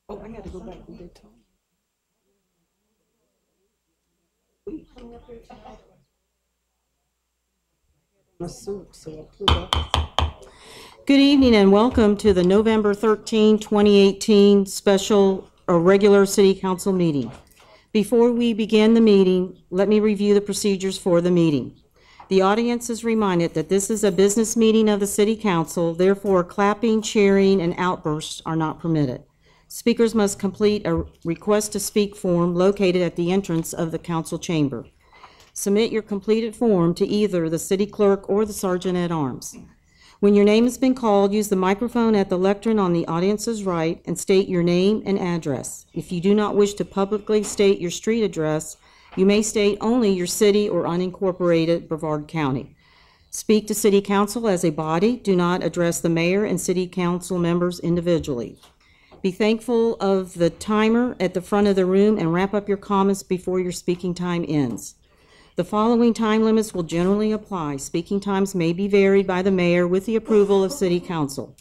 Oh, I got to go back to the top. My suit, so I pulled up. Good evening and welcome to the November 13, 2018 special or regular City Council meeting. Before we begin the meeting, let me review the procedures for the meeting. The audience is reminded that this is a business meeting of the City Council, therefore clapping, cheering, and outbursts are not permitted. Speakers must complete a request to speak form located at the entrance of the council chamber. Submit your completed form to either the city clerk or the sergeant at arms. When your name has been called, use the microphone at the lectern on the audience's right and state your name and address. If you do not wish to publicly state your street address, you may state only your city or unincorporated Brevard County. Speak to City Council as a body. Do not address the mayor and City Council members individually. Be thankful of the timer at the front of the room and wrap up your comments before your speaking time ends. The following time limits will generally apply. Speaking times may be varied by the mayor with the approval of City Council.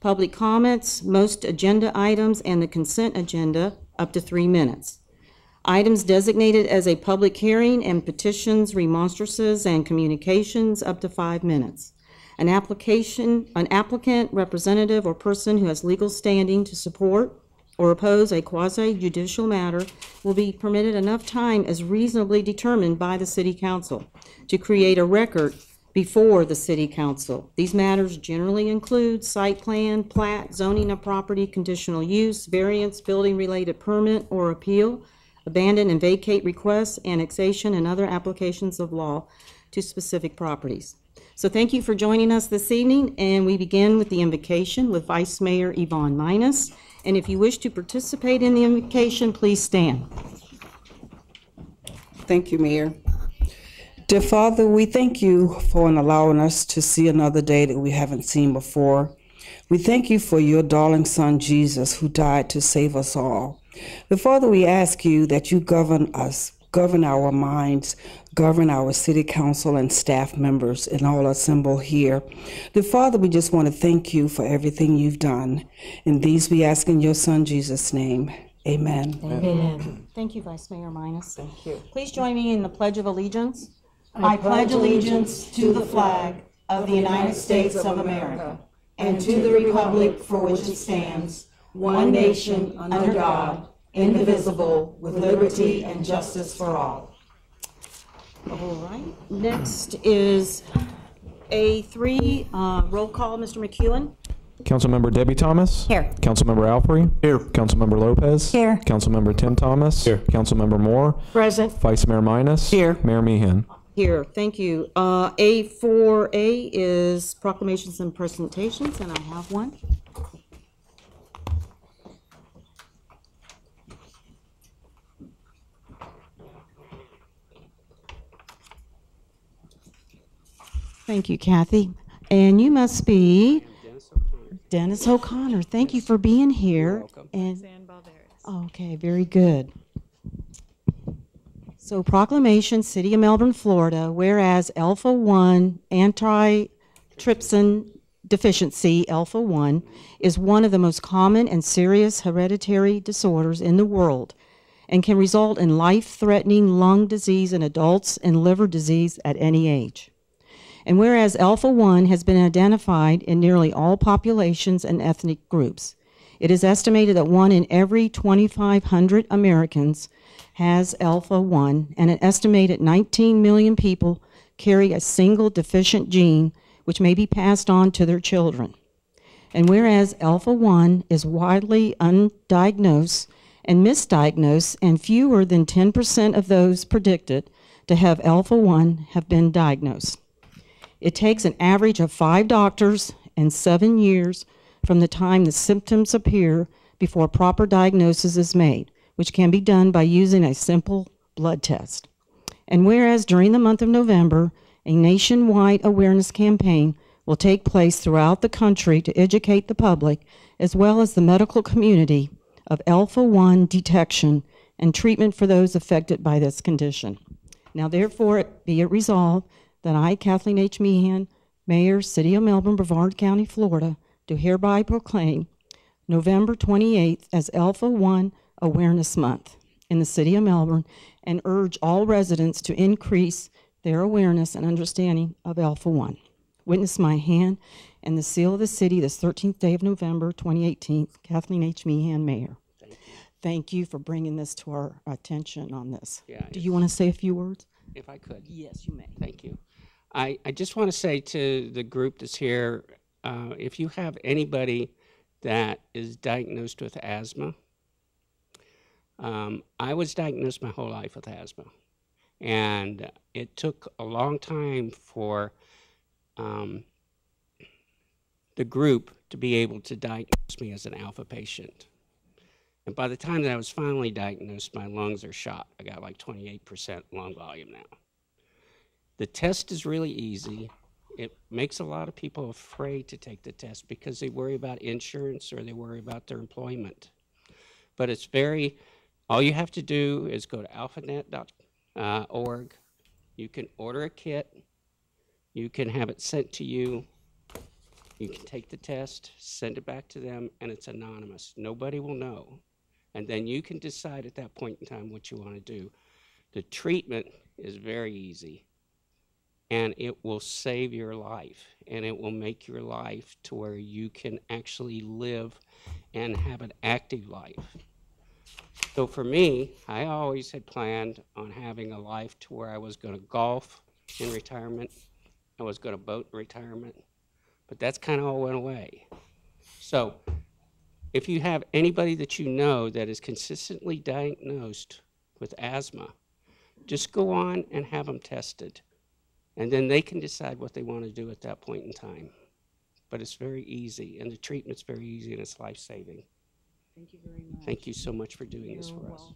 Public comments, most agenda items, and the consent agenda up to 3 minutes. Items designated as a public hearing and petitions, remonstrances, and communications up to 5 minutes. An applicant, representative, or person who has legal standing to support or oppose a quasi-judicial matter will be permitted enough time as reasonably determined by the City Council to create a record before the City Council. These matters generally include site plan, plat, zoning of property, conditional use, variance, building-related permit or appeal, abandon and vacate requests, annexation, and other applications of law to specific properties. So thank you for joining us this evening, and we begin with the invocation with Vice Mayor Yvonne Minus. And if you wish to participate in the invocation, please stand. Thank you, Mayor. Dear Father, we thank you for allowing us to see another day that we haven't seen before. We thank you for your darling son, Jesus, who died to save us all. But Father, we ask you that you govern us, govern our minds, govern our city council and staff members and all assembled here. The Father, we just want to thank you for everything you've done. And these we ask in your son, Jesus' name. Amen. Amen. Thank you, Vice Mayor Minus. Thank you. Please join me in the Pledge of Allegiance. I pledge allegiance to the flag of the United States of America and to the republic for which it stands, one nation under God, indivisible, with liberty and justice for all. All right. Next is A3, roll call, Mr. McEwen. Councilmember Debbie Thomas. Here. Councilmember Alfrey. Here. Councilmember Lopez. Here. Councilmember Tim Thomas. Here. Councilmember Moore. Present. Vice Mayor Minus. Here. Mayor Meehan. Here, thank you. A4A is proclamations and presentations, and I have one. Thank you, Kathy. And you must be Dennis O'Connor. Thank you for being here. And okay, very good. So proclamation, City of Melbourne, Florida, whereas alpha-1 antitrypsin deficiency, alpha-1, is one of the most common and serious hereditary disorders in the world and can result in life-threatening lung disease in adults and liver disease at any age. And whereas alpha-1 has been identified in nearly all populations and ethnic groups, it is estimated that 1 in every 2,500 Americans has alpha-1, and an estimated 19 million people carry a single deficient gene which may be passed on to their children. And whereas alpha-1 is widely undiagnosed and misdiagnosed, and fewer than 10% of those predicted to have alpha-1 have been diagnosed. It takes an average of 5 doctors and 7 years from the time the symptoms appear before proper diagnosis is made, which can be done by using a simple blood test. And whereas during the month of November, a nationwide awareness campaign will take place throughout the country to educate the public, as well as the medical community, of alpha-1 detection and treatment for those affected by this condition. Now therefore be it resolved that I, Kathleen H. Meehan, Mayor, City of Melbourne, Brevard County, Florida, do hereby proclaim November 28th as Alpha 1 Awareness Month in the city of Melbourne and urge all residents to increase their awareness and understanding of Alpha 1. Witness my hand and the seal of the city this 13th day of November 2018. Kathleen H. Meehan, Mayor. Thank you for bringing this to our attention on this. Yeah, Do you want to say a few words? if I could. Yes, you may. Thank you. I just want to say to the group that's here, if you have anybody that is diagnosed with asthma, I was diagnosed my whole life with asthma. And it took a long time for the group to be able to diagnose me as an alpha patient. And by the time that I was finally diagnosed, my lungs are shot. I got like 28% lung volume now. The test is really easy. It makes a lot of people afraid to take the test because they worry about insurance or they worry about their employment. But it's all you have to do is go to alphanet.org. You can order a kit. You can have it sent to you. You can take the test, send it back to them, and it's anonymous. Nobody will know. And then you can decide at that point in time what you want to do. The treatment is very easy, and it will save your life, and it will make your life to where you can actually live and have an active life. So for me, I always had planned on having a life to where I was going to golf in retirement. I was going to boat in retirement, but that's kind of all went away. So if you have anybody that you know that is consistently diagnosed with asthma, just go on and have them tested. And then they can decide what they want to do at that point in time. But it's very easy, and the treatment's very easy, and it's life-saving. Thank you very much. Thank you so much for doing this for us.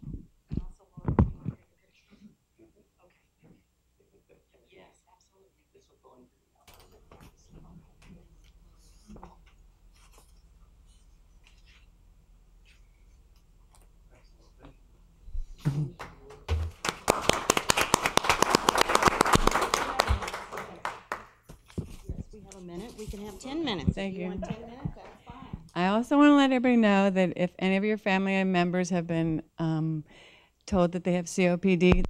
We have a minute. We can have 10 minutes. Thank If you. want 10 minutes, that's fine. I also want to let everybody know that if any of your family members have been told that they have COPD,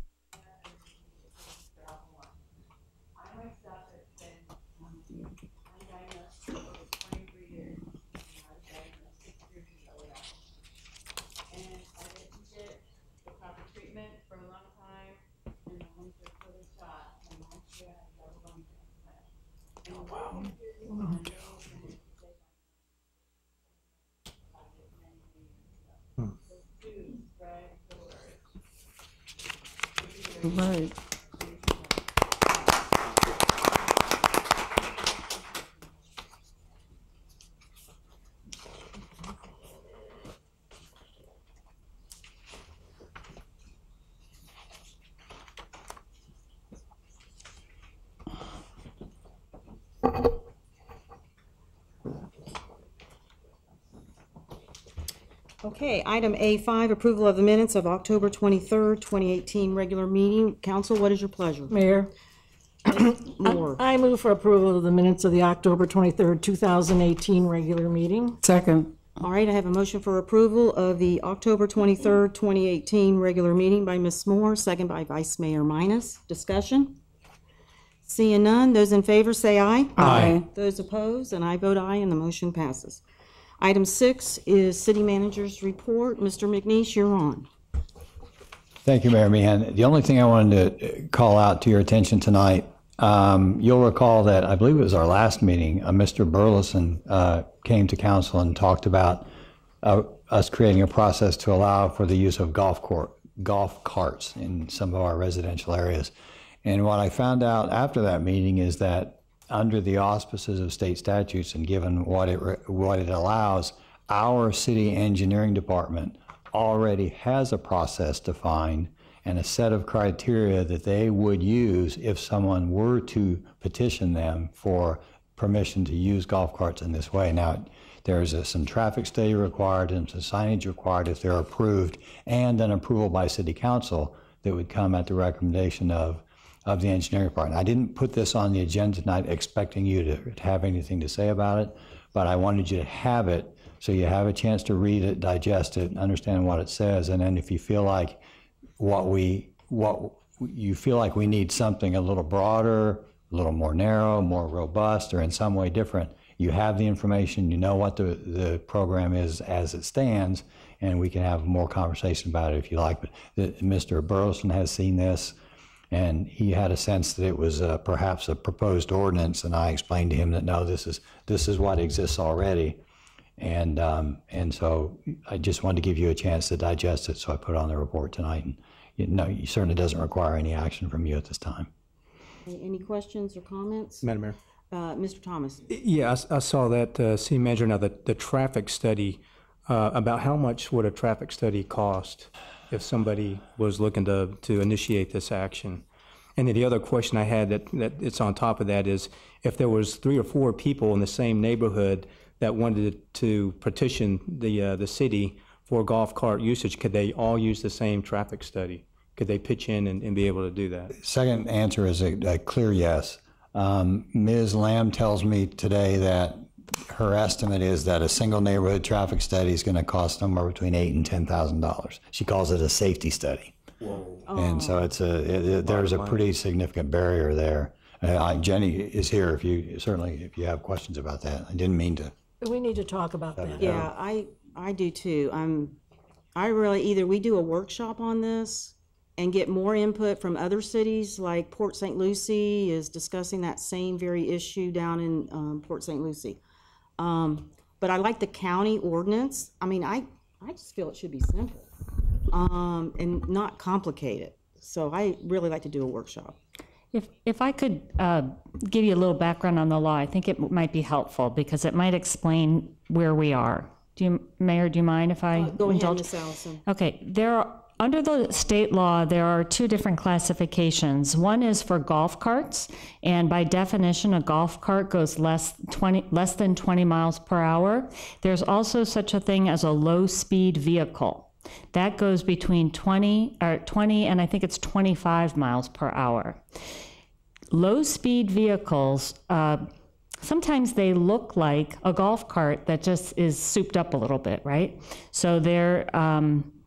right. Okay, item A5, approval of the minutes of October 23rd, 2018 regular meeting. Council, what is your pleasure? Mayor, Moore. I move for approval of the minutes of the October 23rd, 2018 regular meeting. Second. All right, I have a motion for approval of the October 23rd, 2018 regular meeting by Ms. Moore, second by Vice Mayor Minus. Discussion? Seeing none, those in favor say aye. Aye. Those opposed, and I vote aye, and the motion passes. Item 6 is City Manager's Report. Mr. McNeish, you're on. Thank you, Mayor Meehan. The only thing I wanted to call out to your attention tonight, you'll recall that I believe it was our last meeting, Mr. Burleson came to council and talked about us creating a process to allow for the use of golf carts in some of our residential areas. And what I found out after that meeting is that under the auspices of state statutes and given what it allows, our city engineering department already has a process defined and a set of criteria that they would use if someone were to petition them for permission to use golf carts in this way. Now, there's some traffic study required and some signage required if they're approved, and an approval by city council that would come at the recommendation of the engineering department. I didn't put this on the agenda tonight expecting you to have anything to say about it, but I wanted you to have it so you have a chance to read it, digest it, understand what it says, and then if you feel like you feel like we need something a little broader, a little more narrow, more robust, or in some way different, you have the information, you know what the program is as it stands, and we can have more conversation about it if you like. But Mr. Burleson has seen this, and he had a sense that it was perhaps a proposed ordinance, and I explained to him that no, this is what exists already, and so I just wanted to give you a chance to digest it, so I put it on the report tonight. And it certainly doesn't require any action from you at this time. Any questions or comments? Madam Mayor. Mr. Thomas. Yeah, I saw that city manager. Now, the traffic study, about how much would a traffic study cost if somebody was looking to initiate this action? And then the other question I had that it's on top of that is, if there was 3 or 4 people in the same neighborhood that wanted to petition the city for golf cart usage, could they all use the same traffic study? Could they pitch in and be able to do that? Second answer is a clear yes. Ms. Lamb tells me today that her estimate is that a single neighborhood traffic study is going to cost somewhere between $8,000 and $10,000. She calls it a safety study. Whoa. And so there's a pretty significant barrier there. Jenny is here if you have questions about that. I didn't mean to. We need to talk about that. Yeah, I do too. I really, either we do a workshop on this and get more input from other cities, like Port St. Lucie is discussing that same very issue down in Port St. Lucie. But I like the county ordinance. I mean, I just feel it should be simple and not complicated. So I really like to do a workshop. If I could give you a little background on the law, I think it might be helpful because it might explain where we are. Mayor, do you mind if I go indulge? ahead, Ms. Allison. Okay, under the state law, there are 2 different classifications. One is for golf carts, and by definition, a golf cart goes less than 20 miles per hour. There's also such a thing as a low-speed vehicle. That goes between 20 and I think it's 25 miles per hour. Low-speed vehicles, sometimes they look like a golf cart that just is souped up a little bit, right? So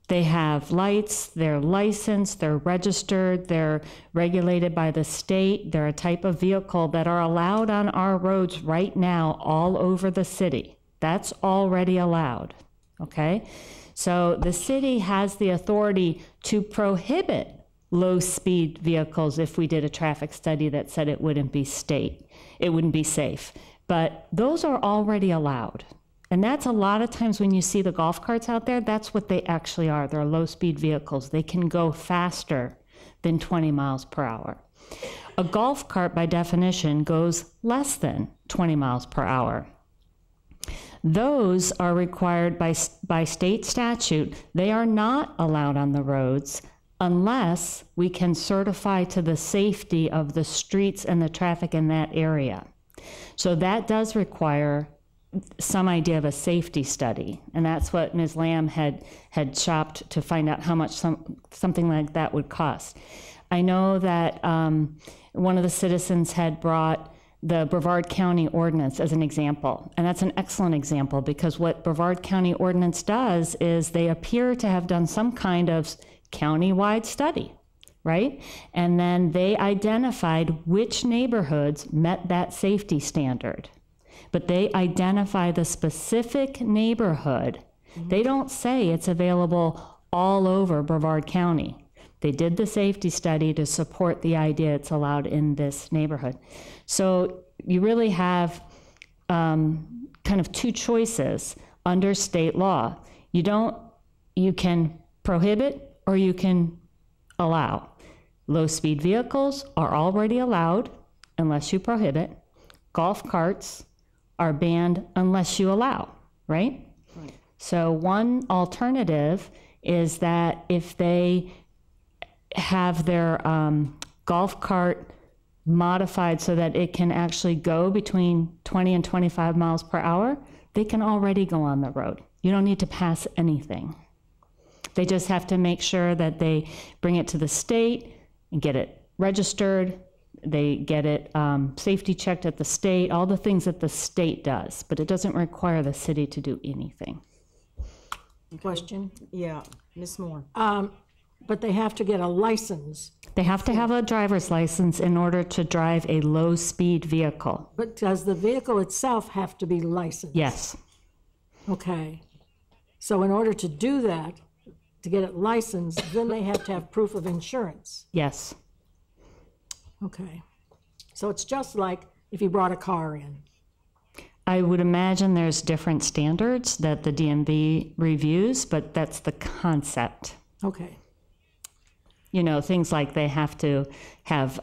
they have lights, they're licensed, they're registered, they're regulated by the state. They're a type of vehicle that are allowed on our roads right now all over the city. That's already allowed, okay? So the city has the authority to prohibit low-speed vehicles if we did a traffic study that said it wouldn't be safe. But those are already allowed. And that's a lot of times when you see the golf carts out there, that's what they actually are. They're low-speed vehicles. They can go faster than 20 miles per hour. A golf cart, by definition, goes less than 20 miles per hour. Those are required by state statute. They are not allowed on the roads unless we can certify to the safety of the streets and the traffic in that area. So that does require some idea of a safety study, and that's what Ms. Lamb had shopped to find out how much something like that would cost. I know that one of the citizens had brought the Brevard County Ordinance as an example, and that's an excellent example because what Brevard County Ordinance does is they appear to have done some kind of county-wide study, right? And then they identified which neighborhoods met that safety standard. But they identify the specific neighborhood. They don't say it's available all over Brevard County. They did the safety study to support the idea it's allowed in this neighborhood. So you really have kind of 2 choices under state law. You can prohibit or you can allow. Low-speed vehicles are already allowed unless you prohibit. Golf carts are banned unless you allow, right? Right. So one alternative is that if they have their golf cart modified so that it can actually go between 20 and 25 miles per hour, they can already go on the road. You don't need to pass anything. They just have to make sure that they bring it to the state and get it registered, they get it safety checked at the state, all the things that the state does, but it doesn't require the city to do anything. Question? Yeah, Ms. Moore. But they have to get a license. They have to have a driver's license in order to drive a low-speed vehicle. But does the vehicle itself have to be licensed? Yes. Okay. So in order to do that, to get it licensed, then they have to have proof of insurance. Yes. Okay. So it's just like if you brought a car in. I would imagine there's different standards that the DMV reviews, but that's the concept. Okay. You know, things like they have to have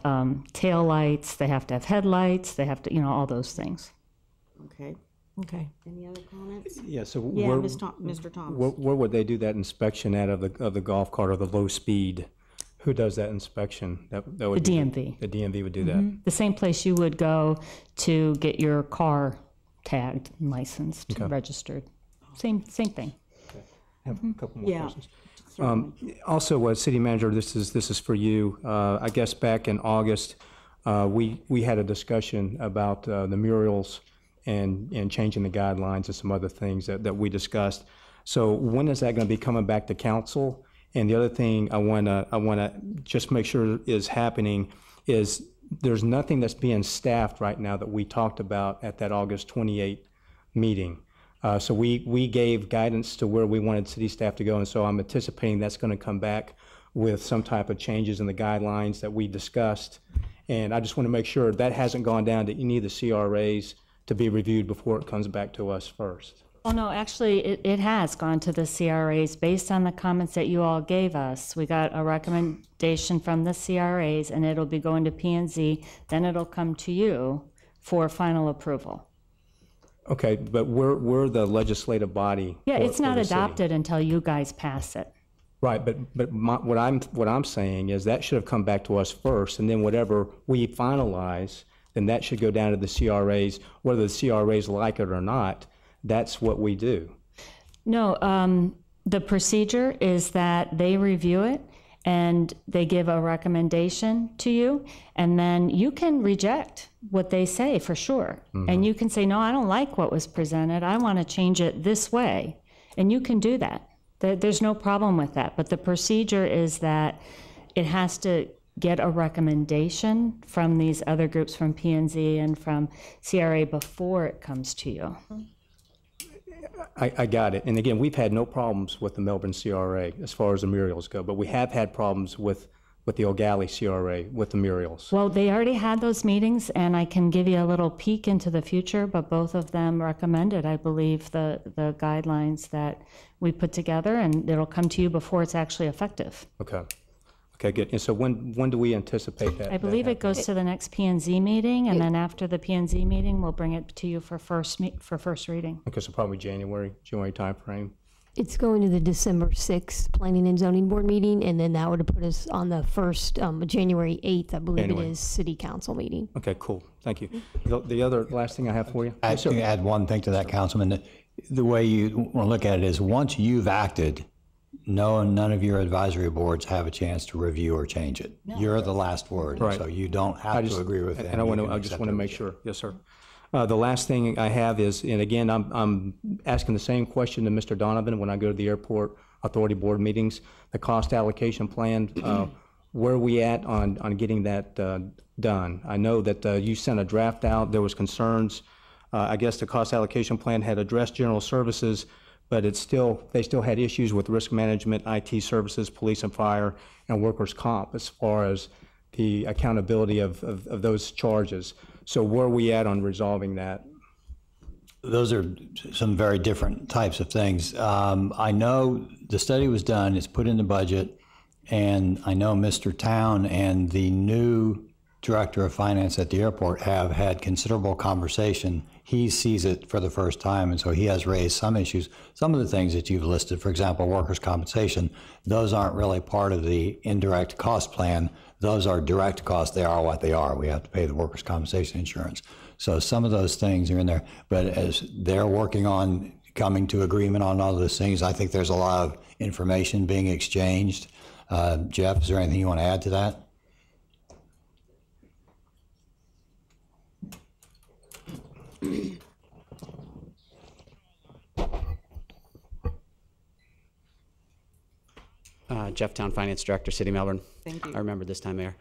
tail lights, they have to have headlights, they have to, you know, all those things. Okay. Okay. Any other comments? Yeah, so Yeah, where, Mr. Thomas. where would they do that inspection out of the golf cart or the low speed? Who does that inspection? That would The be DMV. The DMV would do that. The same place you would go to get your car tagged, licensed, Okay. registered. Same thing. I have a couple more Yeah. questions. Also, City Manager, this is for you. I guess back in August, we had a discussion about the murals and changing the guidelines and some other things that we discussed. So when is that going to be coming back to council? And the other thing I want to just make sure is happening is there's nothing that's being staffed right now that we talked about at that August 28 meeting. So we gave guidance to where we wanted city staff to go, and so I'm anticipating that's going to come back with some type of changes in the guidelines that we discussed. And I just want to make sure that hasn't gone down to any of the CRAs to be reviewed before it comes back to us first. Oh, no, actually, it has gone to the CRAs based on the comments that you all gave us. We got a recommendation from the CRAs, and it'll be going to P&Z, then it'll come to you for final approval. Okay, but we're the legislative body. Yeah, for- it's for not the city. adopted until you guys pass it. Right, but what I'm saying is that should have come back to us first, and then whatever we finalize, then that should go down to the CRAs, whether the CRAs like it or not. That's what we do. No, the procedure is that they review it and they give a recommendation to you, and then you can reject what they say for sure. And you can say, no, I don't like what was presented. I want to change it this way. And you can do that. There's no problem with that. But the procedure is that it has to get a recommendation from these other groups, from P&Z and from CRA, before it comes to you. I got it. And again, we've had no problems with the Melbourne CRA as far as the murals go, but we have had problems with the O'Galley CRA with the murals. Well, they already had those meetings, and I can give you a little peek into the future, but both of them recommended, I believe, the guidelines that we put together, and it'll come to you before it's actually effective. Okay. Okay, good. And so when do we anticipate that? I believe it goes to the next P&Z meeting, and then after the P&Z meeting, we'll bring it to you for first reading. Okay, so probably January timeframe. It's going to the December 6th Planning and Zoning Board meeting, and then that would put us on the first, January 8th, I believe January. it is, City Council meeting. Okay, cool. Thank you. The other last thing I have for you. I Yes, sir. can add one thing to that, Councilman. The way you want to look at it is once you've acted, none of your advisory boards have a chance to review or change it. You're the last word, Right. so you don't have to agree with it. And I just want to make sure. Yes, sir. The last thing I have is, and again, I'm asking the same question to Mr. Donovan when I go to the airport authority board meetings. The cost allocation plan, where are we at on getting that done? I know that you sent a draft out. There was concerns. I guess the cost allocation plan had addressed general services, but they still had issues with risk management, IT services, police and fire, and workers' comp as far as the accountability of those charges. So where are we at on resolving that? Those are some very different types of things. I know the study was done, it's put in the budget, and I know Mr. Town and the new director of finance at the airport have had considerable conversation. He sees it for the first time, and so he has raised some issues. Some of the things that you've listed, for example, workers' compensation, those aren't really part of the indirect cost plan. Those are direct costs. They are what they are. We have to pay the workers' compensation insurance. So some of those things are in there, but as they're working on coming to agreement on all those things, I think there's a lot of information being exchanged. Jeff, is there anything you want to add to that? Jeff Town Finance Director, City Melbourne. Thank you. I remember this time, Mayor.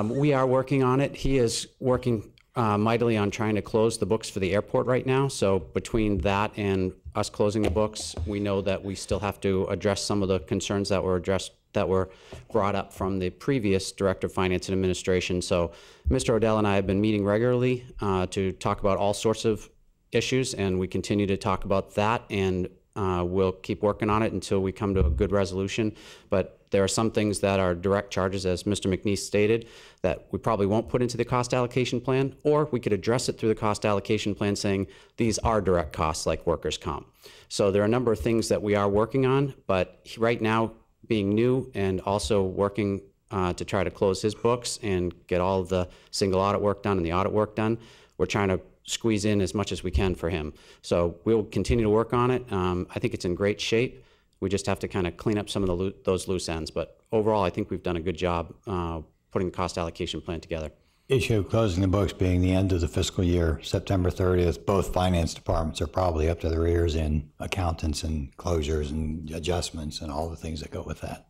We are working on it. He is working mightily on trying to close the books for the airport right now. So between that and us closing the books, we know that we still have to address some of the concerns that were brought up from the previous Director of Finance and Administration. So Mr. Odell and I have been meeting regularly to talk about all sorts of issues, and we continue to talk about that, and we'll keep working on it until we come to a good resolution. But there are some things that are direct charges, as Mr. McNeese stated, that we probably won't put into the cost allocation plan, or we could address it through the cost allocation plan saying these are direct costs like workers' comp. So there are a number of things that we are working on, but right now, being new and also working to try to close his books and get all of the single audit work done and the audit work done, we're trying to squeeze in as much as we can for him. So we'll continue to work on it. I think it's in great shape. We just have to kind of clean up some of those loose ends. But overall, I think we've done a good job putting the cost allocation plan together. Issue of closing the books being the end of the fiscal year, September 30th, both finance departments are probably up to their ears in accountants and closures and adjustments and all the things that go with that.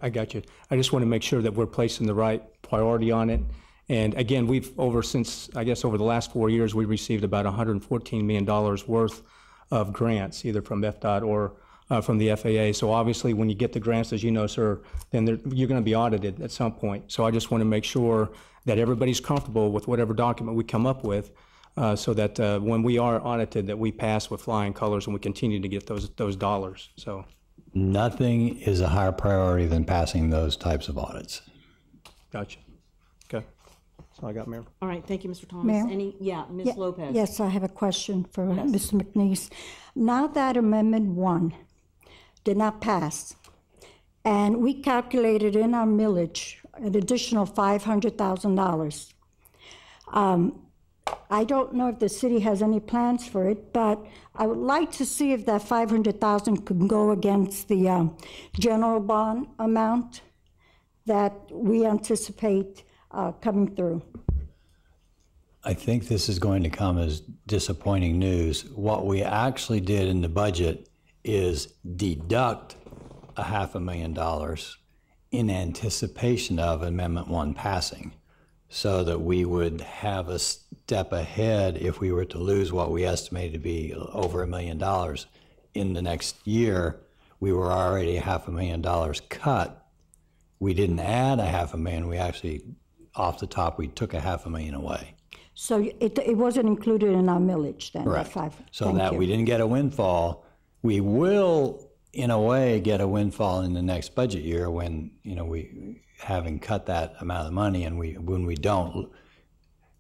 I got you. I just want to make sure that we're placing the right priority on it. And again, over the last 4 years, we received about $114 million worth of grants, either from FDOT or from the FAA. So obviously, when you get the grants, as you know, sir, then you're going to be audited at some point. So I just want to make sure that everybody's comfortable with whatever document we come up with, so that when we are audited, that we pass with flying colors and we continue to get those dollars. So nothing is a higher priority than passing those types of audits. Gotcha. Okay. That's all I got, Mayor. All right, thank you, Mr. Thomas. Mayor? Ms. Lopez. Yes, I have a question for Mr. McNeese. Now that Amendment 1 did not pass, and we calculated in our millage an additional $500,000. I don't know if the city has any plans for it, but I would like to see if that $500,000 could go against the general bond amount that we anticipate coming through. I think this is going to come as disappointing news. What we actually did in the budget is deduct $500,000 in anticipation of Amendment 1 passing, so that we would have a step ahead if we were to lose what we estimated to be over $1 million in the next year. We were already $500,000 cut. We didn't add $500,000. We actually, off the top, we took $500,000 away. So it wasn't included in our millage then? Correct. So Thank that you. we didn't get a windfall. We will, in a way, get a windfall in the next budget year when, we having cut that amount of money, and when we don't,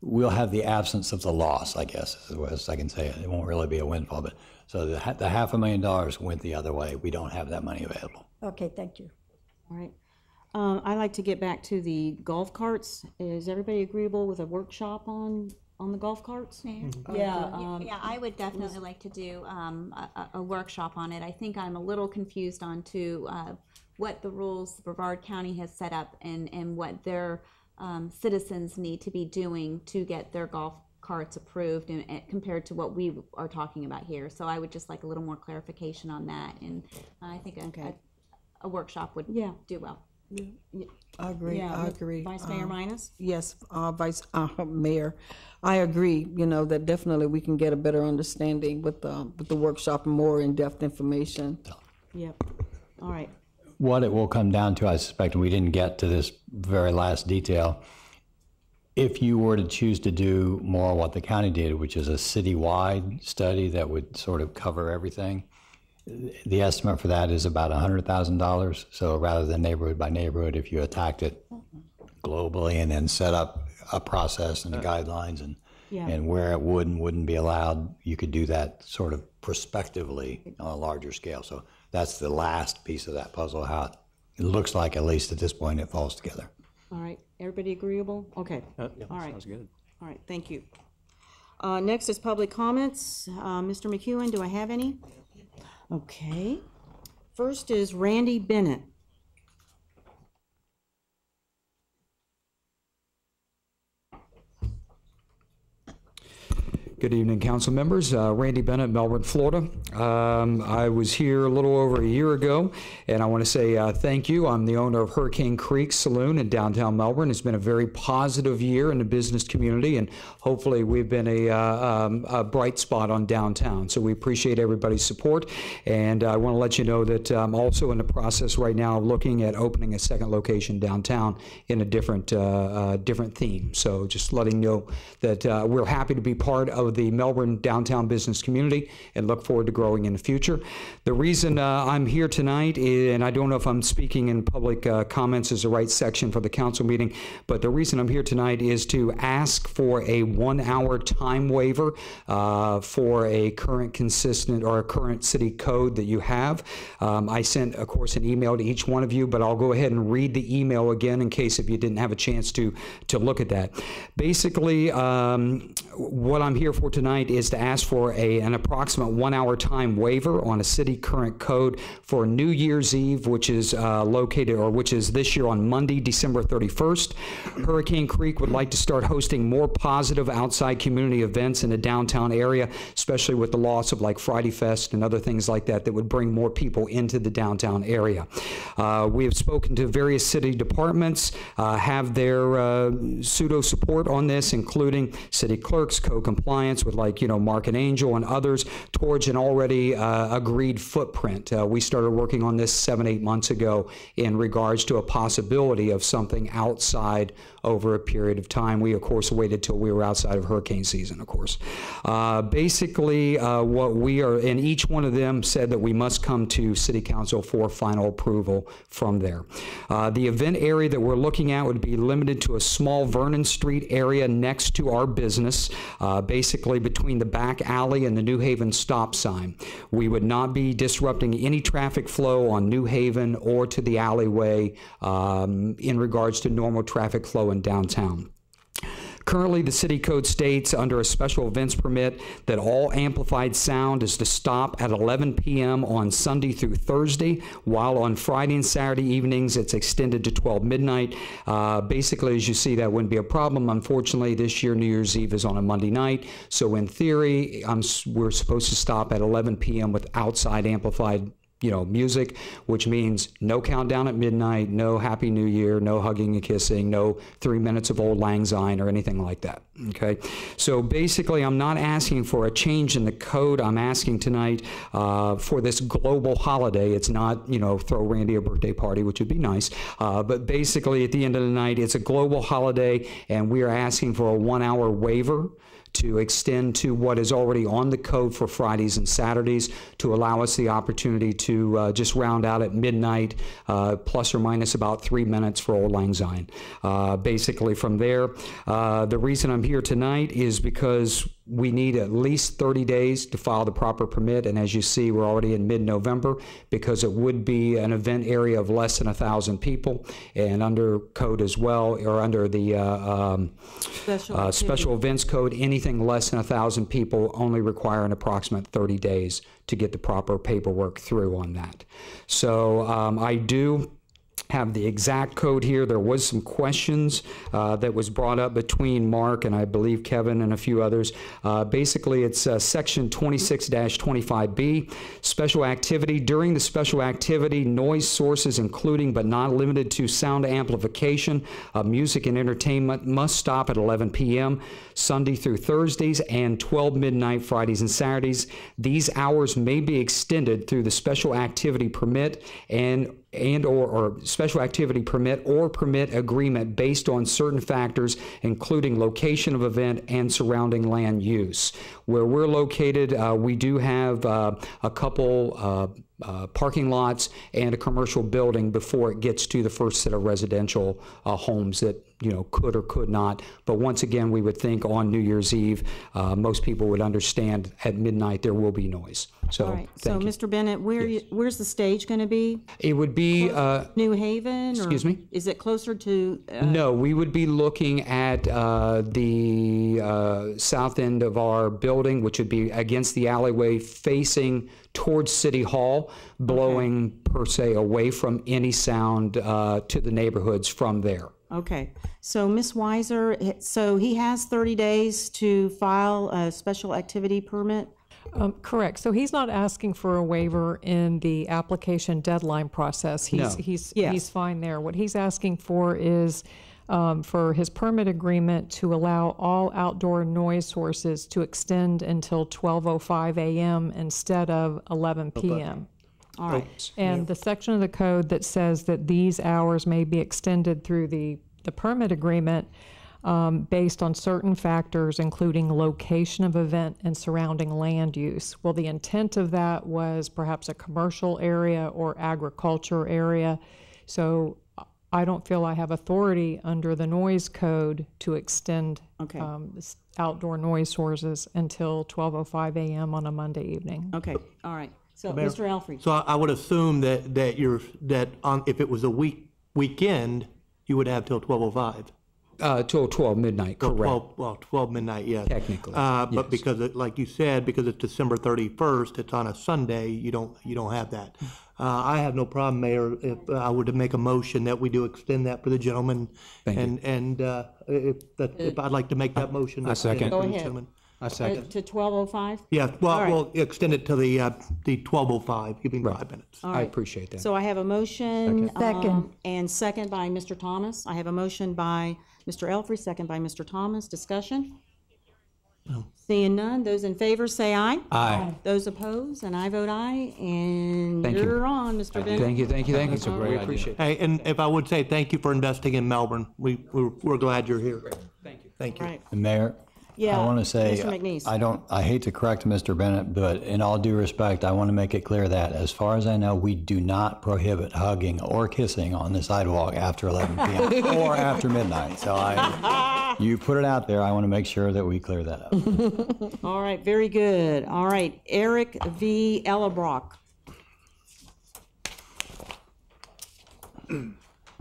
we'll have the absence of the loss, I guess, is the best I can say it. It won't really be a windfall, but so the $500,000 went the other way. We don't have that money available. Okay, thank you. All right. I'd like to get back to the golf carts. Is everybody agreeable with a workshop on the golf carts? Mayor? Yeah. Yeah, I would definitely like to do a workshop on it. I think I'm a little confused on what the rules Brevard County has set up and what their citizens need to be doing to get their golf carts approved and compared to what we are talking about here. So I would just like a little more clarification on that, and I think a workshop would do well. I agree. I agree. Vice Mayor Minus? Yes, Mayor, I agree. That definitely we can get a better understanding with the workshop and more in-depth information. Yep. All right. What it will come down to, I suspect, and we didn't get to this very last detail, if you were to choose to do more what the county did, which is a citywide study that would sort of cover everything, the estimate for that is about $100,000. So rather than neighborhood by neighborhood, if you attacked it globally and then set up a process and the guidelines and where it would and wouldn't be allowed, you could do that sort of prospectively on a larger scale. So that's the last piece of that puzzle, how it looks like, at least at this point, it falls together. All right. Everybody agreeable? Okay. Yeah, All right. sounds good. All right. Thank you. Next is public comments. Mr. McEwen, do I have any? Okay. First is Randy Bennett. Good evening, council members. Randy Bennett, Melbourne, Florida. I was here a little over a year ago, and I want to say thank you. I'm the owner of Hurricane Creek Saloon in downtown Melbourne. It's been a very positive year in the business community, and hopefully we've been a bright spot on downtown. So we appreciate everybody's support, and I want to let you know that I'm also in the process right now of looking at opening a second location downtown in a different theme. So just letting you know that we're happy to be part of the Melbourne downtown business community and look forward to growing in the future. The reason I'm here tonight is, and I don't know if I'm speaking in public comments is the right section for the council meeting, but the reason I'm here tonight is to ask for a 1-hour time waiver for a current consistent or a current city code that you have. I sent, of course, an email to each one of you, but I'll go ahead and read the email again in case if you didn't have a chance to look at that. Basically, what I'm here for tonight is to ask for an approximate 1-hour time waiver on a city current code for New Year's Eve, which is which is this year on Monday, December 31st. Hurricane Creek would like to start hosting more positive outside community events in the downtown area, especially with the loss of like Friday Fest and other things like that that would bring more people into the downtown area. We have spoken to various city departments, have their pseudo support on this, including city clerks, co-compliance with Mark and Angel and others towards an already agreed footprint. We started working on this 7-8 months ago in regards to a possibility of something outside over a period of time. We, of course, waited till we were outside of hurricane season, of course. Basically, what we are, and each one of them said that we must come to City Council for final approval from there. The event area that we're looking at would be limited to a small Vernon Street area next to our business, basically between the back alley and the New Haven stop sign. We would not be disrupting any traffic flow on New Haven or to the alleyway in regards to normal traffic flow in downtown. Currently, the city code states under a special events permit that all amplified sound is to stop at 11 p.m. on Sunday through Thursday, while on Friday and Saturday evenings it's extended to 12 midnight. Basically, as you see, that wouldn't be a problem. Unfortunately, this year New Year's Eve is on a Monday night, so in theory, we're supposed to stop at 11 p.m. with outside amplified music, which means no countdown at midnight, no Happy New Year, no hugging and kissing, no 3 minutes of Old Lang Syne or anything like that, okay? So basically, I'm not asking for a change in the code. I'm asking tonight for this global holiday. It's not, throw Randy a birthday party, which would be nice, but basically, at the end of the night, it's a global holiday, and we are asking for a 1-hour waiver to extend to what is already on the code for Fridays and Saturdays to allow us the opportunity to just round out at midnight, plus or minus about 3 minutes for Old Lang Syne. Basically from there, the reason I'm here tonight is because we need at least 30 days to file the proper permit, and as you see, we're already in mid-November because it would be an event area of less than 1,000 people, and under code as well, or under the special events code, anything less than 1,000 people only require an approximate 30 days to get the proper paperwork through on that. So I do have the exact code here. There was some questions that was brought up between Mark and I believe Kevin and a few others. Basically, it's section 26-25B, special activity. During the special activity, noise sources including but not limited to sound amplification of music and entertainment must stop at 11 p.m. Sunday through Thursdays and 12 midnight Fridays and Saturdays. These hours may be extended through the special activity permit or special activity permit or permit agreement based on certain factors, including location of event and surrounding land use. Where we're located, we do have a couple parking lots and a commercial building before it gets to the first set of residential homes that could or could not. But once again, we would think on New Year's Eve, most people would understand at midnight there will be noise. So, all right. So, Mr. Bennett, where's the stage going to be? It would be New Haven. Excuse me. Is it closer to? No, we would be looking at the south end of our building, which would be against the alleyway, facing towards City Hall, blowing per se away from any sound to the neighborhoods from there. Okay, so Ms. Weiser, so he has 30 days to file a special activity permit? Correct. So he's not asking for a waiver in the application deadline process. He's fine there. What he's asking for is for his permit agreement to allow all outdoor noise sources to extend until 12:05 a.m. instead of 11 p.m. All right. And the section of the code that says that these hours may be extended through the permit agreement based on certain factors, including location of event and surrounding land use. Well, the intent of that was perhaps a commercial area or agriculture area. So I don't feel I have authority under the noise code to extend outdoor noise sources until 12:05 a.m. on a Monday evening. Okay, all right. So, Mr. Alfrey. So I would assume that if it was a weekend, you would have till 12:05. Till 12 midnight, correct. 12 midnight, yes. Technically, but yes. because, like you said, because it's December 31st, it's on a Sunday, you don't have that. I have no problem, Mayor, if I were to make a motion that we do extend that for the gentleman. If I'd like to make that motion. I second. Go ahead. I second. To 12:05? Yeah, well, All right. we'll extend it to the 12:05, giving 5 minutes. All I right. appreciate that. So I have a motion. Second. And second by Mr. Thomas. I have a motion by Mr. Elfrey, second by Mr. Thomas. Discussion? Seeing none, those in favor say aye. Aye. Those opposed, and I vote aye. And Thank you. you're on, Mr. Bennett. Thank you. That's a great We idea. appreciate it. Hey, and if I would say thank you for investing in Melbourne. We're glad you're here. Thank you. Thank you. Right. Mayor, Yeah, I want to say, Mr. McNeese. I hate to correct Mr. Bennett, but in all due respect, I want to make it clear that as far as I know, we do not prohibit hugging or kissing on the sidewalk after 11 p.m. or after midnight. So you put it out there. I want to make sure that we clear that up. All right, very good. All right, Eric V. Ellebrock.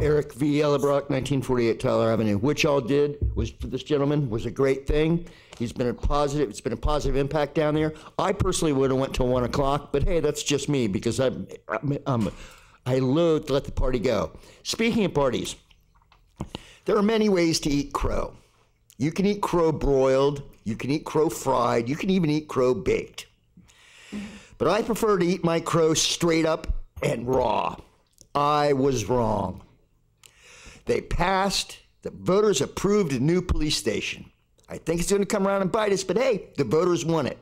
Eric V. Ellebrock, 1948 Tyler Avenue. What y'all did was for this gentleman was a great thing. It's been a positive impact down there. I personally would have went till 1 o'clock, but hey, that's just me because I loathe to let the party go. Speaking of parties, there are many ways to eat crow. You can eat crow broiled, you can eat crow fried, you can even eat crow baked. But I prefer to eat my crow straight up and raw. I was wrong. They passed, the voters approved a new police station. I think it's going to come around and bite us, but hey, the voters want it.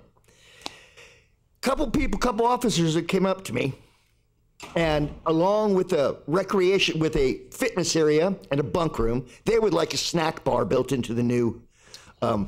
Couple officers that came up to me, and along with a fitness area and a bunk room, they would like a snack bar built into the new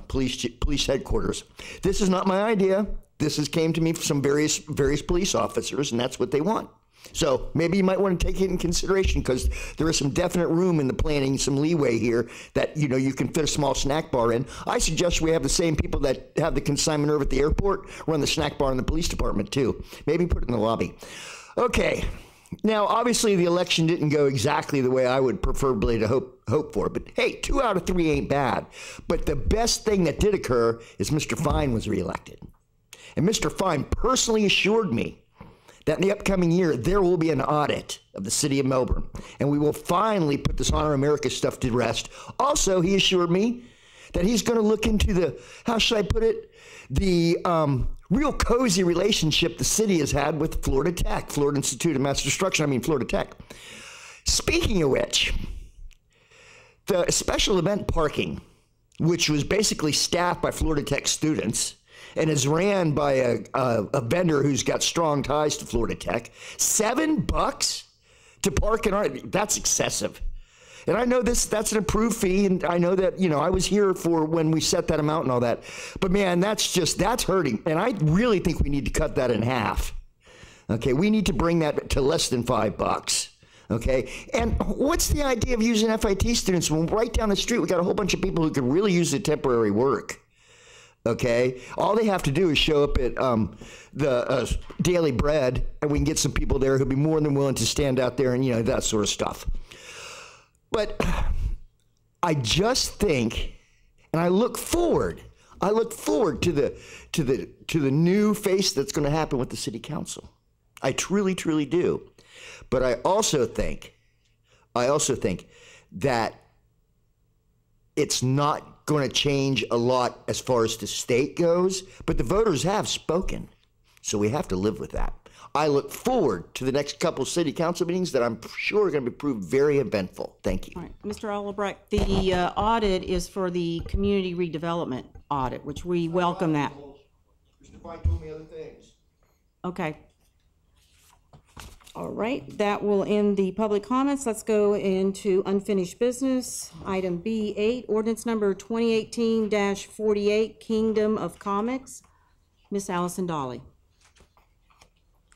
police headquarters. This is not my idea. This came to me from some various police officers, and that's what they want. So maybe you might want to take it in consideration because there is some definite room in the planning, some leeway here that, you can fit a small snack bar in. I suggest we have the same people that have the consignment over at the airport run the snack bar in the police department too. Maybe put it in the lobby. Okay. Now, obviously the election didn't go exactly the way I would preferably to hope for, but hey, 2 out of 3 ain't bad. But the best thing that did occur is Mr. Fine was reelected. And Mr. Fine personally assured me that in the upcoming year, there will be an audit of the city of Melbourne, and we will finally put this Honor America stuff to rest. Also, he assured me that he's going to look into the real cozy relationship the city has had with Florida Tech, Florida Institute of Mass Destruction, Florida Tech. Speaking of which, the special event parking, which was basically staffed by Florida Tech students, and is ran by a vendor who's got strong ties to Florida Tech. $7 to park that's excessive. And I know that's an approved fee, and I know that, I was here for when we set that amount and all that. But man, that's hurting. And I really think we need to cut that in half. Okay, we need to bring that to less than $5. Okay, and what's the idea of using FIT students when right down the street we got a whole bunch of people who could really use the temporary work? Okay, all they have to do is show up at the Daily Bread, and we can get some people there who'll be more than willing to stand out there and that sort of stuff. But I just think, and I look forward to the new face that's going to happen with the city council. I truly, truly do. But I also think that It's not going to change a lot as far as the state goes, but the voters have spoken. So we have to live with that. I look forward to the next couple city council meetings that I'm sure are going to be proved very eventful. Thank you. All right, Mr. Albrecht, the audit is for the community redevelopment audit, which we welcome that. Mr. Fine told me other things. Okay. All right, that will end the public comments. Let's go into unfinished business. Item B8, ordinance number 2018-48, Kingdom of Comics. Miss Allison Dolly.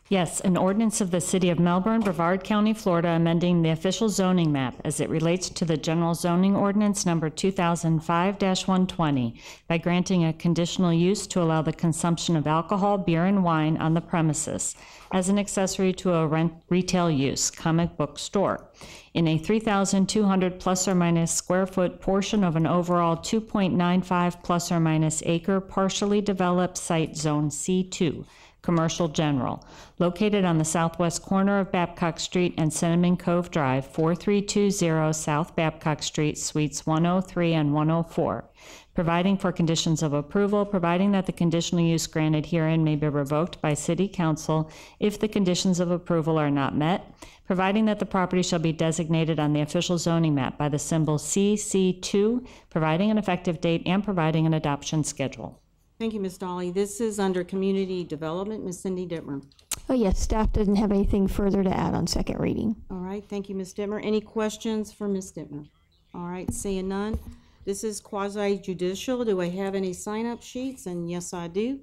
Yes, an ordinance of the City of Melbourne, Brevard County, Florida, amending the official zoning map as it relates to the general zoning ordinance number 2005-120 by granting a conditional use to allow the consumption of alcohol, beer, and wine on the premises as an accessory to a retail use, comic book store, in a 3,200 plus or minus square foot portion of an overall 2.95 plus or minus acre partially developed site zone C2. Commercial General, located on the southwest corner of Babcock Street and Cinnamon Cove Drive, 4320 South Babcock Street, Suites 103 and 104, providing for conditions of approval, providing that the conditional use granted herein may be revoked by City Council if the conditions of approval are not met, providing that the property shall be designated on the official zoning map by the symbol CC2, providing an effective date, and providing an adoption schedule. Thank you, Ms. Dolly. This is under community development. Ms. Cindy Dittmer. Oh, yes, staff doesn't have anything further to add on second reading. All right, thank you, Ms. Dittmer. Any questions for Ms. Dittmer? All right, seeing none. This is quasi-judicial. Do I have any sign-up sheets? And yes, I do.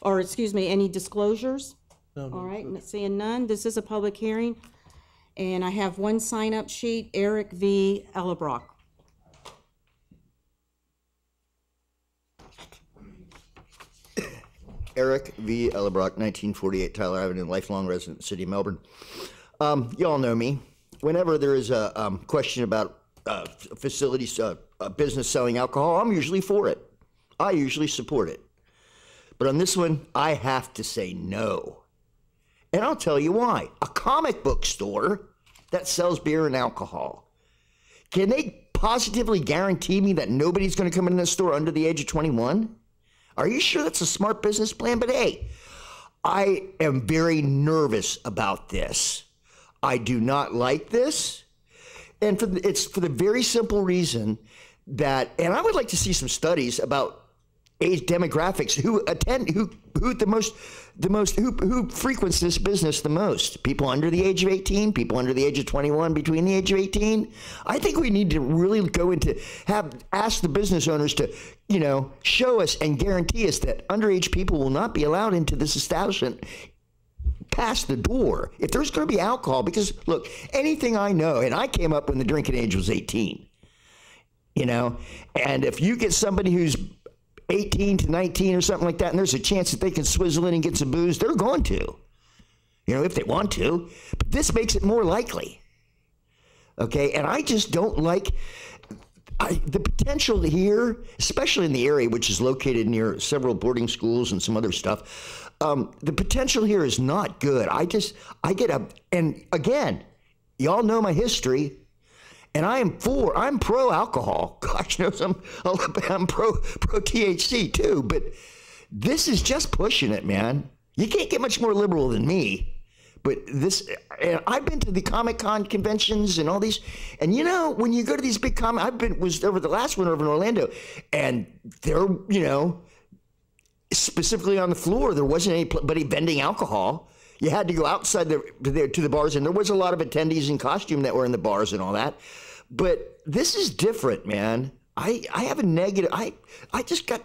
Or, excuse me, any disclosures? No. All right, seeing none. This is a public hearing. And I have one sign-up sheet, Eric V. Ellebrock. Eric V. Ellebrock, 1948 Tyler Avenue, lifelong resident, City of Melbourne. You all know me. Whenever there is a question about facilities, a business selling alcohol, I'm usually for it. I usually support it. But on this one, I have to say no. And I'll tell you why. A comic book store that sells beer and alcohol, can they positively guarantee me that nobody's going to come in this store under the age of 21? Are you sure that's a smart business plan? But hey, I am very nervous about this. I do not like this. And it's for the very simple reason that, and I would like to see some studies about age demographics, who frequents this business the most. People under the age of 18, people under the age of 21, between the age of 18. I think we need to really go into, ask the business owners to, show us and guarantee us that underage people will not be allowed into this establishment past the door. If there's going to be alcohol, because look, anything I know, and I came up when the drinking age was 18, and if you get somebody who's 18 to 19 or something like that, and there's a chance that they can swizzle in and get some booze, they're going to, if they want to. But this makes it more likely. Okay, and I just don't like the potential here, especially in the area, which is located near several boarding schools and some other stuff. The potential here is not good. And again, y'all know my history. And I'm pro alcohol. Gosh knows I'm pro THC too. But this is just pushing it, man. You can't get much more liberal than me. But and I've been to the Comic-Con conventions and all these, and when you go to these big was over the last one over in Orlando, and there, specifically on the floor, there wasn't anybody vending alcohol. You had to go outside to the bars, and there was a lot of attendees in costume that were in the bars and all that. But this is different, man. I have a negative. I just got,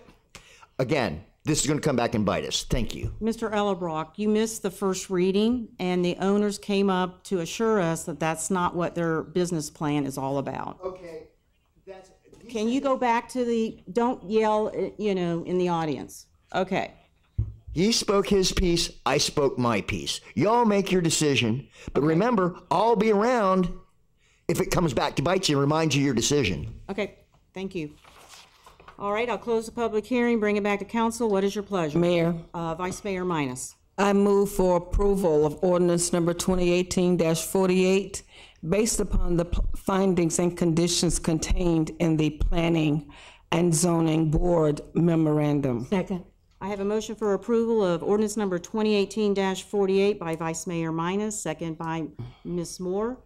again, this is going to come back and bite us. Thank you. Mr. Ellebrock, you missed the first reading, and the owners came up to assure us that that's not what their business plan is all about. Okay. Can you go back to don't yell, in the audience. Okay. He spoke his piece. I spoke my piece. Y'all make your decision. But remember, I'll be around if it comes back to bite you and remind you your decision. Okay. Thank you. All right, I'll close the public hearing, bring it back to council. What is your pleasure? Mayor. Vice Mayor Minus. I move for approval of ordinance number 2018-48, based upon the findings and conditions contained in the Planning and Zoning Board memorandum. Second. I have a motion for approval of ordinance number 2018-48 by Vice Mayor Minus, second by Ms. Moore.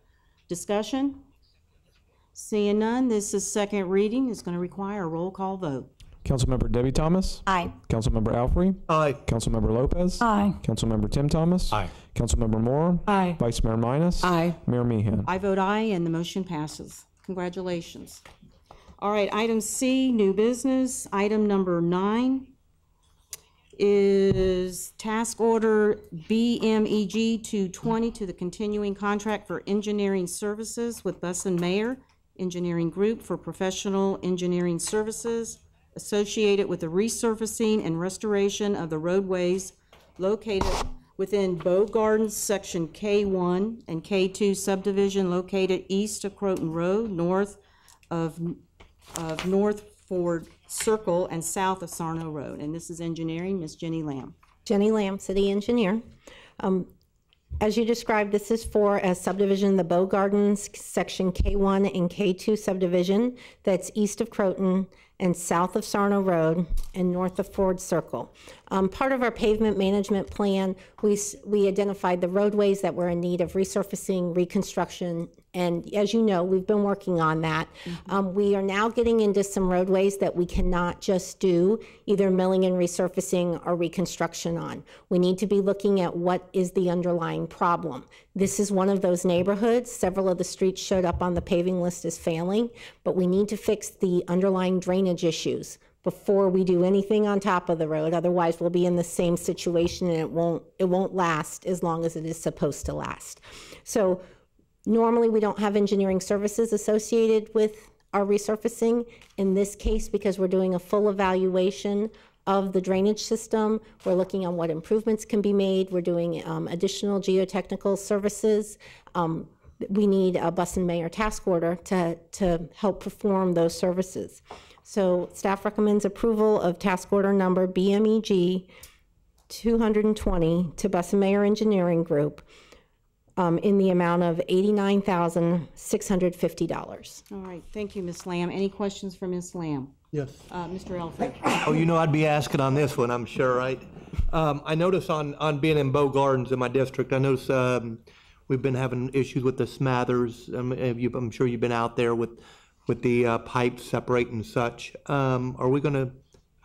Discussion? Seeing none, this is second reading. It's going to require a roll call vote. Councilmember Debbie Thomas. Aye. Councilmember Alfrey. Aye. Councilmember Lopez. Aye. Councilmember Tim Thomas. Aye. Councilmember Moore. Aye. Vice Mayor Minus. Aye. Mayor Meehan. I vote aye, and the motion passes. Congratulations. All right, item C, new business. Item number 9 is task order BMEG 220 to the continuing contract for engineering services with Busson Mayer Engineering Group for professional engineering services associated with the resurfacing and restoration of the roadways located within Bow Gardens Section K1 and K2 subdivision located east of Croton Road, north of North Ford Circle, and south of Sarno Road. And this is engineering, Ms. Jenny Lamb. Jenny Lamb, City Engineer. As you described, this is for a subdivision, the Bow Gardens Section K1 and K2 subdivision that's east of Croton and south of Sarno Road and north of Ford Circle. Part of our pavement management plan, we identified the roadways that were in need of resurfacing, reconstruction, and as you know, we've been working on that. We are now getting into some roadways that we cannot just do either milling and resurfacing or reconstruction on. We need to be looking at what is the underlying problem. This is one of those neighborhoods. Several of the streets showed up on the paving list as failing, but we need to fix the underlying drainage issues before we do anything on top of the road. Otherwise, we'll be in the same situation and it won't last as long as it is supposed to last. So normally we don't have engineering services associated with our resurfacing. In this case, because we're doing a full evaluation of the drainage system, we're looking on what improvements can be made. We're doing additional geotechnical services. We need a Busson Mayer task order to help perform those services. So staff recommends approval of task order number BMEG 220 to Busson Mayer Engineering Group in the amount of $89,650. All right, thank you, Ms. Lamb. Any questions for Ms. Lamb? Yes. Mr. Alfred. Oh, you know I'd be asking on this one, I'm sure, right? I noticed on being in Bow Gardens in my district, I noticed we've been having issues with the smathers. I'm sure you've been out there with the pipes separating and such. Are we going to,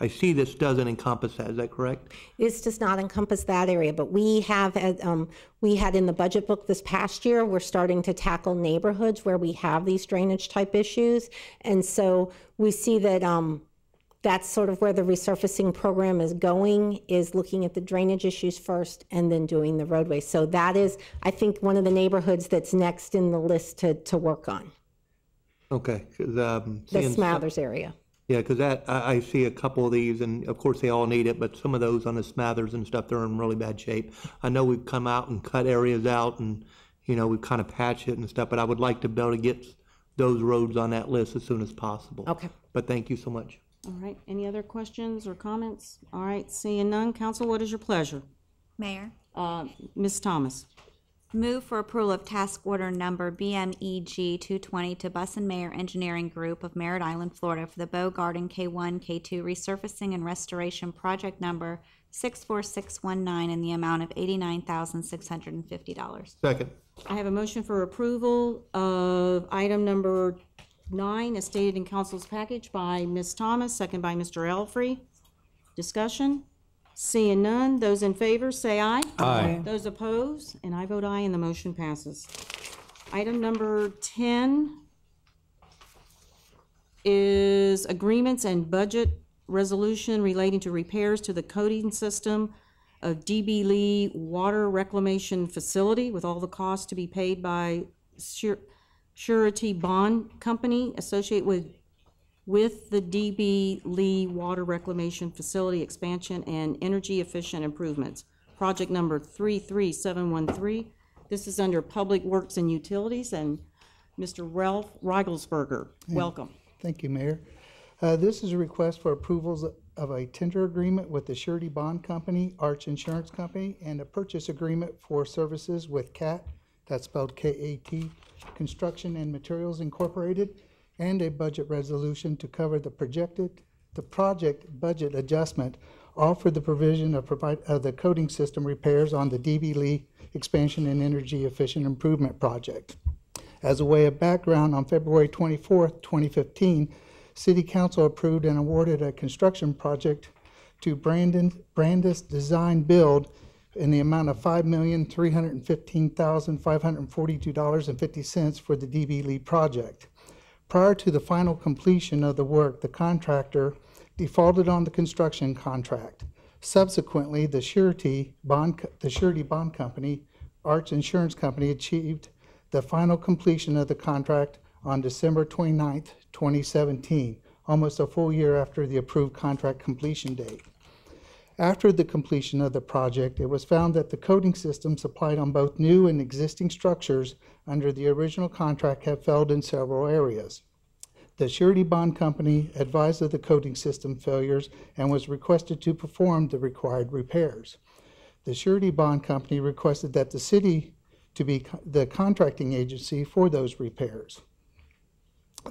I see this doesn't encompass that, is that correct? This does not encompass that area, but we have, we had in the budget book this past year, we're starting to tackle neighborhoods where we have these drainage type issues. And so we see that that's sort of where the resurfacing program is going, is looking at the drainage issues first and then doing the roadway. So that is, I think, one of the neighborhoods that's next in the list to work on. Okay. The Smathers area. Yeah, because I see a couple of these, and of course they all need it, but some of those on the Smathers and stuff, they're in really bad shape. I know we've come out and cut areas out, and we've kind of patched it and stuff, but I would like to be able to get those roads on that list as soon as possible. Okay. But thank you so much. All right, any other questions or comments? All right, seeing none, council, what is your pleasure? Mayor. Ms. Thomas. Move for approval of task order number BMEG 220 to Busson Mayer Engineering Group of Merritt Island, Florida for the Bow Garden K1, K2 resurfacing and restoration project number 64619 in the amount of $89,650. Second. I have a motion for approval of item number 9 as stated in council's package by Ms. Thomas, second by Mr. Elfrey. Discussion? Seeing none, those in favor say aye. Aye. Those opposed, and I vote aye, and the motion passes. Item number 10 is agreements and budget resolution relating to repairs to the coding system of DB Lee Water Reclamation Facility with all the costs to be paid by Surety Bond Company associated with the DB Lee Water Reclamation Facility expansion and energy efficient improvements. Project number 33713. This is under Public Works and Utilities, and Mr. Ralph Rigelsberger, welcome. Thank you, Mayor. This is a request for approvals of a tender agreement with the Surety Bond Company, Arch Insurance Company, and a purchase agreement for services with CAT that's spelled K-A-T, Construction and Materials Incorporated, and a budget resolution to cover the project budget adjustment, all for the provision of the coding system repairs on the DB Lee Expansion and Energy Efficient Improvement Project. As a way of background, on February 24th, 2015, City Council approved and awarded a construction project to Brandis Design Build in the amount of $5,315,542.50 for the DB Lee project. Prior to the final completion of the work, the contractor defaulted on the construction contract. Subsequently, the surety bond company, Arch Insurance Company, achieved the final completion of the contract on December 29th, 2017, almost a full year after the approved contract completion date. After the completion of the project, it was found that the coding system supplied on both new and existing structures under the original contract had failed in several areas. The surety bond company advised of the coding system failures and was requested to perform the required repairs. The surety bond company requested that the city to be the contracting agency for those repairs.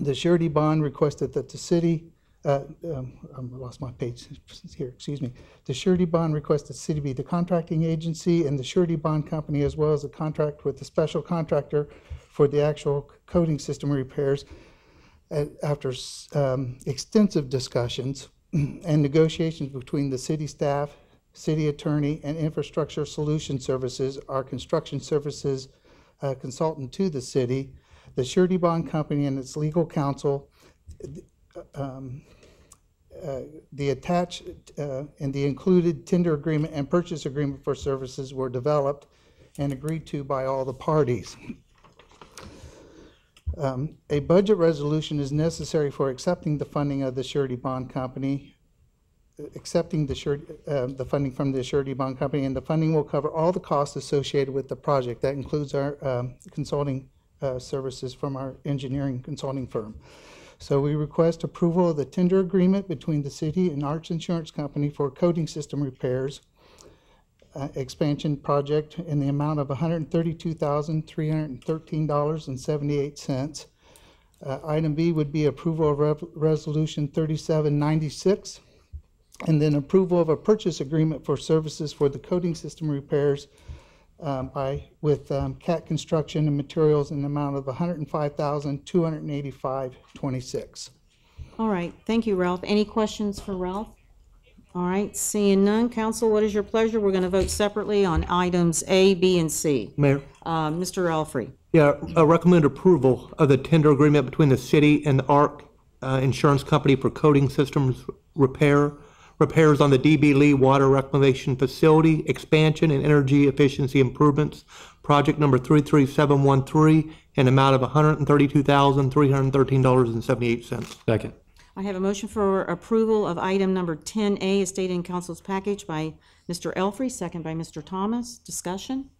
The surety bond requested that the city I lost my page here, excuse me. The surety bond requests the city be the contracting agency, and the surety bond company, as well as a contract with the special contractor for the actual coding system repairs. After extensive discussions and negotiations between the city staff, city attorney, and Infrastructure Solution Services, our construction services consultant to the city, the surety bond company and its legal counsel, the attached and the included tender agreement and purchase agreement for services were developed and agreed to by all the parties. A budget resolution is necessary for accepting the funding of the surety bond company, accepting the funding from the surety bond company, and the funding will cover all the costs associated with the project. That includes our consulting services from our engineering consulting firm. So we request approval of the tender agreement between the city and Arch Insurance Company for coding system repairs expansion project in the amount of $132,313.78. Item B would be approval of Resolution 3796, and then approval of a purchase agreement for services for the coding system repairs with CAT Construction and Materials in the amount of $105,285.26. All right, thank you, Ralph. Any questions for Ralph? All right, seeing none. Council, what is your pleasure? We're going to vote separately on items A, B, and C. Mayor? Mr. Alfrey. Yeah, I recommend approval of the tender agreement between the city and the ARC Insurance Company for coding systems repairs on the DB Lee Water Reclamation Facility expansion and energy efficiency improvements, project number 33713, an amount of $132,313.78. Second. I have a motion for approval of item number 10A as stated in council's package by Mr. Elfrey, second by Mr. Thomas. Discussion?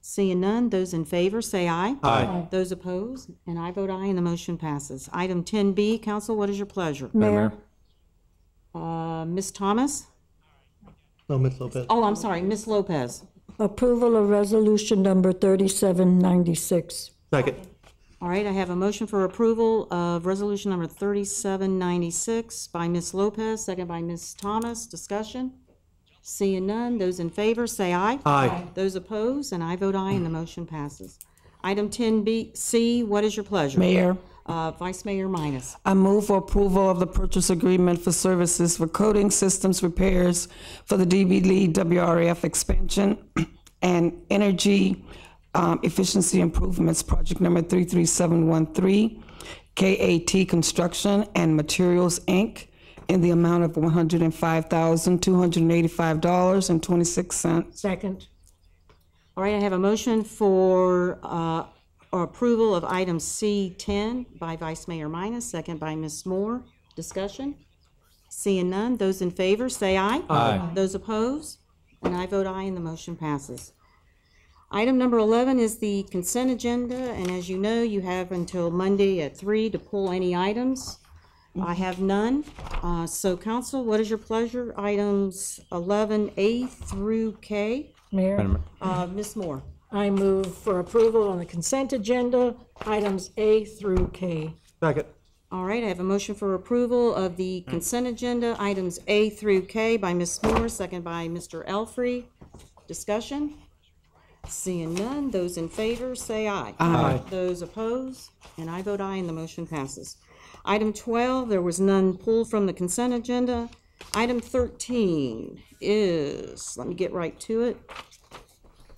Seeing none, those in favor say aye. Aye. Those opposed, and I vote aye, and the motion passes. Item 10B, council, what is your pleasure? Mayor. Ms. Thomas? No, Ms. Lopez. Oh, I'm sorry, Ms. Lopez. Approval of resolution number 3796. Second. All right, I have a motion for approval of resolution number 3796 by Ms. Lopez, second by Ms. Thomas. Discussion? Seeing none, those in favor say aye. Aye. Those opposed, and I vote aye, and the motion passes. Item 10C, what is your pleasure? Mayor. Vice Mayor Minus. I move for approval of the purchase agreement for services for coding systems repairs for the DB Lee WRF expansion and energy efficiency improvements, project number 33713, KAT Construction and Materials, Inc., in the amount of $105,285.26. Second. All right, I have a motion for approval of item C10 by Vice Mayor Minus, second by Ms. Moore. Discussion? Seeing none, those in favor say aye. Aye. Those opposed? And I vote aye, and the motion passes. Item number 11 is the consent agenda, and as you know, you have until Monday at 3 to pull any items. I have none. So council, what is your pleasure? Items 11A through K. Mayor. Ms. Moore. I move for approval on the consent agenda, items A through K. Second. All right, I have a motion for approval of the consent agenda, items A through K by Ms. Moore, second by Mr. Elfrey. Discussion? Seeing none, those in favor say aye. Aye. Those opposed, and I vote aye, and the motion passes. Item 12, there was none pulled from the consent agenda. Item 13 is, let me get right to it,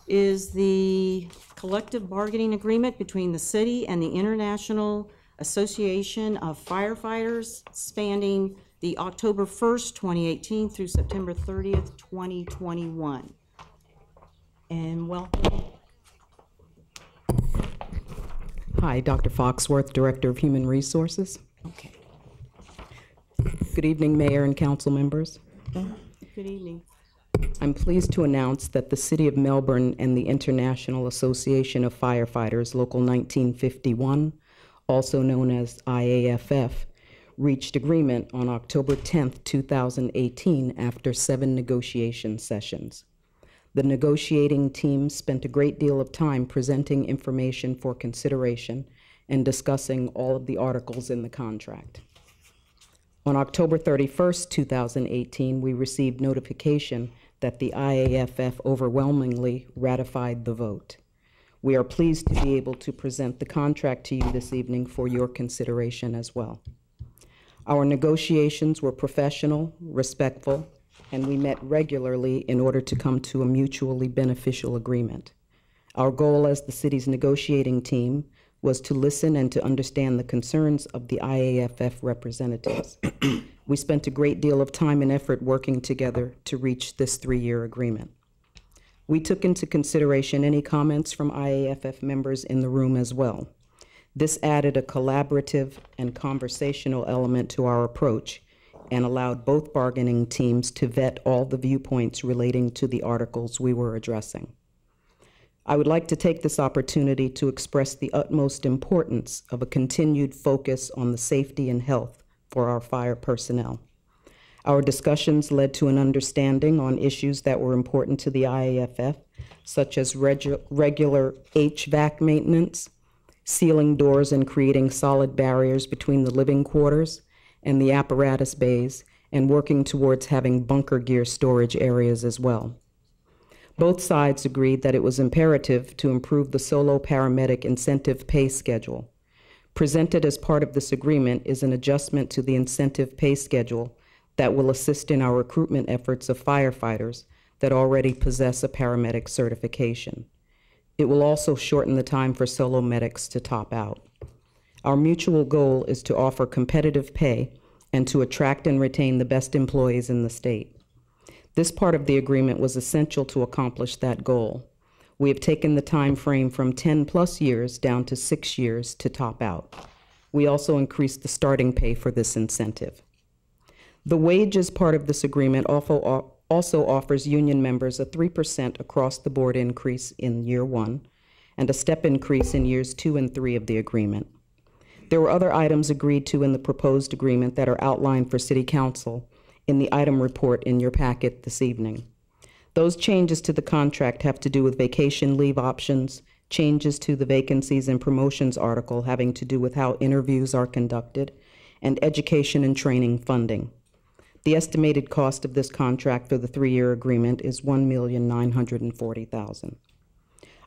is the collective bargaining agreement between the city and the International Association of Firefighters spanning the October 1st, 2018 through September 30th, 2021. And welcome. Hi, Dr. Foxworth, Director of Human Resources. Okay. Good evening, Mayor and council members. Good evening. I'm pleased to announce that the City of Melbourne and the International Association of Firefighters, Local 1951, also known as IAFF, reached agreement on October 10th, 2018, after 7 negotiation sessions. The negotiating team spent a great deal of time presenting information for consideration and discussing all of the articles in the contract. On October 31st, 2018, we received notification that the IAFF overwhelmingly ratified the vote. We are pleased to be able to present the contract to you this evening for your consideration as well. Our negotiations were professional, respectful, and we met regularly in order to come to a mutually beneficial agreement. Our goal as the city's negotiating team was to listen and to understand the concerns of the IAFF representatives. We spent a great deal of time and effort working together to reach this 3-year agreement. We took into consideration any comments from IAFF members in the room as well. This added a collaborative and conversational element to our approach and allowed both bargaining teams to vet all the viewpoints relating to the articles we were addressing. I would like to take this opportunity to express the utmost importance of a continued focus on the safety and health for our fire personnel. Our discussions led to an understanding on issues that were important to the IAFF, such as regular HVAC maintenance, sealing doors and creating solid barriers between the living quarters and the apparatus bays, and working towards having bunker gear storage areas as well. Both sides agreed that it was imperative to improve the solo paramedic incentive pay schedule. Presented as part of this agreement is an adjustment to the incentive pay schedule that will assist in our recruitment efforts of firefighters that already possess a paramedic certification. It will also shorten the time for solo medics to top out. Our mutual goal is to offer competitive pay and to attract and retain the best employees in the state. This part of the agreement was essential to accomplish that goal. We have taken the time frame from 10+ years down to 6 years to top out. We also increased the starting pay for this incentive. The wages part of this agreement also offers union members a 3% across-the-board increase in year 1 and a step increase in years 2 and 3 of the agreement. There were other items agreed to in the proposed agreement that are outlined for City Council in the item report in your packet this evening. Those changes to the contract have to do with vacation leave options, changes to the vacancies and promotions article having to do with how interviews are conducted, and education and training funding. The estimated cost of this contract for the 3-year agreement is $1,940,000.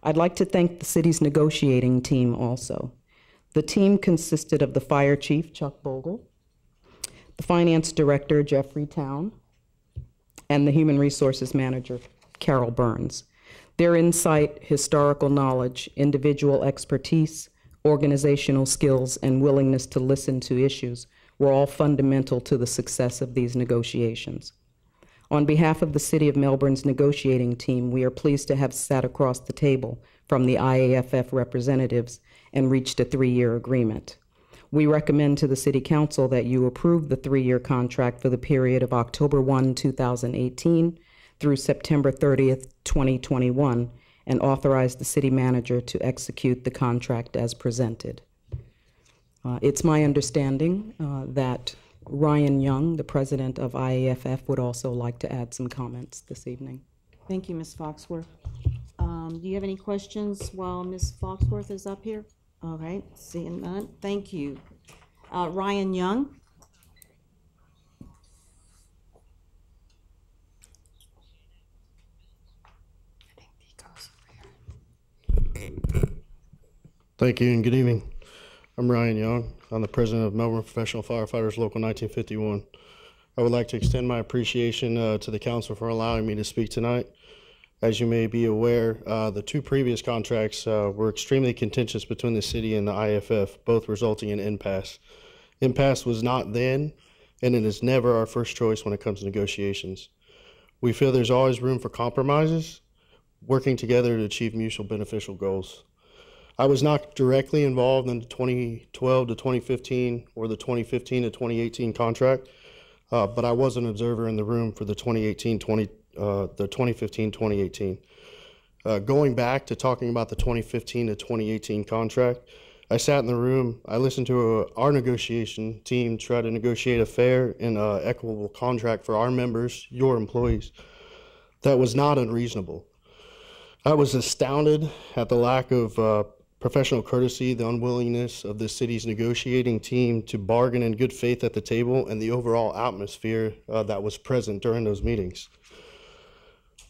I'd like to thank the city's negotiating team also. The team consisted of the fire chief, Chuck Bogle, the finance director, Jeffrey Town, and the human resources manager, Carol Burns. Their insight, historical knowledge, individual expertise, organizational skills, and willingness to listen to issues were all fundamental to the success of these negotiations. On behalf of the City of Melbourne's negotiating team, we are pleased to have sat across the table from the IAFF representatives and reached a 3-year agreement. We recommend to the City Council that you approve the 3-year contract for the period of October 1, 2018 through September 30th, 2021, and authorize the city manager to execute the contract as presented. It's my understanding that Ryan Young, the president of IAFF, would also like to add some comments this evening. Thank you, Ms. Foxworth. Do you have any questions while Ms. Foxworth is up here? All right, seeing none, thank you. Ryan Young? Thank you and good evening. I'm Ryan Young. I'm the president of Melbourne Professional Firefighters Local 1951. I would like to extend my appreciation to the council for allowing me to speak tonight. As you may be aware, the two previous contracts were extremely contentious between the city and the IFF, both resulting in impasse. Impasse was not then, and it is never our first choice when it comes to negotiations. We feel there's always room for compromises, working together to achieve mutual beneficial goals. I was not directly involved in the 2012 to 2015 or the 2015 to 2018 contract, but I was an observer in the room for the 2015-2018. Going back to talking about the 2015 to 2018 contract, I sat in the room, I listened to our negotiation team try to negotiate a fair and equitable contract for our members, your employees. That was not unreasonable. I was astounded at the lack of professional courtesy, the unwillingness of the city's negotiating team to bargain in good faith at the table, and the overall atmosphere that was present during those meetings.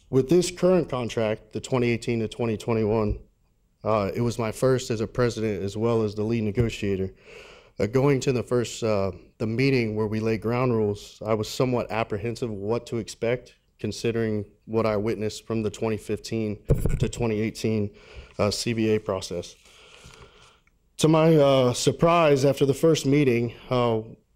With this current contract, the 2018 to 2021, it was my first as a president as well as the lead negotiator. Going to the meeting where we laid ground rules, I was somewhat apprehensive of what to expect, considering what I witnessed from the 2015 to 2018 CBA process. To my surprise, after the first meeting,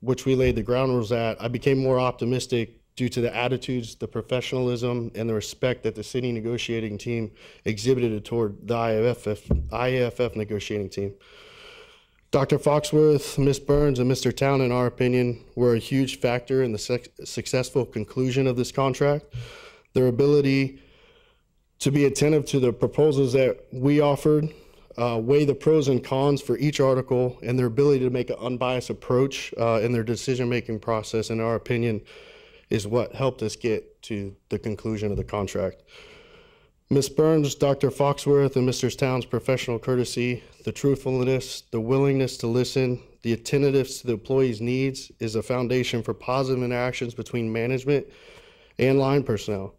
which we laid the ground rules at, I became more optimistic due to the attitudes, the professionalism, and the respect that the city negotiating team exhibited toward the IAFF negotiating team. Dr. Foxworth, Ms. Burns, and Mr. Town, in our opinion, were a huge factor in the successful conclusion of this contract. Their ability to be attentive to the proposals that we offered, weigh the pros and cons for each article, and their ability to make an unbiased approach in their decision-making process, in our opinion, is what helped us get to the conclusion of the contract. Ms. Burns, Dr. Foxworth, and Mr. Town's professional courtesy, the truthfulness, the willingness to listen, the attentiveness to the employees' needs is a foundation for positive interactions between management and line personnel.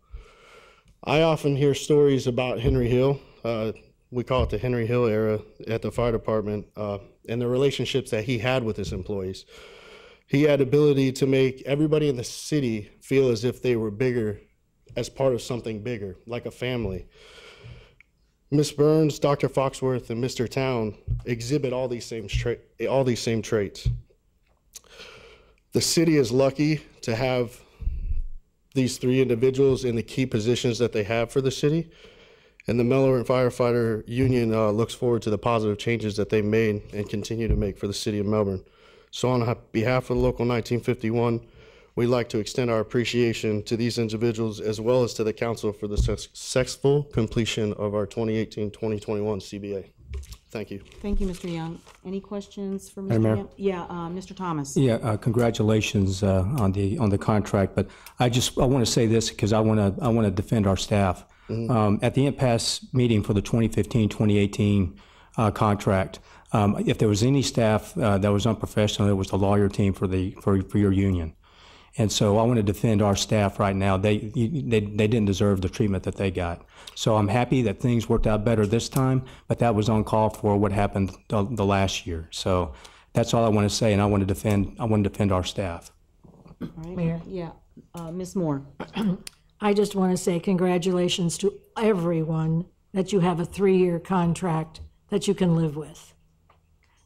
I often hear stories about Henry Hill. We call it the Henry Hill era at the fire department, and the relationships that he had with his employees. He had ability to make everybody in the city feel as if they were bigger, as part of something bigger, like a family. Ms. Burns, Dr. Foxworth, and Mr. Town exhibit all these same traits. The city is lucky to have these three individuals in the key positions that they have for the city, and the Melbourne Firefighter Union looks forward to the positive changes that they made and continue to make for the city of Melbourne. So on behalf of Local 1951, we'd like to extend our appreciation to these individuals as well as to the council for the successful completion of our 2018-2021 CBA. Thank you. Thank you, Mr. Young. Any questions for Mr. Madam Mayor? Young? Yeah, Mr. Thomas. Yeah, congratulations on the contract. But I want to say this because I want to defend our staff. Mm-hmm. At the impasse meeting for the 2015-2018 contract, if there was any staff that was unprofessional, it was the lawyer team for your union. And so I want to defend our staff right now. They didn't deserve the treatment that they got. So I'm happy that things worked out better this time, but that was uncalled for what happened the last year. So that's all I want to say, and I want to defend our staff. All right. Mayor? Yeah, Ms. Moore. I just want to say congratulations to everyone that you have a 3-year contract that you can live with.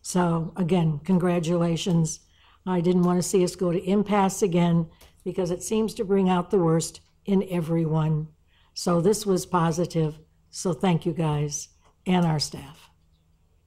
So again, congratulations. I didn't want to see us go to impasse again because it seems to bring out the worst in everyone. So this was positive. So thank you guys and our staff.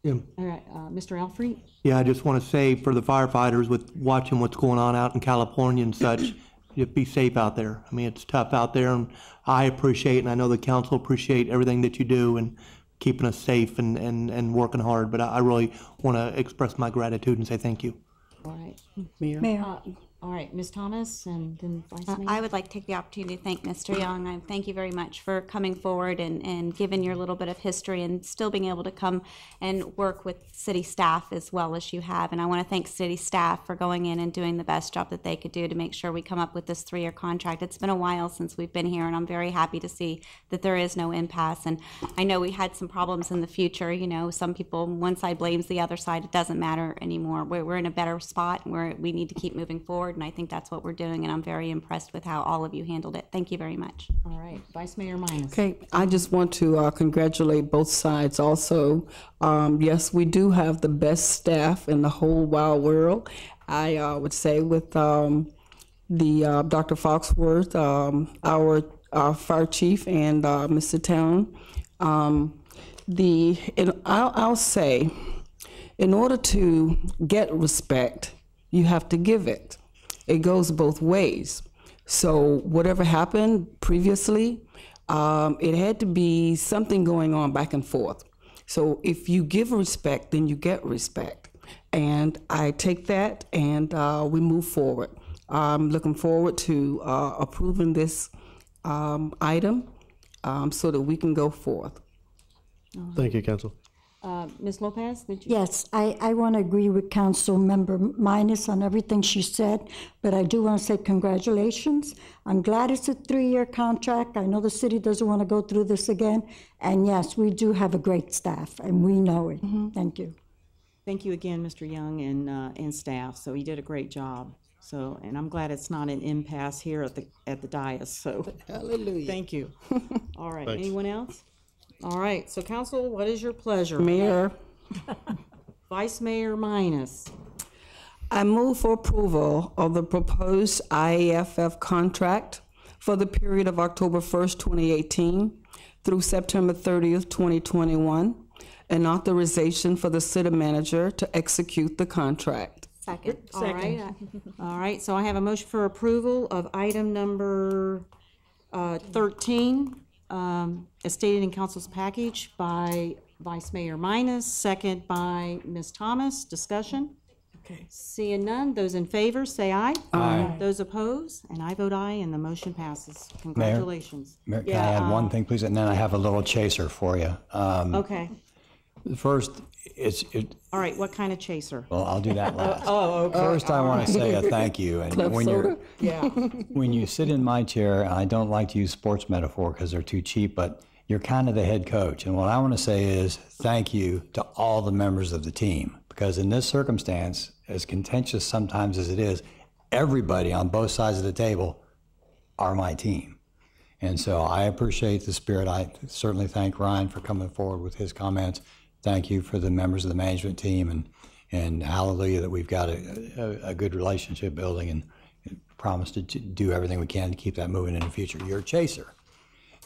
Yeah. All right, Mr. Alfrey? Yeah, I just want to say for the firefighters with watching what's going on out in California and such, just be safe out there. I mean, it's tough out there, and I appreciate, and I know the council appreciate everything that you do and keeping us safe and working hard. But I really want to express my gratitude and say thank you. All right. Mayor? All right, Ms. Thomas and then Vice Mayor. I would like to take the opportunity to thank Mr. Young. I thank you very much for coming forward and giving your little bit of history and still being able to come and work with city staff as well as you have. And I want to thank city staff for going in and doing the best job that they could do to make sure we come up with this 3-year contract. It's been a while since we've been here, and I'm very happy to see that there is no impasse. And I know we had some problems in the future. You know, some people, one side blames the other side. It doesn't matter anymore. We're in a better spot, and we need to keep moving forward. And I think that's what we're doing, and I'm very impressed with how all of you handled it. Thank you very much. All right, Vice Mayor Minus. Okay, I just want to congratulate both sides also. Yes, we do have the best staff in the whole wide world. I would say with Dr. Foxworth, our fire chief, and Mr. Town. I'll say, in order to get respect, you have to give it. It goes both ways. So whatever happened previously, it had to be something going on back and forth. So if you give respect, then you get respect. And I take that and we move forward. I'm looking forward to approving this item so that we can go forth. Thank you, Council. Ms. Lopez, did you? Yes, I want to agree with Council Member Minus on everything she said, but I do want to say congratulations. I'm glad it's a 3-year contract. I know the city doesn't want to go through this again. And yes, we do have a great staff, and we know it. Thank you. Thank you again, Mr. Young and staff. So he did a great job. So, and I'm glad it's not an impasse here at the dais. So, hallelujah. Thank you. All right. Thanks. Anyone else? All right. So, Council, what is your pleasure? Mayor. Vice Mayor Minus. I move for approval of the proposed IAFF contract for the period of October 1st, 2018 through September 30th, 2021, and authorization for the city manager to execute the contract. Second. All right. All right. So I have a motion for approval of item number 13, as stated in council's package by Vice Mayor Minus, second by Ms. Thomas. Discussion? Okay. Seeing none, those in favor say aye. Aye. Those opposed, and I vote aye, and the motion passes. Congratulations. Mayor, can I add one thing, please? And then I have a little chaser for you. Okay. First, All right. What kind of chaser? well, I'll do that last. Oh, okay. First, I All want to right. say a thank you. And Club when soda? Yeah. when you sit in my chair, and I don't like to use sports metaphor because they're too cheap, but you're kind of the head coach. And what I want to say is thank you to all the members of the team, because in this circumstance, as contentious sometimes as it is, everybody on both sides of the table are my team. And so I appreciate the spirit. I certainly thank Ryan for coming forward with his comments. Thank you for the members of the management team, and hallelujah that we've got a good relationship building, and promise to do everything we can to keep that moving in the future. You're a chaser.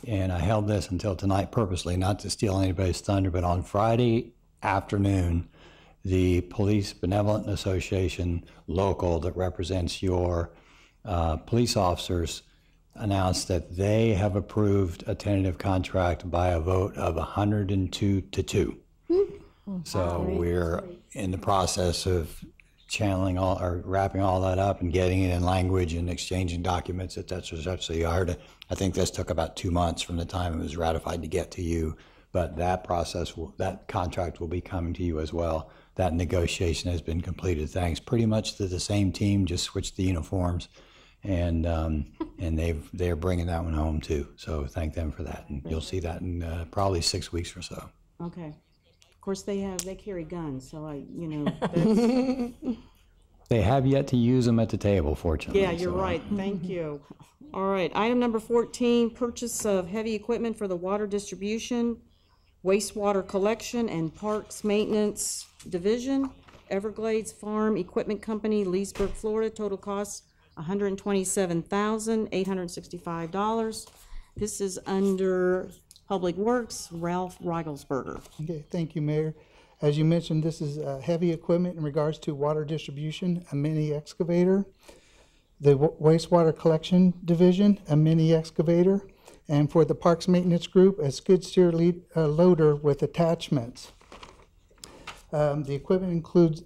And I held this until tonight purposely, not to steal anybody's thunder, but on Friday afternoon, the Police Benevolent Association local that represents your police officers announced that they have approved a tentative contract by a vote of 102 to 2. So we're in the process of channeling all, or wrapping all that up and getting it in language and exchanging documents, et cetera. So you heard, I think this took about 2 months from the time it was ratified to get to you, but that process, that contract will be coming to you as well. That negotiation has been completed thanks pretty much to the same team, just switched the uniforms, and they're bringing that one home too. So thank them for that, and you'll see that in probably 6 weeks or so. Okay. Of course, they carry guns, so that's... They have yet to use them at the table, fortunately. Yeah, you're right. Thank you. All right. Item number 14, purchase of heavy equipment for the water distribution, wastewater collection, and parks maintenance division, Everglades Farm Equipment Company, Leesburg, Florida. Total cost $127,865. This is under Public Works, Ralph Reigelsberger. Okay, thank you, Mayor. As you mentioned, this is heavy equipment in regards to water distribution, a mini excavator. The wastewater collection division, a mini excavator. And for the Parks Maintenance Group, a skid steer loader with attachments. The equipment includes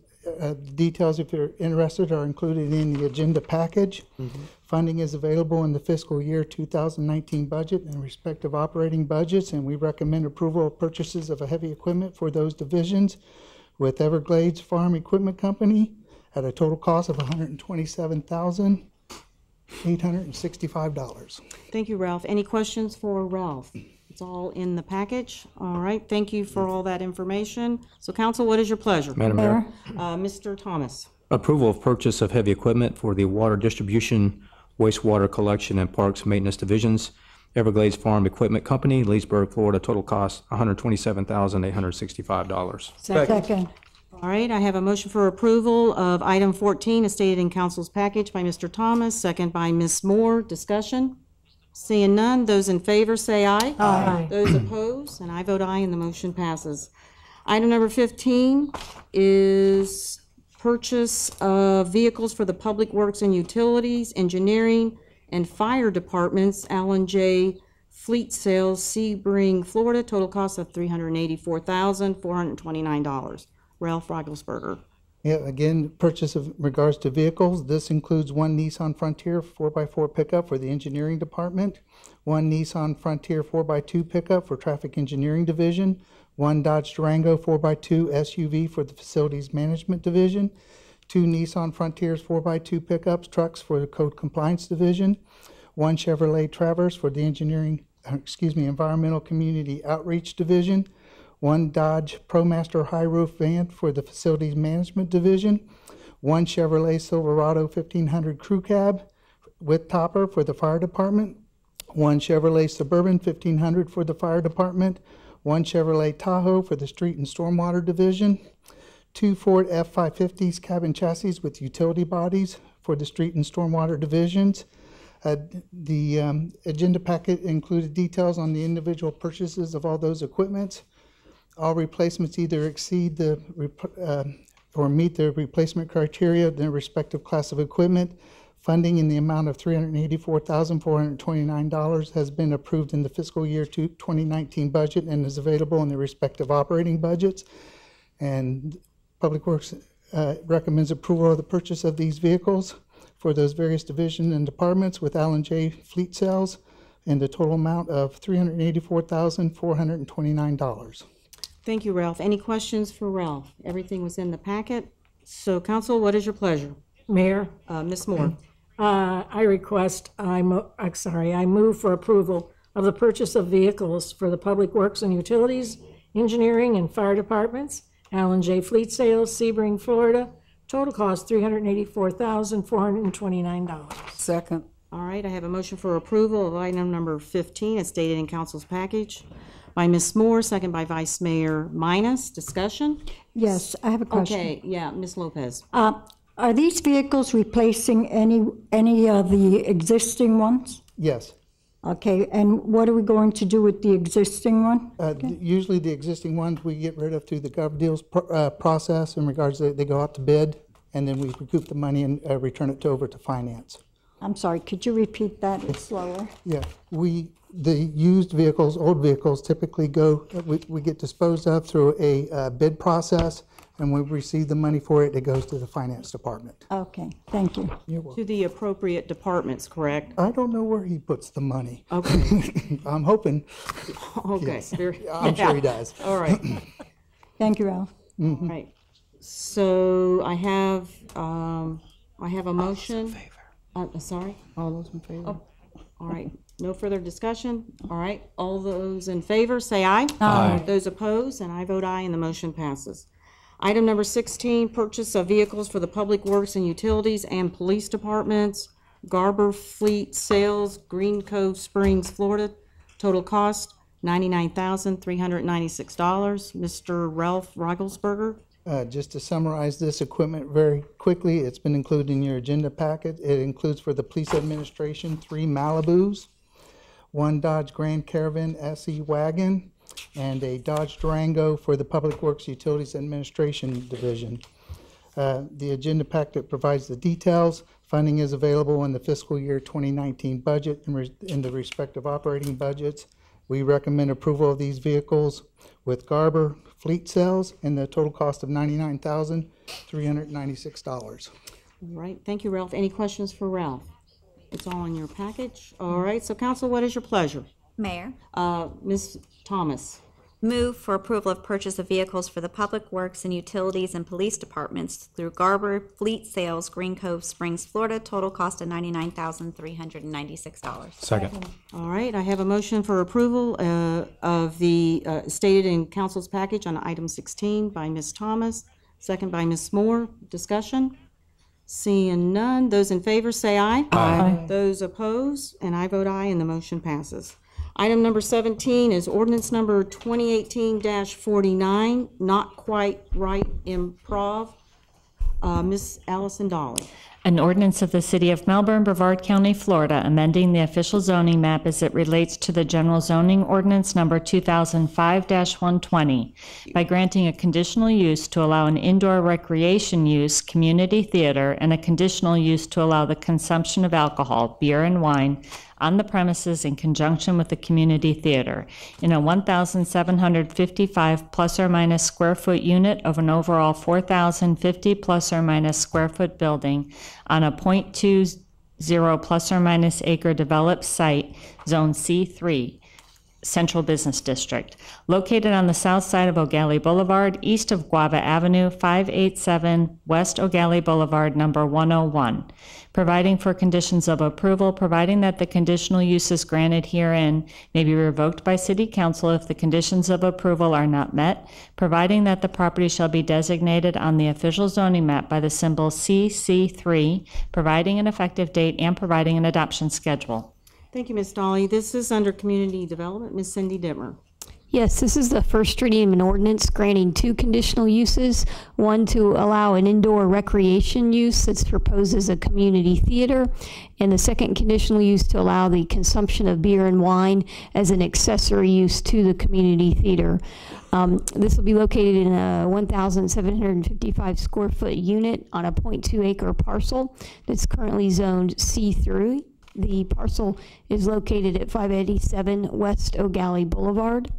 details, if you're interested, are included in the agenda package. Funding is available in the fiscal year 2019 budget and respective operating budgets, and we recommend approval of purchases of heavy equipment for those divisions with Everglades Farm Equipment Company at a total cost of $127,865. Thank you, Ralph. Any questions for Ralph? It's all in the package. All right, thank you for all that information. So council, what is your pleasure? Madam Mayor. Mr. Thomas. Approval of purchase of heavy equipment for the water distribution, wastewater collection, and parks maintenance divisions. Everglades Farm Equipment Company, Leesburg, Florida. Total cost $127,865. Second. All right, I have a motion for approval of item 14 as stated in council's package by Mr. Thomas, second by Ms. Moore. Discussion? Seeing none, those in favor say aye. Aye. Those opposed, and I vote aye, and the motion passes. Item number 15 is purchase of vehicles for the Public Works and Utilities, Engineering, and Fire Departments, Allen J. Fleet Sales, Sebring, Florida. Total cost of $384,429. Ralph Rogelsberger. Yeah, again, purchase of regards to vehicles. This includes one Nissan Frontier 4x4 pickup for the engineering department, one Nissan Frontier 4x2 pickup for traffic engineering division, one Dodge Durango 4x2 SUV for the facilities management division, two Nissan Frontiers 4x2 pickups, trucks for the code compliance division, one Chevrolet Traverse for the environmental community outreach division, one Dodge ProMaster high roof van for the facilities management division, one Chevrolet Silverado 1500 crew cab with topper for the fire department, one Chevrolet Suburban 1500 for the fire department, one Chevrolet Tahoe for the street and stormwater division, two Ford F-550s cabin chassis with utility bodies for the street and stormwater divisions. The agenda packet included details on the individual purchases of all those equipments. All replacements either exceed or meet the replacement criteria of their respective class of equipment. Funding in the amount of $384,429 has been approved in the fiscal year 2019 budget and is available in the respective operating budgets. And Public Works recommends approval of the purchase of these vehicles for those various divisions and departments with Allen J. Fleet Sales in the total amount of $384,429. Thank you, Ralph. Any questions for Ralph? Everything was in the packet. So, council, what is your pleasure? Mayor? Ms. Moore. I move for approval of the purchase of vehicles for the Public Works and Utilities, Engineering, and Fire Departments, Allen J. Fleet Sales, Sebring, Florida. Total cost $384,429. Second. All right, I have a motion for approval of item number 15 as stated in council's package by Ms. Moore, second by Vice Mayor Minus. Discussion? Yes, I have a question. Okay, yeah, Ms. Lopez. Are these vehicles replacing any of the existing ones? Yes. Okay, and what are we going to do with the existing one? Usually the existing ones we get rid of through the gov deals process in regards to they go out to bid, and then we recoup the money and return it over to finance. I'm sorry, could you repeat that slower? Yeah, the used vehicles, old vehicles typically go, we get disposed of through a bid process, and when we receive the money for it, it goes to the finance department. Okay, thank you. You're welcome. To the appropriate departments, correct? I don't know where he puts the money. Okay. I'm hoping. Okay. Yes. I'm sure he does. All right. Thank you, Ralph. Mm-hmm. All right. So I have a motion. Sorry? All those in favor? Oh, all right. No further discussion? All right. All those in favor, say aye. Aye. Those opposed, and I vote aye, and the motion passes. Item number 16, purchase of vehicles for the Public Works and Utilities and Police Departments, Garber Fleet Sales, Green Cove Springs, Florida. Total cost, $99,396. Mr. Ralph Rogelsberger. Just to summarize this equipment very quickly, it's been included in your agenda packet. It includes for the police administration 3 Malibus, 1 Dodge Grand Caravan SE wagon, and a Dodge Durango for the Public Works Utilities Administration Division. The agenda packet provides the details. Funding is available in the fiscal year 2019 budget in the respective operating budgets. We recommend approval of these vehicles with Garber fleet sales in the total cost of $99,396. All right, thank you, Ralph. Any questions for Ralph? It's all in your package. All right, so council, what is your pleasure? Mayor, Ms. Thomas. move for approval of purchase of vehicles for the Public Works and Utilities and Police Departments through Garber Fleet Sales, Green Cove Springs, Florida. Total cost of $99,396. Second. All right, I have a motion for approval of the stated in council's package on item 16 by Ms. Thomas, second by Ms. Moore. Discussion? Seeing none, those in favor say aye. Aye. Those opposed, and I vote aye, and the motion passes. Item number 17 is ordinance number 2018-49, Not Quite Right Improv. Ms. Allison Dolly. An ordinance of the City of Melbourne, Brevard County, Florida, amending the official zoning map as it relates to the general zoning ordinance number 2005-120 by granting a conditional use to allow an indoor recreation use, community theater, and a conditional use to allow the consumption of alcohol, beer and wine, on the premises in conjunction with the community theater in a 1,755 plus or minus square foot unit of an overall 4,050 plus or minus square foot building on a .20 plus or minus acre developed site, Zone C3, Central Business District, located on the south side of O'Galley Boulevard, east of Guava Avenue, 587 West O'Galley Boulevard, number 101, providing for conditions of approval, providing that the conditional uses granted herein may be revoked by City Council if the conditions of approval are not met, providing that the property shall be designated on the official zoning map by the symbol CC3, providing an effective date and providing an adoption schedule. Thank you, Ms. Dolly. This is under Community Development. Ms. Cindy Dittmer. Yes, this is the first reading of an ordinance granting two conditional uses. One to allow an indoor recreation use that's proposed as a community theater, and the second conditional use to allow the consumption of beer and wine as an accessory use to the community theater. This will be located in a 1,755 square foot unit on a .2 acre parcel that's currently zoned C3. The parcel is located at 587 West O'Galley Boulevard.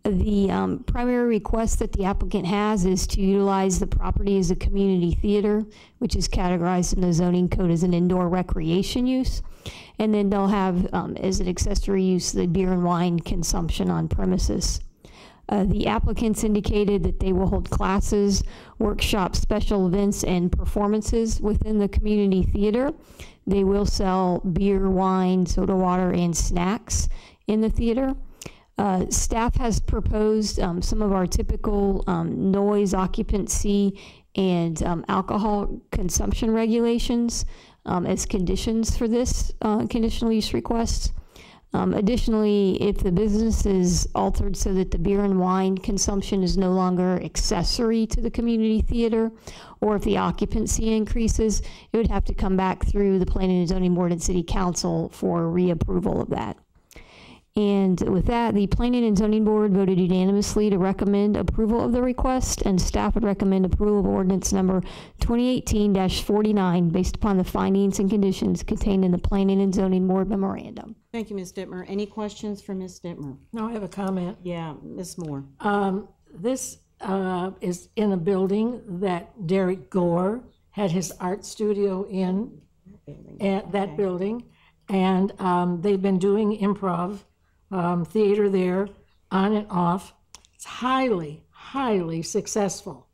The primary request that the applicant has is to utilize the property as a community theater, which is categorized in the zoning code as an indoor recreation use. And then they'll have, as an accessory use, the beer and wine consumption on premises. The applicants indicated that they will hold classes, workshops, special events, and performances within the community theater. They will sell beer, wine, soda water, and snacks in the theater. Staff has proposed some of our typical noise, occupancy, and alcohol consumption regulations as conditions for this conditional use request. Additionally, if the business is altered so that the beer and wine consumption is no longer accessory to the community theater, or if the occupancy increases, it would have to come back through the Planning and Zoning Board and City Council for reapproval of that. And with that, the Planning and Zoning Board voted unanimously to recommend approval of the request, and staff would recommend approval of ordinance number 2018-49 based upon the findings and conditions contained in the Planning and Zoning Board memorandum. Thank you, Ms. Dittmer. Any questions for Ms. Dittmer? No, I have a comment. Yeah, Ms. Moore. This is in a building that Derek Gore had his art studio in, at that building, and they've been doing improv theater there on and off. It's highly, highly successful.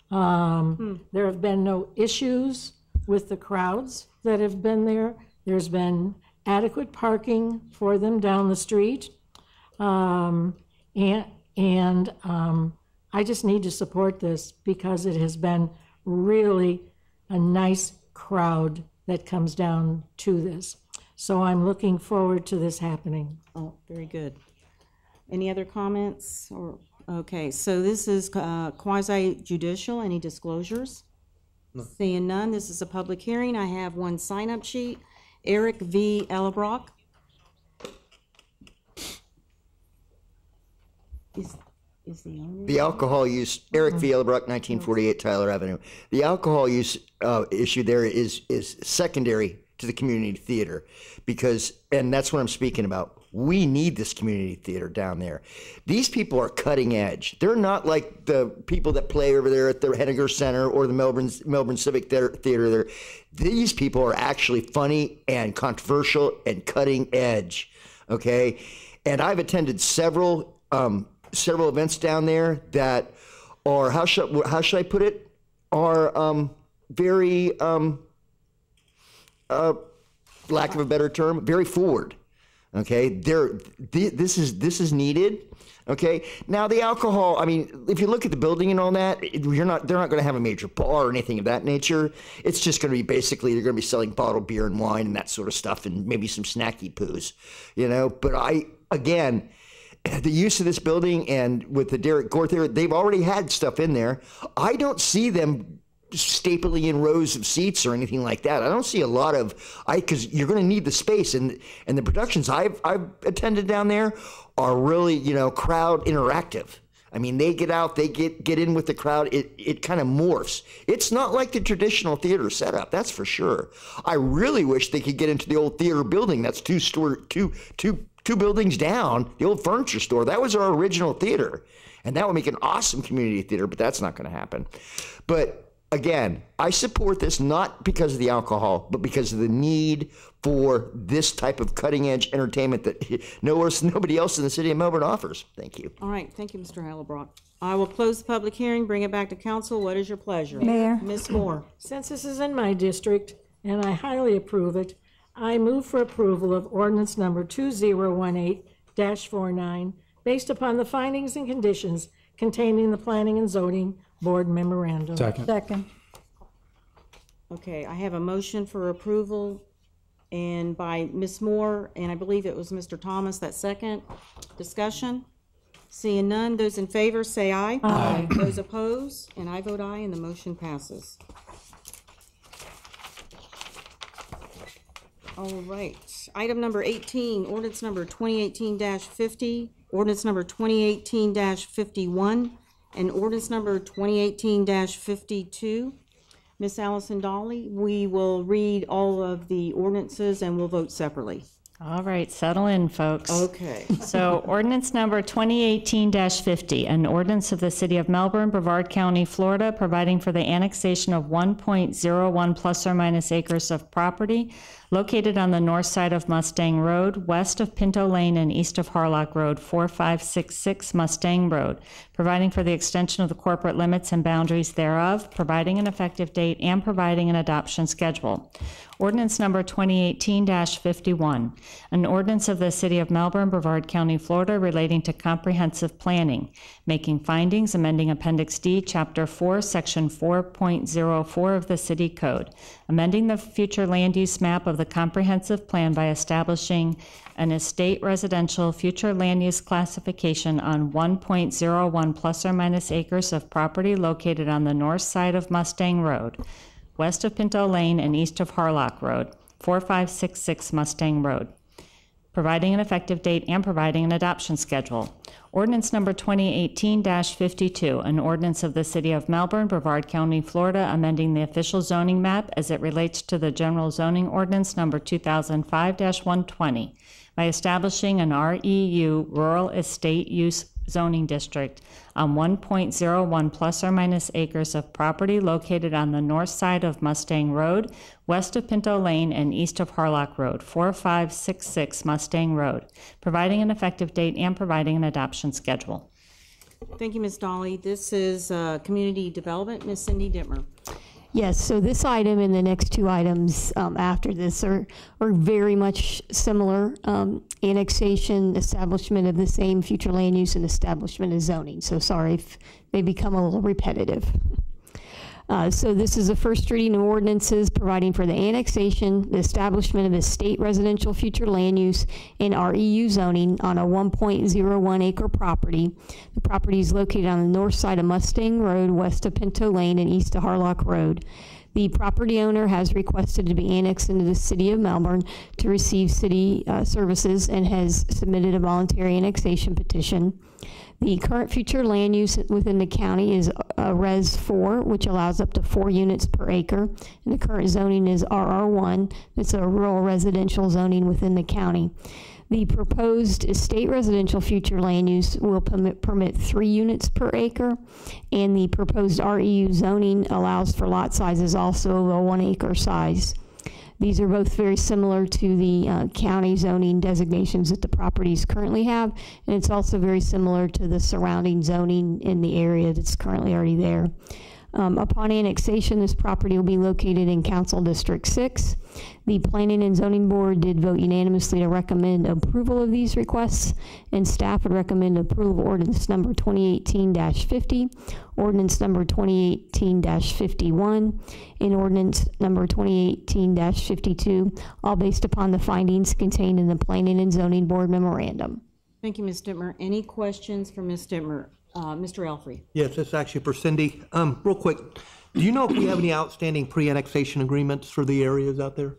There have been no issues with the crowds that have been there. There's been adequate parking for them down the street. I just need to support this because it has been really a nice crowd that comes down to this. So I'm looking forward to this happening. Oh, very good. Any other comments? Or okay, so this is quasi-judicial. Any disclosures? No. Seeing none, this is a public hearing. I have one sign-up sheet. Eric V. Ellebrock. Is the owner? The alcohol use, Eric V. Ellebrock, 1948 Tyler Avenue. The alcohol use issue there is secondary to the community theater because, and that's what I'm speaking about. We need this community theater down there. These people are cutting edge. They're not like the people that play over there at the Henniger Center or the Melbourne Civic Theater there. These people are actually funny and controversial and cutting edge, okay? And I've attended several events down there that are, how should I put it, are very, lack of a better term, very forward. Okay, this is needed. Okay, now the alcohol. I mean, if you look at the building and all that, they're not going to have a major bar or anything of that nature. It's just going to be basically they're going to be selling bottled beer and wine and that sort of stuff, and maybe some snacky poos, you know. But again, the use of this building and with the Derek Gore Theater, they've already had stuff in there. I don't see them stapling in rows of seats or anything like that. I don't see a lot of, because you're going to need the space, and the productions I've attended down there are really, you know, crowd interactive. I mean, they get out, they get in with the crowd. It kind of morphs. It's not like the traditional theater setup, that's for sure. I really wish they could get into the old theater building that's two buildings down, the old furniture store. That was our original theater, and that would make an awesome community theater, but that's not going to happen. But again, I support this not because of the alcohol, but because of the need for this type of cutting-edge entertainment that nobody else in the city of Melbourne offers. Thank you. All right, thank you, Mr. Hallebrock. I will close the public hearing, bring it back to council. What is your pleasure? Mayor. Ms. Moore. Since this is in my district, and I highly approve it, I move for approval of ordinance number 2018-49, based upon the findings and conditions contained in the Planning and Zoning Board memorandum. Second. Okay, I have a motion for approval and by Ms. Moore, and I believe it was Mr. Thomas that second. Discussion? Seeing none, those in favor say aye. Aye. Those opposed, and I vote aye, and the motion passes. All right, item number 18, ordinance number 2018-50, ordinance number 2018-51, and ordinance number 2018-52. Ms. Allison Dolly, we will read all of the ordinances and we'll vote separately. All right, settle in, folks. Okay. So ordinance number 2018-50, an ordinance of the City of Melbourne, Brevard County, Florida, providing for the annexation of 1.01 plus or minus acres of property located on the north side of Mustang Road, west of Pinto Lane and east of Harlock Road, 4566 Mustang Road, providing for the extension of the corporate limits and boundaries thereof, providing an effective date, and providing an adoption schedule. Ordinance number 2018-51, an ordinance of the City of Melbourne, Brevard County, Florida, relating to comprehensive planning, making findings, amending Appendix D, Chapter 4, Section 4.04 of the City Code, amending the future land use map of the comprehensive plan by establishing an estate residential future land use classification on 1.01 plus or minus acres of property located on the north side of Mustang Road, west of Pinto Lane and east of Harlock Road, 4566 Mustang Road, providing an effective date and providing an adoption schedule. Ordinance number 2018-52, an ordinance of the City of Melbourne, Brevard County, Florida, amending the official zoning map as it relates to the general zoning ordinance number 2005-120 by establishing an REU, Rural Estate Use Zoning District, on 1.01 plus or minus acres of property located on the north side of Mustang Road, west of Pinto Lane and east of Harlock Road, 4566 Mustang Road, providing an effective date and providing an adoption schedule. Thank you, Ms. Dolly. This is Community Development. Ms. Cindy Dittmer. Yes, so this item and the next two items after this are very much similar. Annexation, establishment of the same future land use, and establishment of zoning. So sorry if they become a little repetitive. So this is the first reading of ordinances providing for the annexation, the establishment of the state residential future land use and REU zoning on a 1.01 acre property. The property is located on the north side of Mustang Road, west of Pinto Lane and east of Harlock Road. The property owner has requested to be annexed into the City of Melbourne to receive city services and has submitted a voluntary annexation petition. The current future land use within the county is Res 4, which allows up to 4 units per acre, and the current zoning is RR1. It's a rural residential zoning within the county. The proposed estate residential future land use will permit 3 units per acre, and the proposed REU zoning allows for lot sizes also of a 1 acre size. These are both very similar to the county zoning designations that the properties currently have, and it's also very similar to the surrounding zoning in the area that's currently already there. Upon annexation, this property will be located in Council District 6. The Planning and Zoning Board did vote unanimously to recommend approval of these requests, and staff would recommend approval of ordinance number 2018-50, ordinance number 2018-51, and ordinance number 2018-52, all based upon the findings contained in the Planning and Zoning Board memorandum. Thank you, Ms. Dittmer. Any questions for Ms. Dittmer? Mr. Elfrey. Yes, this is actually for Cindy. Real quick, do you know if we have any outstanding pre-annexation agreements for the areas out there?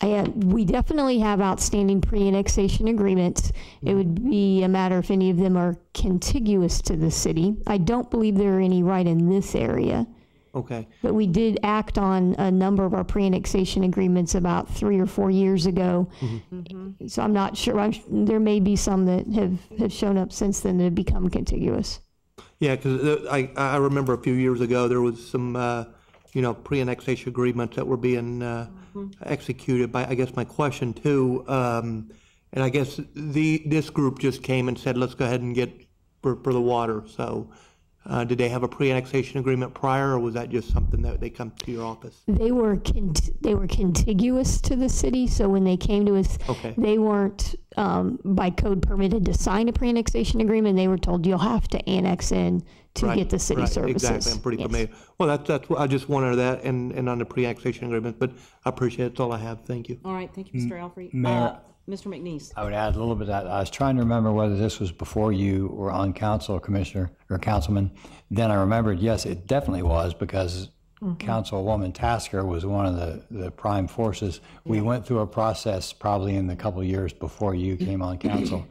We definitely have outstanding pre-annexation agreements. It would be a matter if any of them are contiguous to the city. I don't believe there are any right in this area. Okay. But we did act on a number of our pre-annexation agreements about 3 or 4 years ago. So I'm not sure. There may be some that have shown up since then that have become contiguous. Yeah, because I remember a few years ago there was some pre-annexation agreements that were being executed. By I guess my question too, and I guess this group just came and said let's go ahead and get for the water. So. Did they have a pre-annexation agreement prior, or was that just something that they come to your office? They were contiguous to the city, so when they came to us, they weren't by code permitted to sign a pre-annexation agreement. They were told you'll have to annex in to get the city services. Exactly, I'm pretty familiar. Well, that's I just wanted that and on the pre-annexation agreement, but I appreciate it. That's all I have. Thank you. All right, thank you, Mr. Elfrey. Mayor, Mr. McNeese. I would add a little bit of that. I was trying to remember whether this was before you were on council, Commissioner, or Councilman. Then I remembered, yes, it definitely was, because Councilwoman Tasker was one of the prime forces. We went through a process probably in the couple of years before you came on council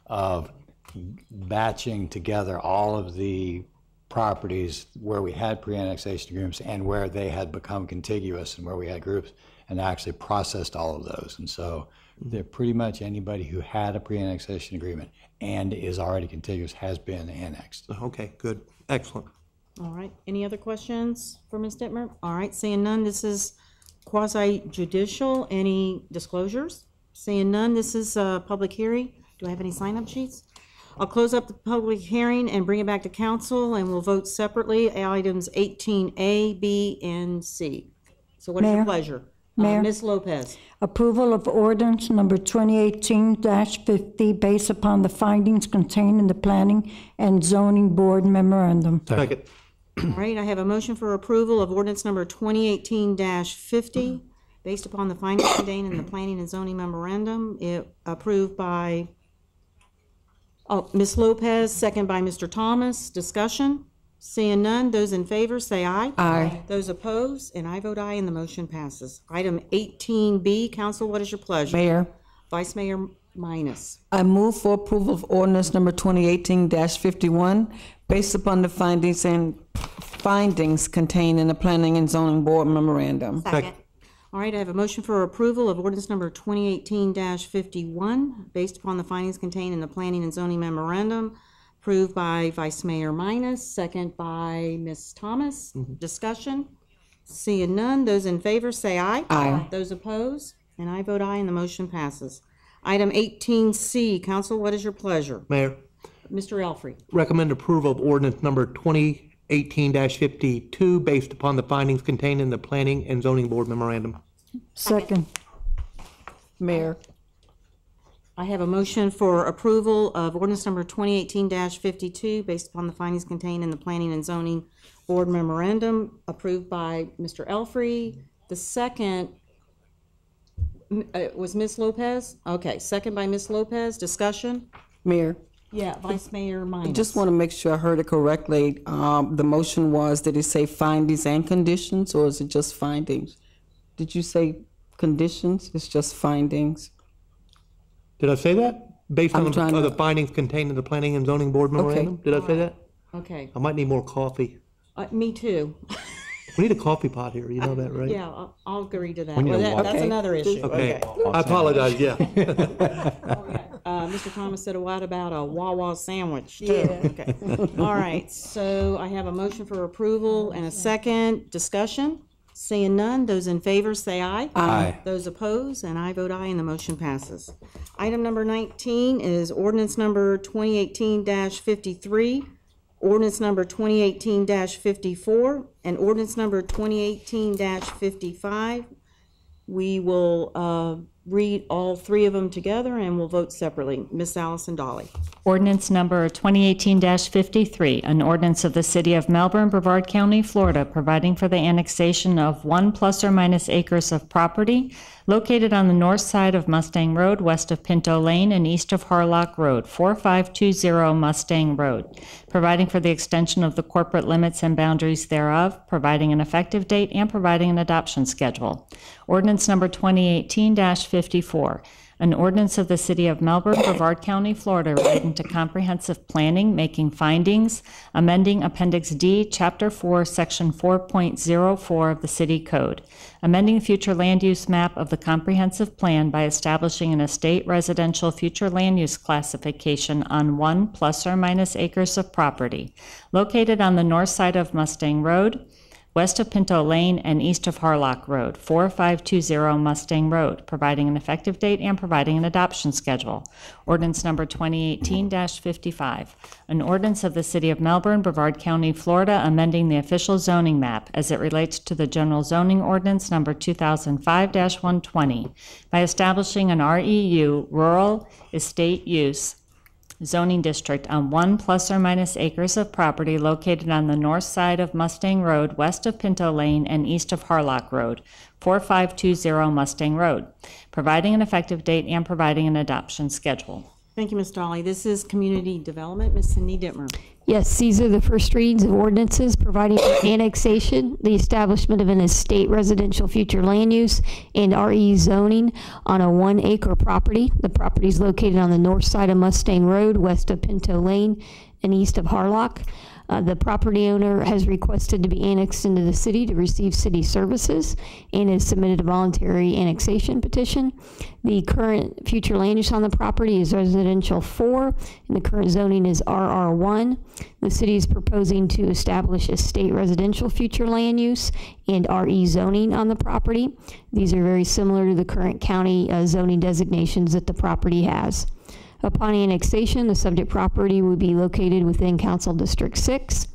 of batching together all of the properties where we had pre-annexation agreements and where they had become contiguous and where we had groups, and actually processed all of those. And so they're pretty much anybody who had a pre-annexation agreement and is already contiguous has been annexed. Okay, good. Excellent. All right. Any other questions for Ms. Dittmer? All right. Seeing none, this is quasi-judicial. Any disclosures? Seeing none, this is a public hearing. Do I have any sign-up sheets? I'll close up the public hearing and bring it back to council, and we'll vote separately items 18A, B, and C. So what is your pleasure? Mayor. Ms. Lopez. Approval of ordinance number 2018-50 based upon the findings contained in the Planning and Zoning Board memorandum. Second. All right, I have a motion for approval of ordinance number 2018-50 based upon the findings contained in the Planning and Zoning memorandum. Approved by Ms. Lopez, second by Mr. Thomas. Discussion? Seeing none, those in favor say aye. Aye. Those opposed, and I vote aye, and the motion passes. Item 18B, council, what is your pleasure? Mayor, Vice Mayor Minus. I move for approval of ordinance number 2018-51 based upon the findings contained in the Planning and Zoning Board memorandum. Second. All right, I have a motion for approval of ordinance number 2018-51 based upon the findings contained in the Planning and Zoning memorandum. Approved by Vice Mayor Minus, second by Ms. Thomas. Discussion? Seeing none, those in favor say aye. Aye. Those opposed, and I vote aye, and the motion passes. Item 18C, council, what is your pleasure? Mayor, Mr. Elfrey. recommend approval of ordinance number 2018-52 based upon the findings contained in the Planning and Zoning Board memorandum. Second. Mayor, I have a motion for approval of ordinance number 2018-52 based upon the findings contained in the Planning and Zoning Board memorandum, approved by Mr. Elfrey. The second was Ms. Lopez? Okay, second by Ms. Lopez. Discussion? Mayor. Yeah, Vice Mayor I Minus. just want to make sure I heard it correctly. The motion was, did it say findings and conditions, or is it just findings? Did you say conditions? It's just findings? Did I say that? Based I'm on trying the to- findings contained in the Planning and Zoning Board memorandum? Did I say that? Okay. I might need more coffee. Me too. We need a coffee pot here, you know that, right? Yeah, I'll agree to that. We need Well, a wall. that's Okay. another issue. Okay. I apologize, yeah. Mr. Thomas said, what about a Wawa sandwich, too? Yeah. Okay. All right, so I have a motion for approval and a second. Discussion? Seeing none, those in favor say aye. Aye. Those opposed, and I vote aye, and the motion passes. Item number 19 is ordinance number 2018-53, ordinance number 2018-54, and ordinance number 2018-55. We will read all three of them together, and we'll vote separately. Ms. Allison Dolly. Ordinance number 2018-53, an ordinance of the City of Melbourne, Brevard County, Florida, providing for the annexation of 1 ± acres of property located on the north side of Mustang Road, west of Pinto Lane, and east of Harlock Road, 4520 Mustang Road, providing for the extension of the corporate limits and boundaries thereof, providing an effective date, and providing an adoption schedule. Ordinance number 2018-54, an ordinance of the City of Melbourne, Brevard County, Florida, relating to comprehensive planning, making findings, amending Appendix D, Chapter 4, Section 4.04 of the City Code, amending future land use map of the comprehensive plan by establishing an estate residential future land use classification on 1 ± acres of property located on the north side of Mustang Road, west of Pinto Lane, and east of Harlock Road, 4520 Mustang Road, providing an effective date and providing an adoption schedule. Ordinance number 2018-55, an ordinance of the City of Melbourne, Brevard County, Florida, amending the official zoning map as it relates to the general zoning ordinance number 2005-120 by establishing an REU, Rural Estate Use, zoning district on 1 ± acres of property located on the north side of Mustang Road, west of Pinto Lane, and east of Harlock Road, 4520 Mustang Road, providing an effective date and providing an adoption schedule. Thank you, Ms. Dolly. This is Community Development. Ms. Cindy Dittmer. Yes, these are the first readings of ordinances providing for annexation, the establishment of an estate residential future land use, and RE zoning on a 1 acre property. The property is located on the north side of Mustang Road, west of Pinto Lane, and east of Harlock. The property owner has requested to be annexed into the city to receive city services and has submitted a voluntary annexation petition. The current future land use on the property is residential 4, and the current zoning is RR1. The city is proposing to establish a state residential future land use and RE zoning on the property. These are very similar to the current county zoning designations that the property has. Upon annexation, the subject property would be located within Council District 6,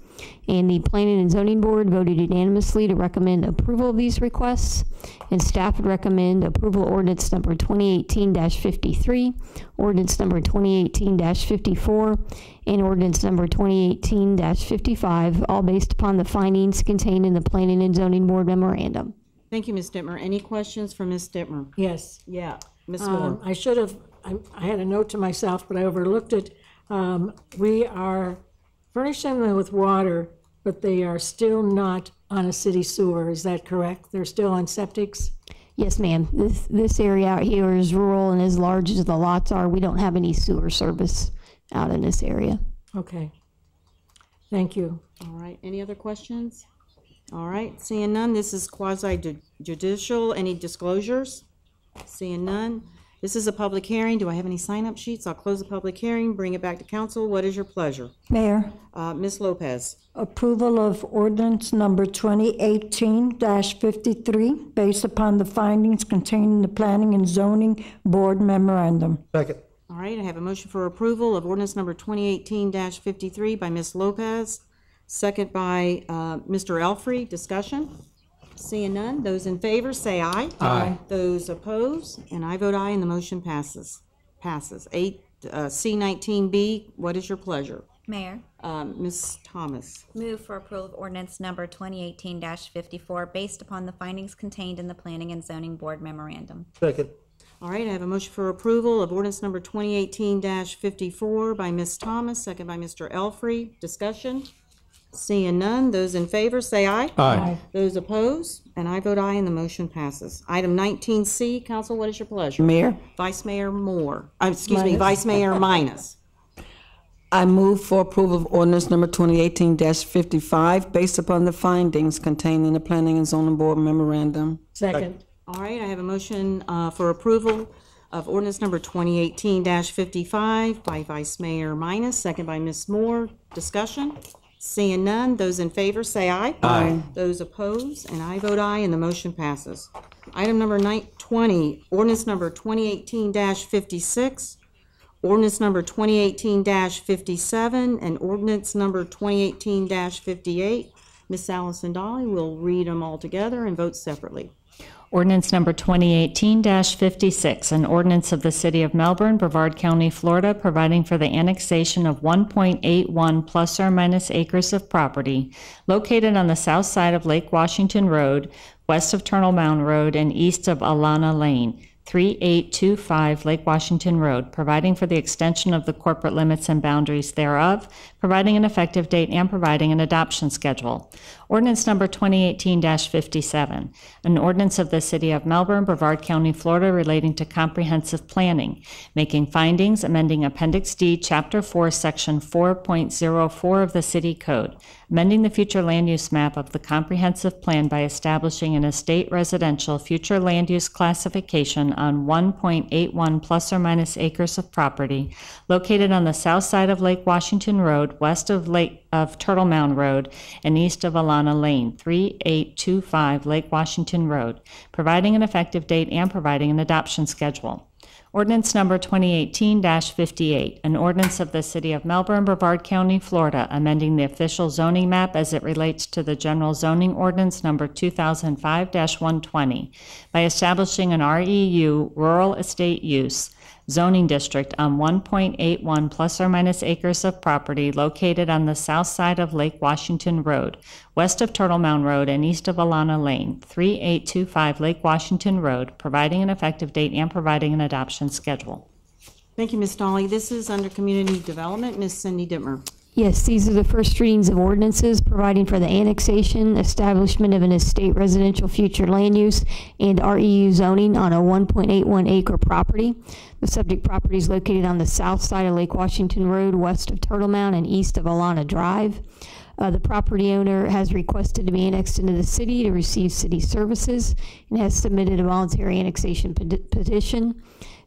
and the Planning and Zoning Board voted unanimously to recommend approval of these requests, and staff would recommend approval ordinance number 2018-53, ordinance number 2018-54, and ordinance number 2018-55, all based upon the findings contained in the Planning and Zoning Board memorandum. Thank you, Ms. Dittmer. Any questions for Ms. Dittmer? Yes. Yeah, Ms. Moore. I should have, I had a note to myself, but I overlooked it. We are furnishing them with water, but they are still not on a city sewer. Is that correct? They're still on septics? Yes, ma'am. This area out here is rural, and as large as the lots are, we don't have any sewer service out in this area. Okay. Thank you. All right. Any other questions? All right. Seeing none, this is quasi-judicial. Any disclosures? Seeing none. This is a public hearing. Do I have any sign-up sheets? I'll close the public hearing, bring it back to council. What is your pleasure? Mayor, Ms. Lopez. approval of ordinance number 2018-53 based upon the findings contained in the Planning and Zoning Board memorandum. Second. All right. I have a motion for approval of ordinance number 2018-53 by Ms. Lopez, second by Mr. Elfrey. Discussion? Seeing none, those in favor say aye. Aye. Those opposed, and I vote aye, and the motion passes. C19B, what is your pleasure? Mayor, Ms. Thomas. move for approval of ordinance number 2018-54 based upon the findings contained in the Planning and Zoning Board memorandum. Second. All right, I have a motion for approval of ordinance number 2018-54 by Ms. Thomas, second by Mr. Elfrey. Discussion? Seeing none, those in favor say aye. Aye. Those opposed, and I vote aye, and the motion passes. Item 19C, council, what is your pleasure? Mayor? Vice Mayor Moore, Vice Mayor Minus. I move for approval of ordinance number 2018-55 based upon the findings contained in the Planning and Zoning Board memorandum. Second. All right, I have a motion for approval of ordinance number 2018-55 by Vice Mayor Minus, second by Ms. Moore. Discussion? Seeing none, those in favor say aye. Aye. Those opposed, and I vote aye, and the motion passes. Item number 20, ordinance number 2018-56, ordinance number 2018-57, and ordinance number 2018-58. Ms. Allison Dolly will read them all together and vote separately. Ordinance number 2018-56, an ordinance of the City of Melbourne, Brevard County, Florida, providing for the annexation of 1.81 plus or minus acres of property located on the south side of Lake Washington Road, west of Turtle Mound Road, and east of Alana Lane, 3825 Lake Washington Road, providing for the extension of the corporate limits and boundaries thereof, providing an effective date, and providing an adoption schedule. Ordinance number 2018-57, an ordinance of the City of Melbourne, Brevard County, Florida, relating to comprehensive planning, making findings, amending Appendix D, Chapter 4, Section 4.04 of the City Code, amending the future land use map of the comprehensive plan by establishing an estate residential future land use classification on 1.81 plus or minus acres of property located on the south side of Lake Washington Road, west of Turtle Mound Road, and east of Alana Lane, 3825 Lake Washington Road, providing an effective date and providing an adoption schedule. Ordinance number 2018-58, an ordinance of the City of Melbourne, Brevard County, Florida, amending the official zoning map as it relates to the general zoning ordinance number 2005-120 by establishing an REU, rural estate use, zoning district on 1.81 plus or minus acres of property located on the south side of Lake Washington Road, west of Turtle Mound Road, and east of Alana Lane, 3825 Lake Washington Road, providing an effective date and providing an adoption schedule. Thank you, Ms. Dolly. This is under Community Development. Ms. Cindy Dittmer. Yes, these are the first readings of ordinances providing for the annexation, establishment of an estate residential future land use, and REU zoning on a 1.81 acre property. The subject property is located on the south side of Lake Washington Road, west of Turtle Mound and east of Alana Drive. The property owner has requested to be annexed into the city to receive city services and has submitted a voluntary annexation petition.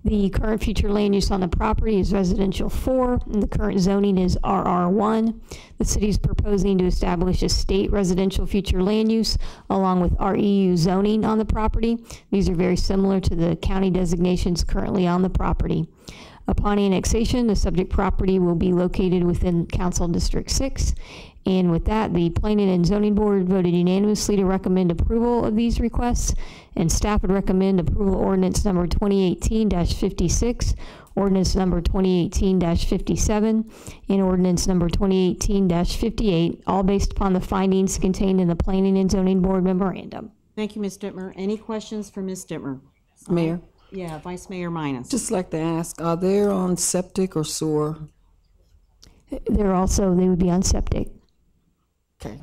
The current future land use on the property is residential 4, and the current zoning is RR1. The city is proposing to establish a state residential future land use along with REU zoning on the property. These are very similar to the county designations currently on the property. Upon annexation, the subject property will be located within Council District 6. And with that, the Planning and Zoning Board voted unanimously to recommend approval of these requests, and staff would recommend approval of ordinance number 2018-56, ordinance number 2018-57, and ordinance number 2018-58, all based upon the findings contained in the Planning and Zoning Board memorandum. Thank you, Ms. Dittmer. Any questions for Ms. Dittmer? Mayor? Yeah, Vice Mayor Minus. Just like to ask, are they on septic or sewer? They would be on septic. Okay.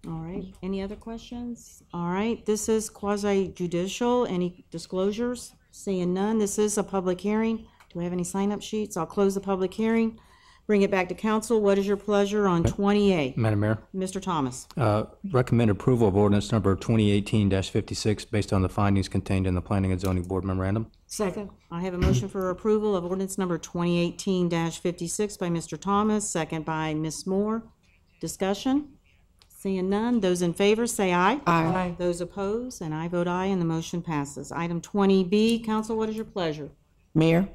All right. Any other questions? All right. This is quasi-judicial. Any disclosures? Seeing none. This is a public hearing. Do we have any sign-up sheets? I'll close the public hearing. Bring it back to council. What is your pleasure on 20A? Madam Mayor, Mr. Thomas. recommend approval of ordinance number 2018-56 based on the findings contained in the Planning and Zoning Board memorandum. Second. I have a motion for approval of ordinance number 2018-56 by Mr. Thomas, second by Ms. Moore. Discussion? Seeing none, those in favor say aye. Aye. Those opposed, and I vote aye, and the motion passes. Item 20B, council, what is your pleasure? Mayor?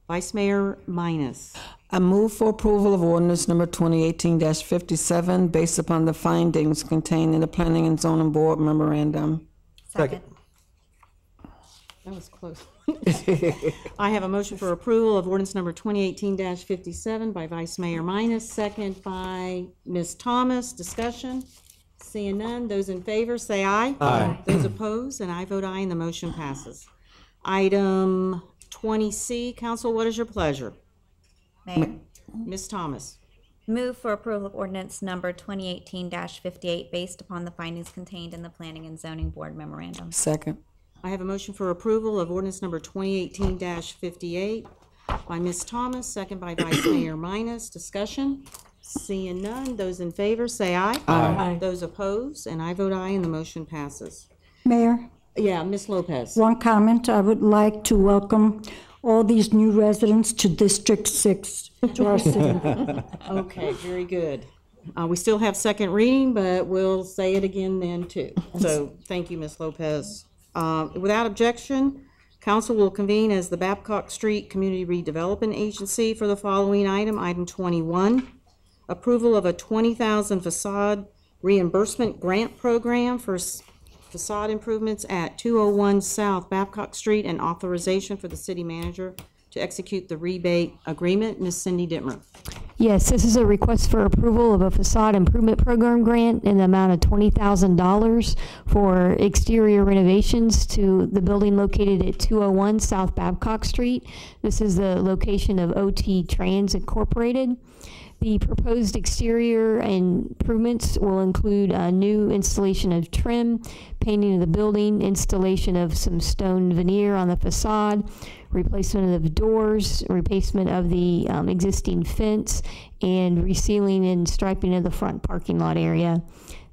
Vice Mayor Minus. I move for approval of ordinance number 2018-57 based upon the findings contained in the Planning and Zoning Board memorandum. Second. That was close. I have a motion for approval of ordinance number 2018-57 by Vice Mayor Minus, second by Ms. Thomas. Discussion? Seeing none, those in favor say aye. Aye. Those opposed, and I vote aye, and the motion passes. Item 20C, council, what is your pleasure? Mayor. Ms. Thomas. Move for approval of ordinance number 2018-58 based upon the findings contained in the Planning and Zoning Board memorandum. Second. I have a motion for approval of ordinance number 2018-58 by Ms. Thomas, second by Vice Mayor Minus. Discussion? Seeing none, those in favor say aye. Aye. Those opposed, and I vote aye, and the motion passes. Mayor, Yeah, Ms. Lopez. one comment. I would like to welcome all these new residents to District 6, to our city. Okay, very good. We still have second reading, but we'll say it again then too. So thank you, Ms. Lopez. Without objection, council will convene as the Babcock Street Community Redevelopment Agency for the following item, item 21. Approval of a $20,000 facade reimbursement grant program for facade improvements at 201 South Babcock Street and authorization for the city manager to execute the rebate agreement. Ms. Cindy Dittmer. Yes, this is a request for approval of a facade improvement program grant in the amount of $20,000 for exterior renovations to the building located at 201 South Babcock Street. This is the location of OT Trans Incorporated. The proposed exterior improvements will include a new installation of trim, painting of the building, installation of some stone veneer on the facade, replacement of the doors, replacement of the existing fence, and resealing and striping of the front parking lot area.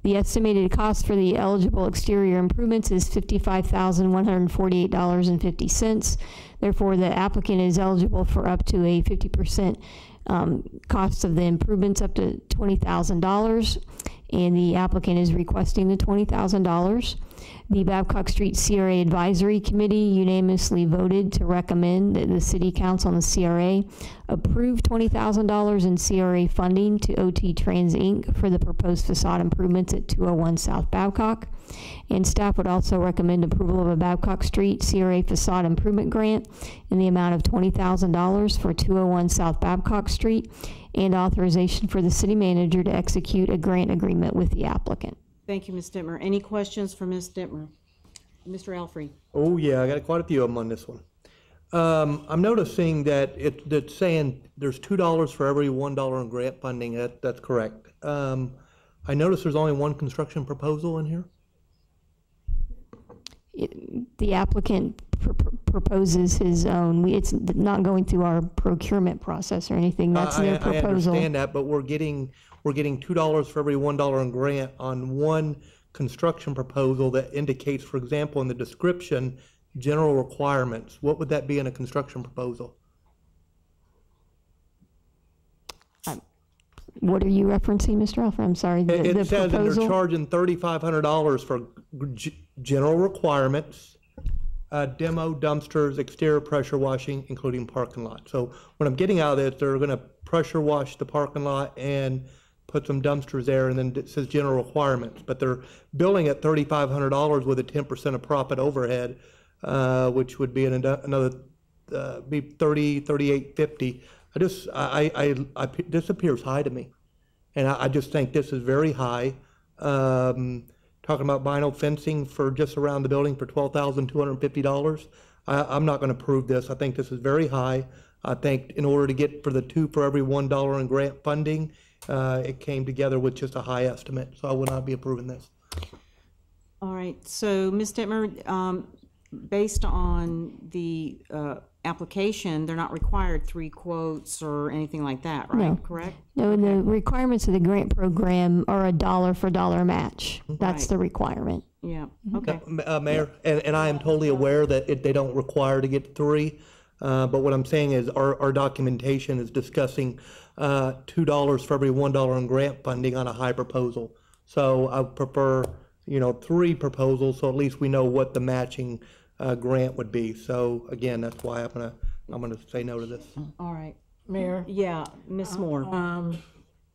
The estimated cost for the eligible exterior improvements is $55,148.50. Therefore, the applicant is eligible for up to a 50% cost of the improvements up to $20,000, and the applicant is requesting the $20,000. The Babcock Street CRA Advisory Committee unanimously voted to recommend that the City Council and the CRA approve $20,000 in CRA funding to OT Trans Inc. for the proposed facade improvements at 201 South Babcock. And staff would also recommend approval of a Babcock Street CRA facade improvement grant in the amount of $20,000 for 201 South Babcock Street, and authorization for the city manager to execute a grant agreement with the applicant. Thank you, Ms. Dittmer. Any questions for Ms. Dittmer? Mr. Alfrey. Oh, yeah, I got quite a few of them on this one. I'm noticing that it's saying there's $2 for every $1 in grant funding. That's correct. I noticed there's only one construction proposal in here. The applicant proposes his own. It's not going through our procurement process or anything. That's their proposal. I understand that, but we're getting $2 for every $1 in grant on one construction proposal that indicates, for example, in the description, general requirements. What would that be in a construction proposal? What are you referencing, Mr. Alfred? I'm sorry. It says that they're charging $3,500 for general requirements, demo, dumpsters, exterior pressure washing, including parking lot. So what I'm getting out of this, they're going to pressure wash the parking lot and put some dumpsters there, and then it says general requirements. But they're billing at $3,500 with a 10% of profit overhead, which would be another be $38.50. This appears high to me, and I just think this is very high. Talking about vinyl fencing for just around the building for $12,250. I'm not going to approve this. I think this is very high. I think in order to get for the $2 for every $1 in grant funding, it came together with just a high estimate. So I will not be approving this. All right. So, Ms. Dittmer, based on the application, they're not required 3 quotes or anything like that, right? No. Correct? No, and the requirements of the grant program are a dollar for dollar match. That's the requirement. Yeah. Okay. Mayor, and I am totally aware that they don't require to get 3, but what I'm saying is our documentation is discussing $2 for every $1 in grant funding on a high proposal. So I prefer 3 proposals, so at least we know what the matching grant would be. So again, that's why I'm gonna say no to this. All right. Mayor? Yeah, Ms. Moore.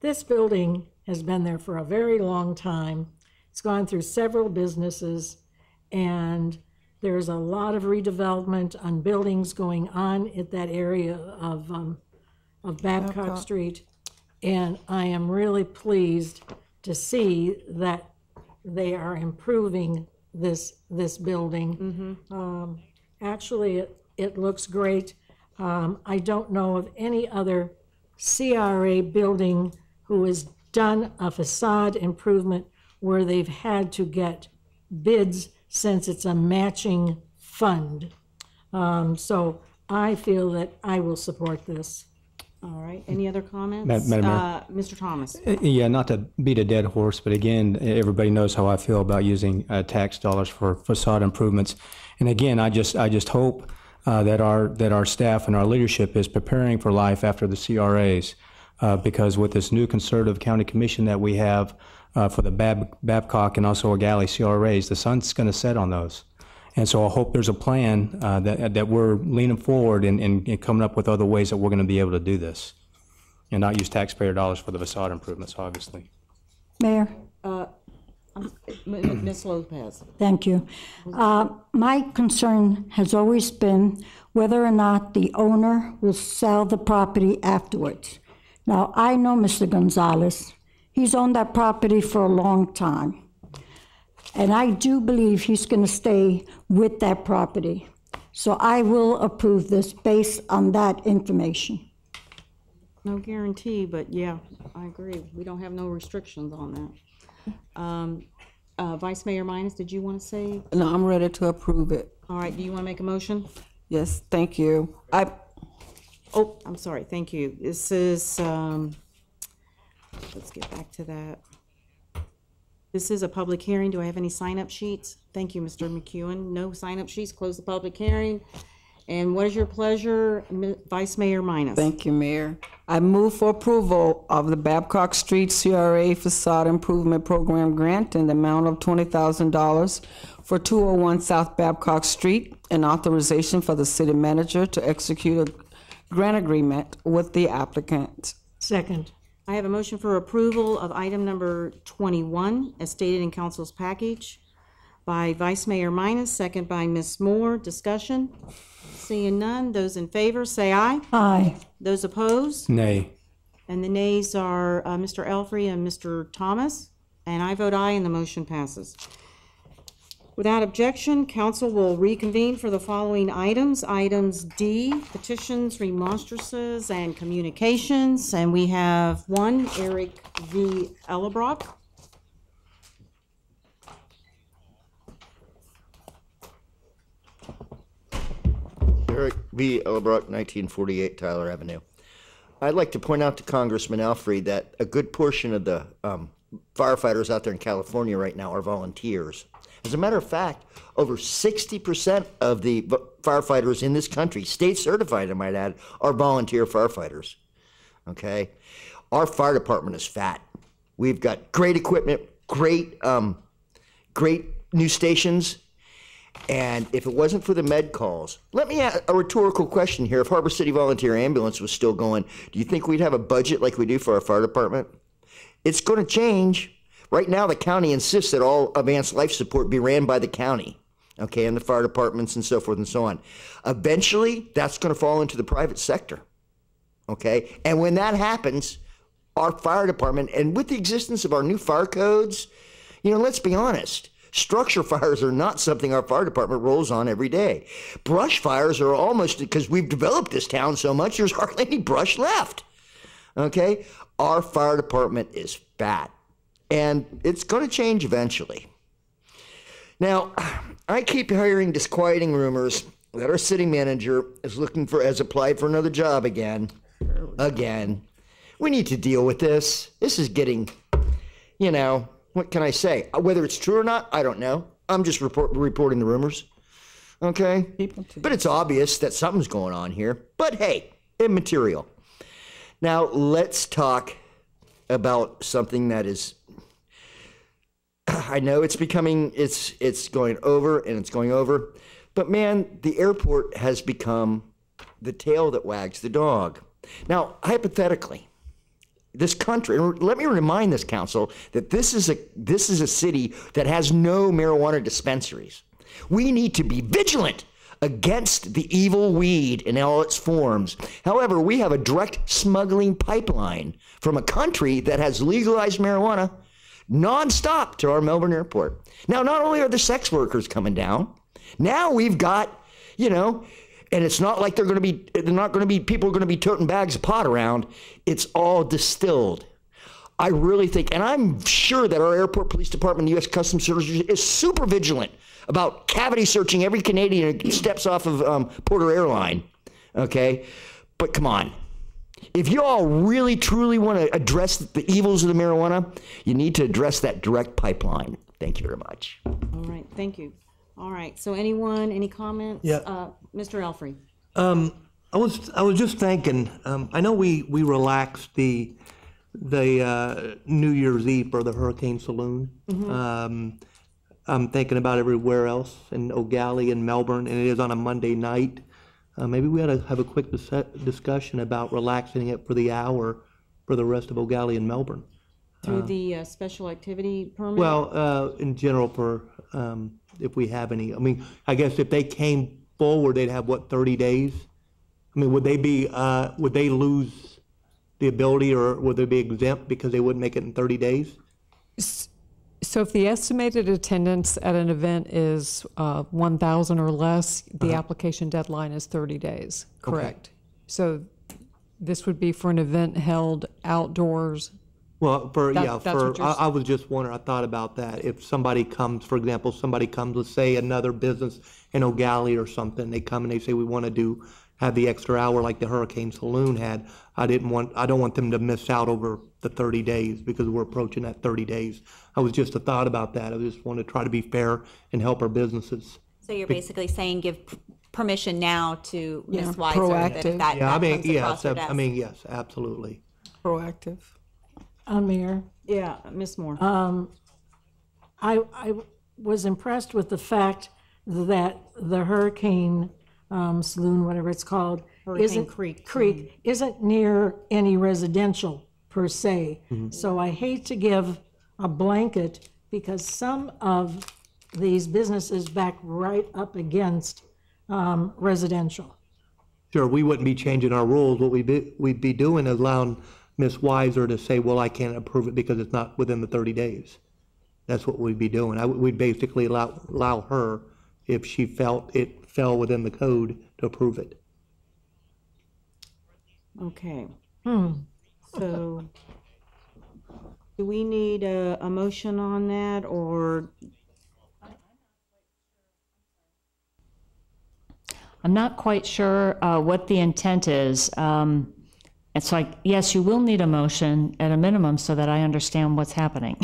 This building has been there for a very long time. It's gone through several businesses, and there's a lot of redevelopment on buildings going on at that area of Babcock Street. And I am really pleased to see that they are improving this building. Actually, it looks great. I don't know of any other CRA building who has done a facade improvement where they've had to get bids since it's a matching fund. So I feel that I will support this. All right, any other comments? Madam Mayor? Mr. Thomas? Yeah, not to beat a dead horse, but again, everybody knows how I feel about using tax dollars for facade improvements. And again, I just hope that our staff and our leadership is preparing for life after the CRAs, because with this new conservative county commission that we have for the Babcock and also O'Galley CRAs, the sun's going to set on those. And so I hope there's a plan that we're leaning forward and coming up with other ways that we're going to be able to do this and not use taxpayer dollars for the facade improvements, obviously. Mayor? Ms. Lopez? Thank you. My concern has always been whether or not the owner will sell the property afterwards. Now, I know Mr. Gonzalez. He's owned that property for a long time. And I do believe he's going to stay with that property. So I will approve this based on that information. No guarantee, but yeah, I agree. We don't have no restrictions on that. Vice Mayor Minus, did you want to say? No, I'm ready to approve it. All right, do you want to make a motion? Yes, thank you. Oh, I'm sorry, thank you. This is, let's get back to that. This is a public hearing. Do I have any sign-up sheets? Thank you, Mr. McEwen. No sign-up sheets. Close the public hearing. And what is your pleasure, Vice Mayor Minus? Thank you, Mayor. I move for approval of the Babcock Street CRA Facade Improvement Program grant in the amount of $20,000 for 201 South Babcock Street and authorization for the city manager to execute a grant agreement with the applicant. Second. I have a motion for approval of item number 21 as stated in council's package by Vice Mayor Minus, second by Ms. Moore. Discussion? Seeing none, those in favor say aye. Aye. Those opposed? Nay. And the nays are Mr. Elfrey and Mr. Thomas. And I vote aye and the motion passes. Without objection, council will reconvene for the following items. Items D, petitions, remonstrances, and communications. And we have one, Eric V. Ellebrock. Eric V. Ellebrock, 1948 Tyler Avenue. I'd like to point out to Congressman Alfrey that a good portion of the firefighters out there in California right now are volunteers. As a matter of fact, over 60% of the firefighters in this country, state certified, I might add, are volunteer firefighters. Okay? Our fire department is fat. We've got great equipment, great new stations, and if it wasn't for the med calls, let me ask a rhetorical question here. If Harbor City Volunteer Ambulance was still going, do you think we'd have a budget like we do for our fire department? It's going to change. Right now, the county insists that all advanced life support be ran by the county, okay, and the fire departments and so forth and so on. Eventually, that's going to fall into the private sector, okay? And when that happens, our fire department, and with the existence of our new fire codes, you know, let's be honest, structure fires are not something our fire department rolls on every day. Brush fires are almost, because we've developed this town so much, there's hardly any brush left, okay? Our fire department is fat. And it's going to change eventually. Now, I keep hearing disquieting rumors that our city manager has applied for another job again. We need to deal with this. This is getting, you know, what can I say? Whether it's true or not, I don't know. I'm just reporting the rumors. Okay? But it's obvious that something's going on here. But hey, immaterial. Now, let's talk about something that is, I know it's going over and it's going over, but man, the airport has become the tail that wags the dog. Now, hypothetically, this country, let me remind this council that this is a city that has no marijuana dispensaries. We need to be vigilant against the evil weed in all its forms. However, we have a direct smuggling pipeline from a country that has legalized marijuana nonstop to our Melbourne airport. Now, not only are the sex workers coming down, now we've got, you know, and it's not like people are going to be toting bags of pot around. It's all distilled. I really think, and I'm sure that our airport police department, the U.S. Customs Service, is super vigilant about cavity searching every Canadian who steps off of Porter Airline. okay? But come on. If you all really, truly want to address the evils of the marijuana, you need to address that direct pipeline. Thank you very much. All right, thank you. All right, so any comments? Yeah. Mr. Elfrey? I was just thinking, I know we relaxed the New Year's Eve for the Hurricane Saloon. I'm thinking about everywhere else in O'Galley and Melbourne, and it is on a Monday night. Maybe we ought to have a quick discussion about relaxing it for the hour for the rest of O'Galley and Melbourne. Through the special activity permit? Well, in general, for if we have any. I mean, I guess if they came forward, they'd have, what, 30 days? I mean, would they lose the ability, or would they be exempt because they wouldn't make it in 30 days? So if the estimated attendance at an event is 1,000 or less, the application deadline is 30 days, correct? Okay. So this would be for an event held outdoors. Well, I was just wondering, I thought about that. If somebody comes, for example, let's say another business in O'Galley or something, they come and they say, we want to have the extra hour like the Hurricane Saloon had. I don't want them to miss out over the 30 days because we're approaching that 30 days. I was just a thought about that. I just want to try to be fair and help our businesses. So you're basically saying give permission now to Ms. Weiser. Proactive. That comes across her desk. Yes, absolutely. Proactive. Mayor? Yeah, Ms. Moore. I was impressed with the fact that the Hurricane Saloon, whatever it's called, Hurricane Creek. isn't near any residential per se. So I hate to give a blanket because some of these businesses back right up against residential. Sure, we wouldn't be changing our rules. What we'd be doing is allowing Ms. Weiser to say, well, I can't approve it because it's not within the 30 days. That's what we'd be doing. We'd basically allow her, if she felt it fell within the code, to approve it. Okay. So do we need a motion on that, or? I'm not quite sure what the intent is. It's like, yes, you will need a motion at a minimum so that I understand what's happening.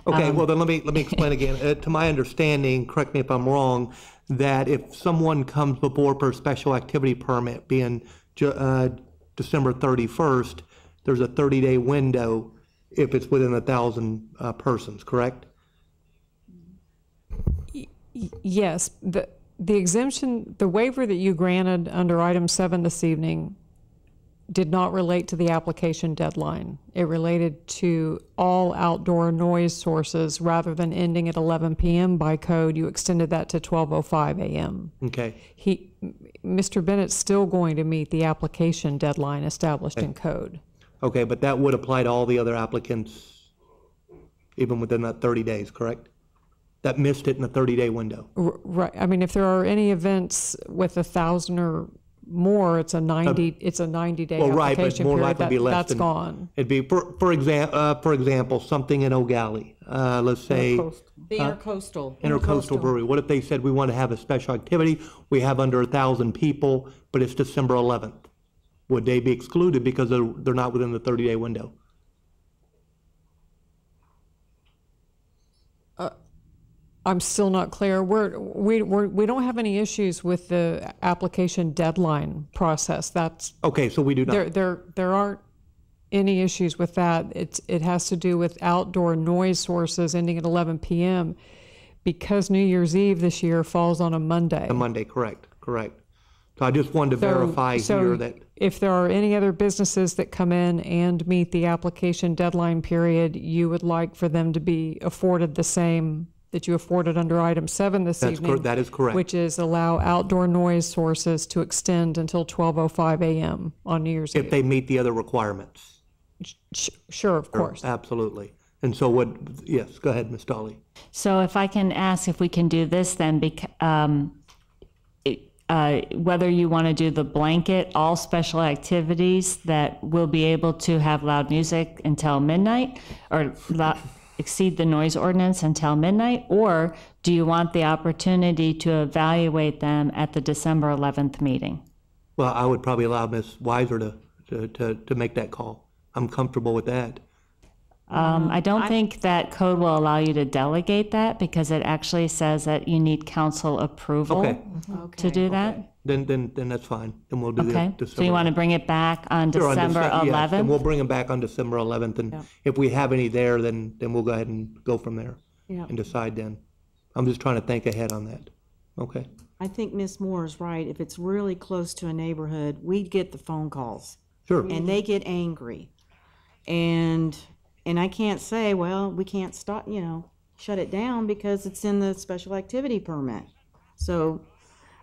Okay, well then let me explain again. To my understanding, correct me if I'm wrong, that if someone comes before for a special activity permit being December 31st, there's a 30-day window if it's within 1,000 persons, correct? Yes, the exemption, the waiver that you granted under item 7 this evening did not relate to the application deadline. It related to all outdoor noise sources. Rather than ending at 11 p.m. by code, you extended that to 12:05 a.m. Okay. Mr. Bennett's still going to meet the application deadline established in code. Okay, but that would apply to all the other applicants even within that 30 days, correct? That missed it in the 30-day window. Right. I mean, if there are any events with 1,000 or more, it's a 90-day well, right, but application more period. likely to be less That's than, gone. It'd be, for example, something in O'Galley. Let's say The Intercoastal. Intercoastal Brewery. What if they said we want to have a special activity? We have under 1,000 people, but it's December 11th. Would they be excluded because they're not within the 30-day window? I'm still not clear. We don't have any issues with the application deadline process. That's okay. So we do not. There aren't any issues with that. It has to do with outdoor noise sources ending at 11 p.m. because New Year's Eve this year falls on a Monday. A Monday, correct. So I just wanted to verify here that if there are any other businesses that come in and meet the application deadline period, you would like for them to be afforded the same that you afforded under item 7 this evening. That is correct. Which is allow outdoor noise sources to extend until 12:05 a.m. on New Year's Eve. If they meet the other requirements. Sure, of course. Absolutely. And so yes, go ahead, Ms. Dolly. So if I can ask if we can do this then, whether you want to do the blanket, all special activities that will be able to have loud music until midnight, or exceed the noise ordinance until midnight, or do you want the opportunity to evaluate them at the December 11th meeting? Well, I would probably allow Ms. Weiser to make that call. I'm comfortable with that. I don't think that code will allow you to delegate that because it actually says that you need council approval Okay. to do that. Then that's fine. Then we'll do Okay, the so you want to bring it back on Sure, on December Dece- yes, 11th? and we'll bring them back on December 11th, and if we have any there, then we'll go ahead and go from there Yeah. and decide then. I'm just trying to think ahead on that. Okay. I think Ms. Moore is right. If it's really close to a neighborhood, we get the phone calls. Sure. And they get angry. And I can't say, well, we can't stop, shut it down because it's in the special activity permit. So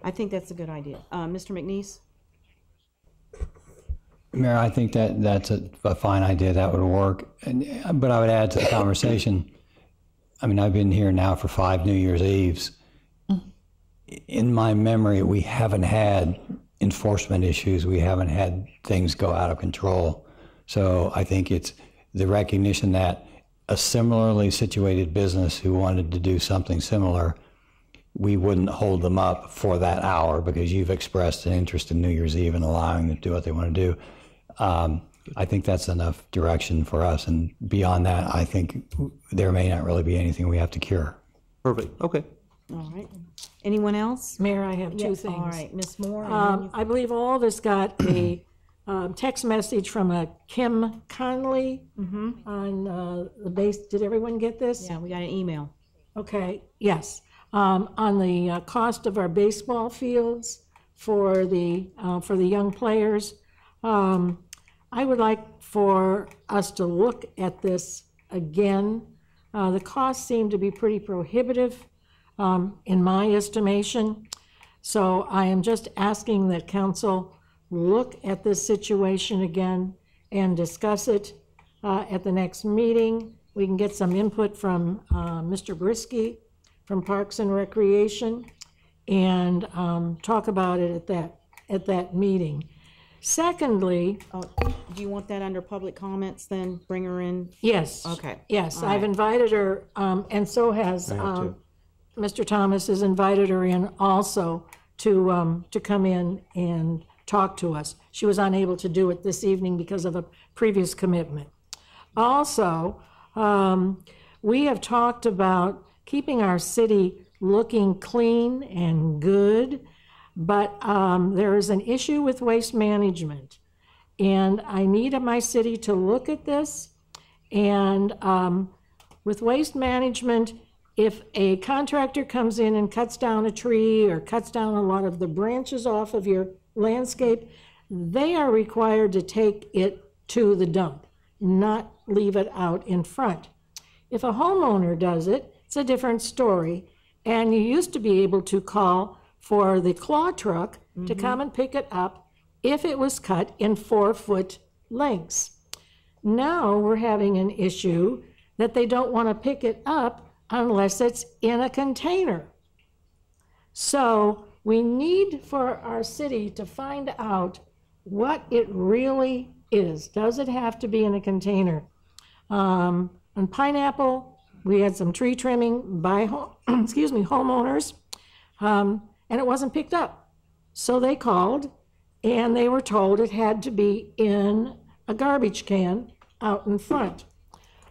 I think that's a good idea. Mr. McNeese? Mayor, I think that's a fine idea. That would work. But I would add to the conversation, I mean, I've been here now for 5 New Year's Eves. In my memory, we haven't had enforcement issues. We haven't had things go out of control. So I think it's the recognition that a similarly situated business who wanted to do something similar, we wouldn't hold them up for that hour because you've expressed an interest in New Year's Eve and allowing them to do what they want to do. I think that's enough direction for us. And beyond that, I think there may not really be anything we have to cure. Perfect. Okay. All right. Anyone else? Mayor, I have two Yes, things. all right, Ms. Moore. and then you- I believe all of us got a text message from a Kim Conley on the base. Did everyone get this? Yeah, we got an email. Okay, yes. On the cost of our baseball fields for the young players. I would like for us to look at this again. The costs seem to be pretty prohibitive in my estimation. So I am just asking that council look at this situation again and discuss it at the next meeting. We can get some input from Mr. Brisky from Parks and Recreation and talk about it at that meeting. Secondly, do you want that under public comments then? Bring her in? yes. Okay. Yes, All I've right. invited her, and so has I have too. Mr. Thomas has invited her in also to come in and talk to us. She was unable to do it this evening because of a previous commitment. Also, we have talked about keeping our city looking clean and good, but there is an issue with waste management. And I need my city to look at this. And with waste management, if a contractor comes in and cuts down a tree or cuts down a lot of the branches off of your landscape, they are required to take it to the dump, not leave it out in front. If a homeowner does it, it's a different story. And you used to be able to call for the claw truck to come and pick it up if it was cut in 4-foot lengths. Now we're having an issue that they don't want to pick it up unless it's in a container. So we need for our city to find out what it really is. Does it have to be in a container? On Pineapple, we had some tree trimming by homeowners, and it wasn't picked up. So they called, and they were told it had to be in a garbage can out in front.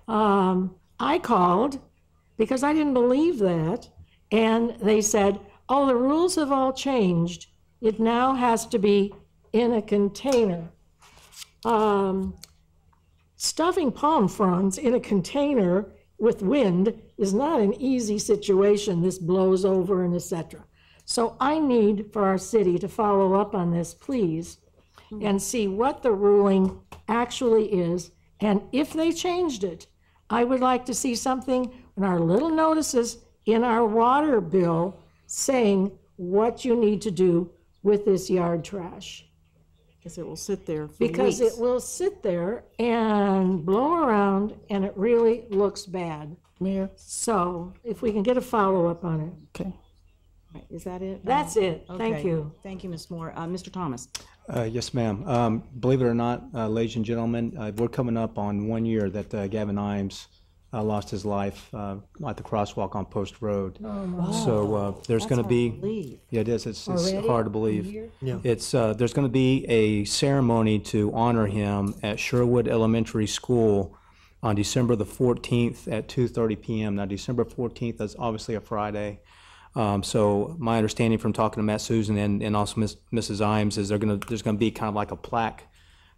I called because I didn't believe that, and they said, oh, the rules have all changed. It now has to be in a container. Stuffing palm fronds in a container with wind is not an easy situation. This blows over and etc. So I need for our city to follow up on this, please, and see what the ruling actually is. And if they changed it, I would like to see something in our little notices in our water bill saying what you need to do with this yard trash. Because it will sit there for Because weeks. it will sit there and blow around, and it really looks bad. Mayor? So if we can get a follow-up on it. Okay. Is that it? That's it. Thank Okay. you. Thank you, Ms. Moore. Mr. Thomas? Yes, ma'am. Believe it or not, ladies and gentlemen, we're coming up on 1 year that Gavin Imes lost his life at the crosswalk on Post Road. Oh, wow. So there's That's going to hard be, to believe. yeah, it is. It's Already? hard to A believe. year? Yeah. It's there's going to be a ceremony to honor him at Sherwood Elementary School on December the 14th at 2:30 p.m. Now, December 14th is obviously a Friday. So my understanding from talking to Matt Susan and also Mrs. Imes is there's going to be kind of like a plaque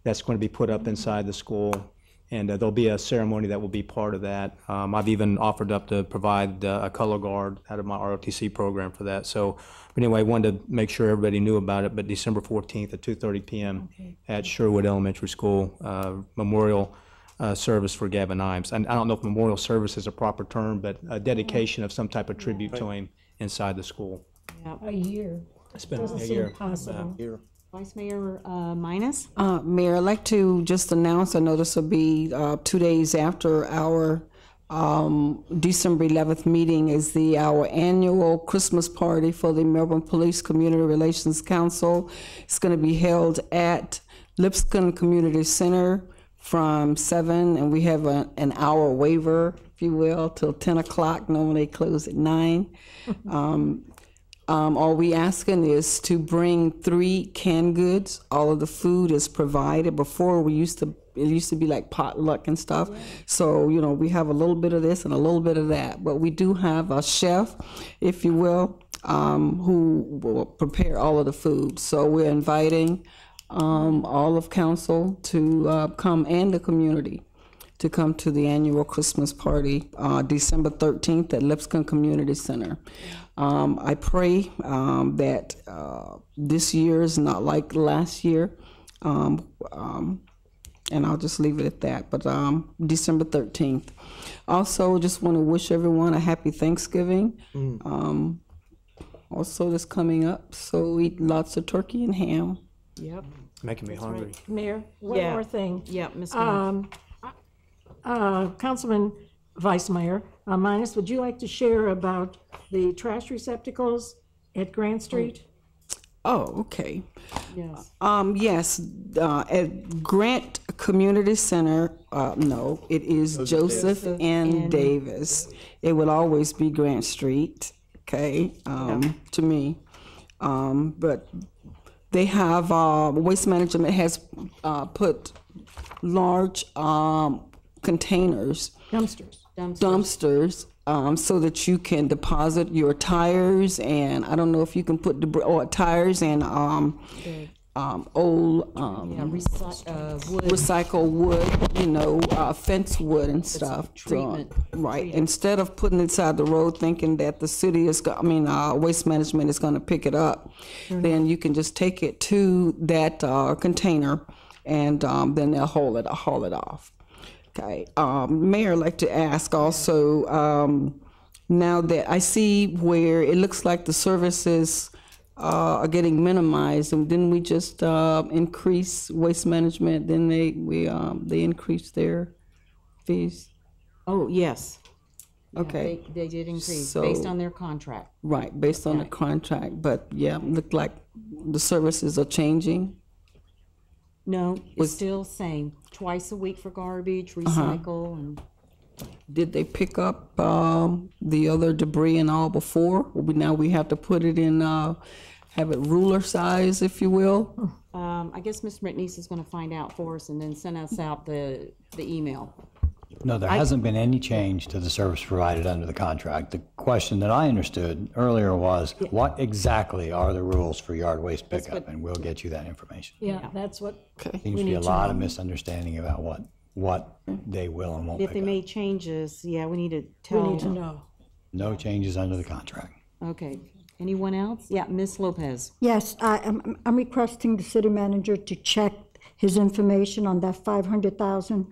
that's going to be put up inside the school. And there'll be a ceremony that will be part of that. I've even offered up to provide a color guard out of my ROTC program for that. So, but anyway, I wanted to make sure everybody knew about it. But December 14th at 2:30 p.m. at Sherwood Elementary School, memorial service for Gavin Imes. And I don't know if memorial service is a proper term, but a dedication of some type of tribute to him inside the school. Yep. A year. It's been Doesn't a seem year. possible. Vice Mayor Minus? Mayor, I'd like to just announce, I know this will be 2 days after our December 11th meeting is our annual Christmas party for the Melbourne Police Community Relations Council. It's going to be held at Lipscomb Community Center from 7, and we have an hour waiver, if you will, till 10 o'clock. Normally they close at 9. All we asking is to bring 3 canned goods. All of the food is provided. Before it used to be like potluck and stuff. So, we have a little bit of this and a little bit of that. But we do have a chef, if you will, who will prepare all of the food. So we're inviting all of council to come, and the community to come to the annual Christmas party, December 13th at Lipscomb Community Center. I pray that this year is not like last year, and I'll just leave it at that, but December 13th. Also, just want to wish everyone a happy Thanksgiving. Also, this coming up, so eat lots of turkey and ham. Yep. Making me hungry. Mayor, one Yeah. more thing. Yeah, Ms. Councilman Vice Mayor Minus, would you like to share about the trash receptacles at Grant Street? Oh, okay. Yes. Yes, at Grant Community Center, no, it is Joseph and Davis. It will always be Grant Street, okay, to me. But they have, Waste Management has put large containers. Dumpsters. So that you can deposit your tires, and I don't know if you can put tires and old recycled wood, fence wood and stuff. Treatment. Right. Instead of putting it inside the road, thinking that the city is, Waste Management is going to pick it up, then you can just take it to that container, and then they'll haul it off. Okay, Mayor, I'd like to ask also, now that I see where it looks like the services are getting minimized, and didn't we just increase Waste Management, then they increased their fees? Oh, yes. Okay. Yeah, they did increase So- based on their contract. Right, based on the contract, but yeah, looked like the services are changing. No, it's still same. Twice a week for garbage, recycle, and Did they pick up the other debris and all before? Now we have to put it in, have it ruler size, if you will? I guess Ms. McNeese is going to find out for us and then send us out the email. No, there hasn't been any change to the service provided under the contract. The question that I understood earlier was, what exactly are the rules for yard waste pickup? And we'll get you that information. Yeah, that's what Seems we to be need a to lot of know. misunderstanding about what they will and won't If pick they up. made changes, yeah, we need to tell. We need to know. No changes under the contract. Okay. Anyone else? Yeah, Ms. Lopez. Yes, I'm requesting the city manager to check his information on that 500,000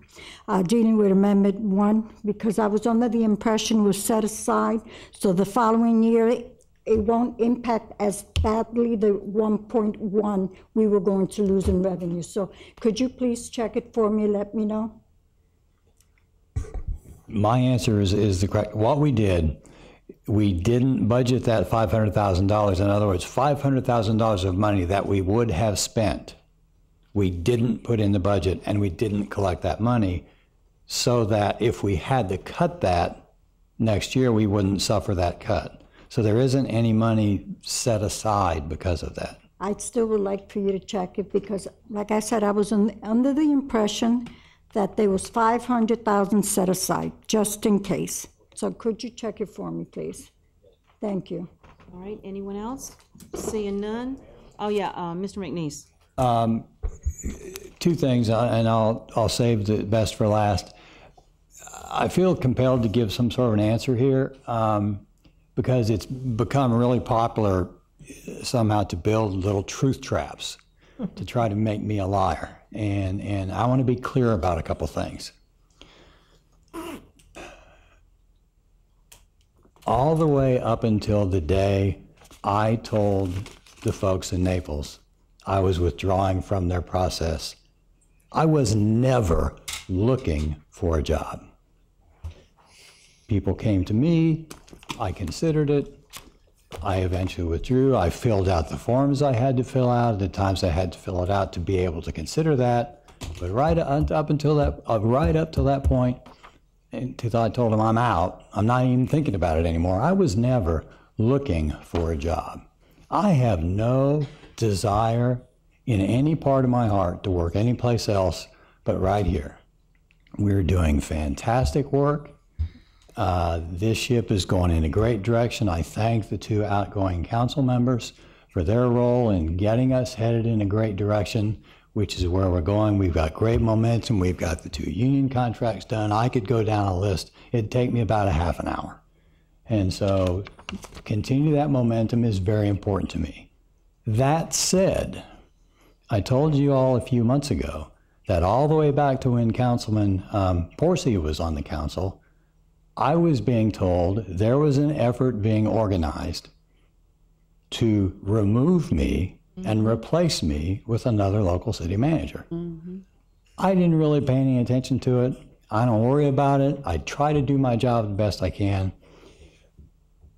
dealing with Amendment 1, because I was under the impression was set aside, so the following year it won't impact as badly the 1.1 we were going to lose in revenue. So could you please check it for me, let me know? My answer is the correct. What we did, we didn't budget that $500,000. In other words, $500,000 of money that we would have spent, we didn't put in the budget, and we didn't collect that money so that if we had to cut that next year, we wouldn't suffer that cut. So there isn't any money set aside because of that. I still would like for you to check it because, like I said, I was under the impression that there was 500,000 set aside, just in case. So could you check it for me, please? Thank you. All right, anyone else? Seeing none? Oh, yeah, Mr. McNeese. Two things, and I'll save the best for last. I feel compelled to give some sort of an answer here because it's become really popular somehow to build little truth traps to try to make me a liar. And I want to be clear about a couple things. All the way up until the day I told the folks in Naples I was withdrawing from their process, I was never looking for a job. People came to me, I considered it, I eventually withdrew. I filled out the forms I had to fill out, the times I had to fill it out to be able to consider that. But right up till that point, until I told them I'm out, I'm not even thinking about it anymore. I was never looking for a job. I have no desire in any part of my heart to work anyplace else but right here. We're doing fantastic work. This ship is going in a great direction. I thank the two outgoing council members for their role in getting us headed in a great direction, which is where we're going. We've got great momentum. We've got the 2 union contracts done. I could go down a list. It'd take me about a half an hour. And so continue that momentum is very important to me. That said, I told you all a few months ago that all the way back to when Councilman Porcy was on the council, I was being told there was an effort being organized to remove me and replace me with another local city manager. I didn't really pay any attention to it. I don't worry about it. I try to do my job the best I can.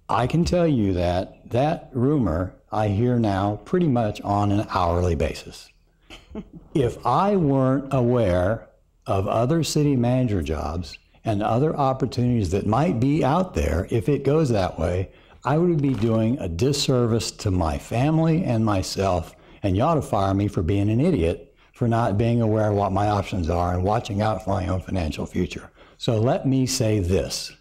I can tell you that that rumor I hear now pretty much on an hourly basis. If I weren't aware of other city manager jobs and other opportunities that might be out there, if it goes that way, I would be doing a disservice to my family and myself, and you ought to fire me for being an idiot for not being aware of what my options are and watching out for my own financial future. So let me say this.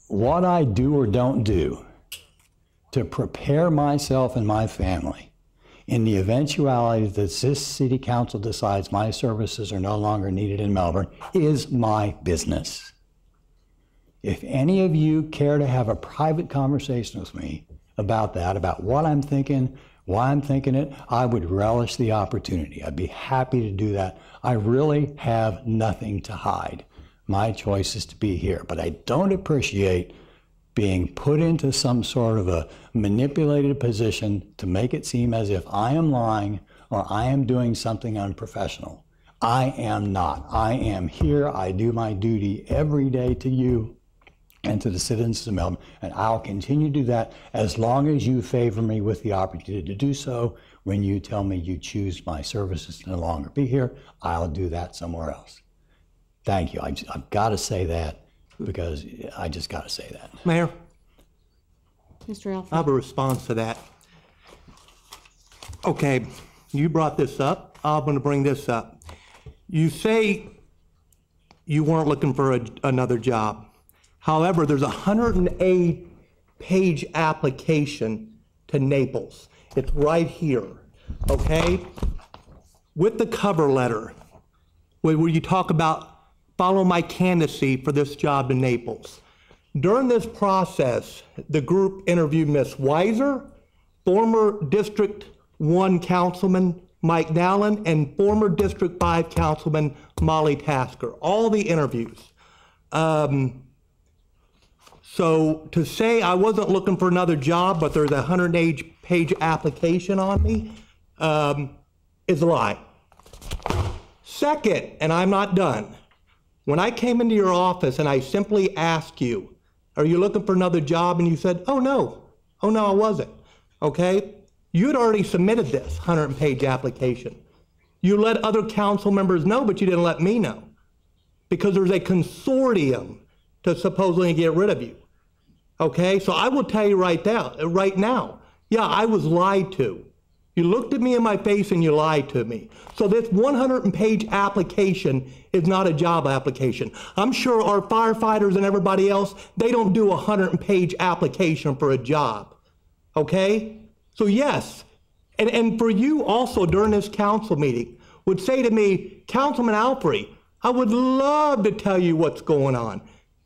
What I do or don't do to prepare myself and my family in the eventuality that this city council decides my services are no longer needed in Melbourne is my business. If any of you care to have a private conversation with me about that, about what I'm thinking, why I'm thinking it, I would relish the opportunity. I'd be happy to do that. I really have nothing to hide. My choice is to be here, but I don't appreciate being put into some sort of a manipulated position to make it seem as if I am lying or I am doing something unprofessional. I am not. I am here. I do my duty every day to you and to the citizens of Melbourne, and I'll continue to do that as long as you favor me with the opportunity to do so. When you tell me you choose my services to no longer be here, I'll do that somewhere else. Thank you. I've got to say that because I just got to say that. Mayor? Mr. Alford. I have a response to that. Okay, you brought this up. I'm going to bring this up. You say you weren't looking for another job. However, there's a 108-page application to Naples. It's right here, okay? With the cover letter, where you talk about follow my candidacy for this job in Naples. During this process, the group interviewed Ms. Weiser, former District 1 Councilman Mike Nowlin, and former District 5 Councilman Molly Tasker, all the interviews. So to say I wasn't looking for another job, but there's a 108-page application on me, is a lie. Second, and I'm not done, when I came into your office and I simply asked you, are you looking for another job? And you said, oh no, I wasn't, okay? You had already submitted this 100-page application. You let other council members know, but you didn't let me know. because there's a consortium to supposedly get rid of you. Okay, so I will tell you right now, yeah, I was lied to. You looked at me in my face and you lied to me. So this 100-page application is not a job application. I'm sure our firefighters and everybody else, they don't do a 100-page application for a job. Okay? So yes, and for you also during this council meeting, would say to me, Councilman Alfrey, I would love to tell you what's going on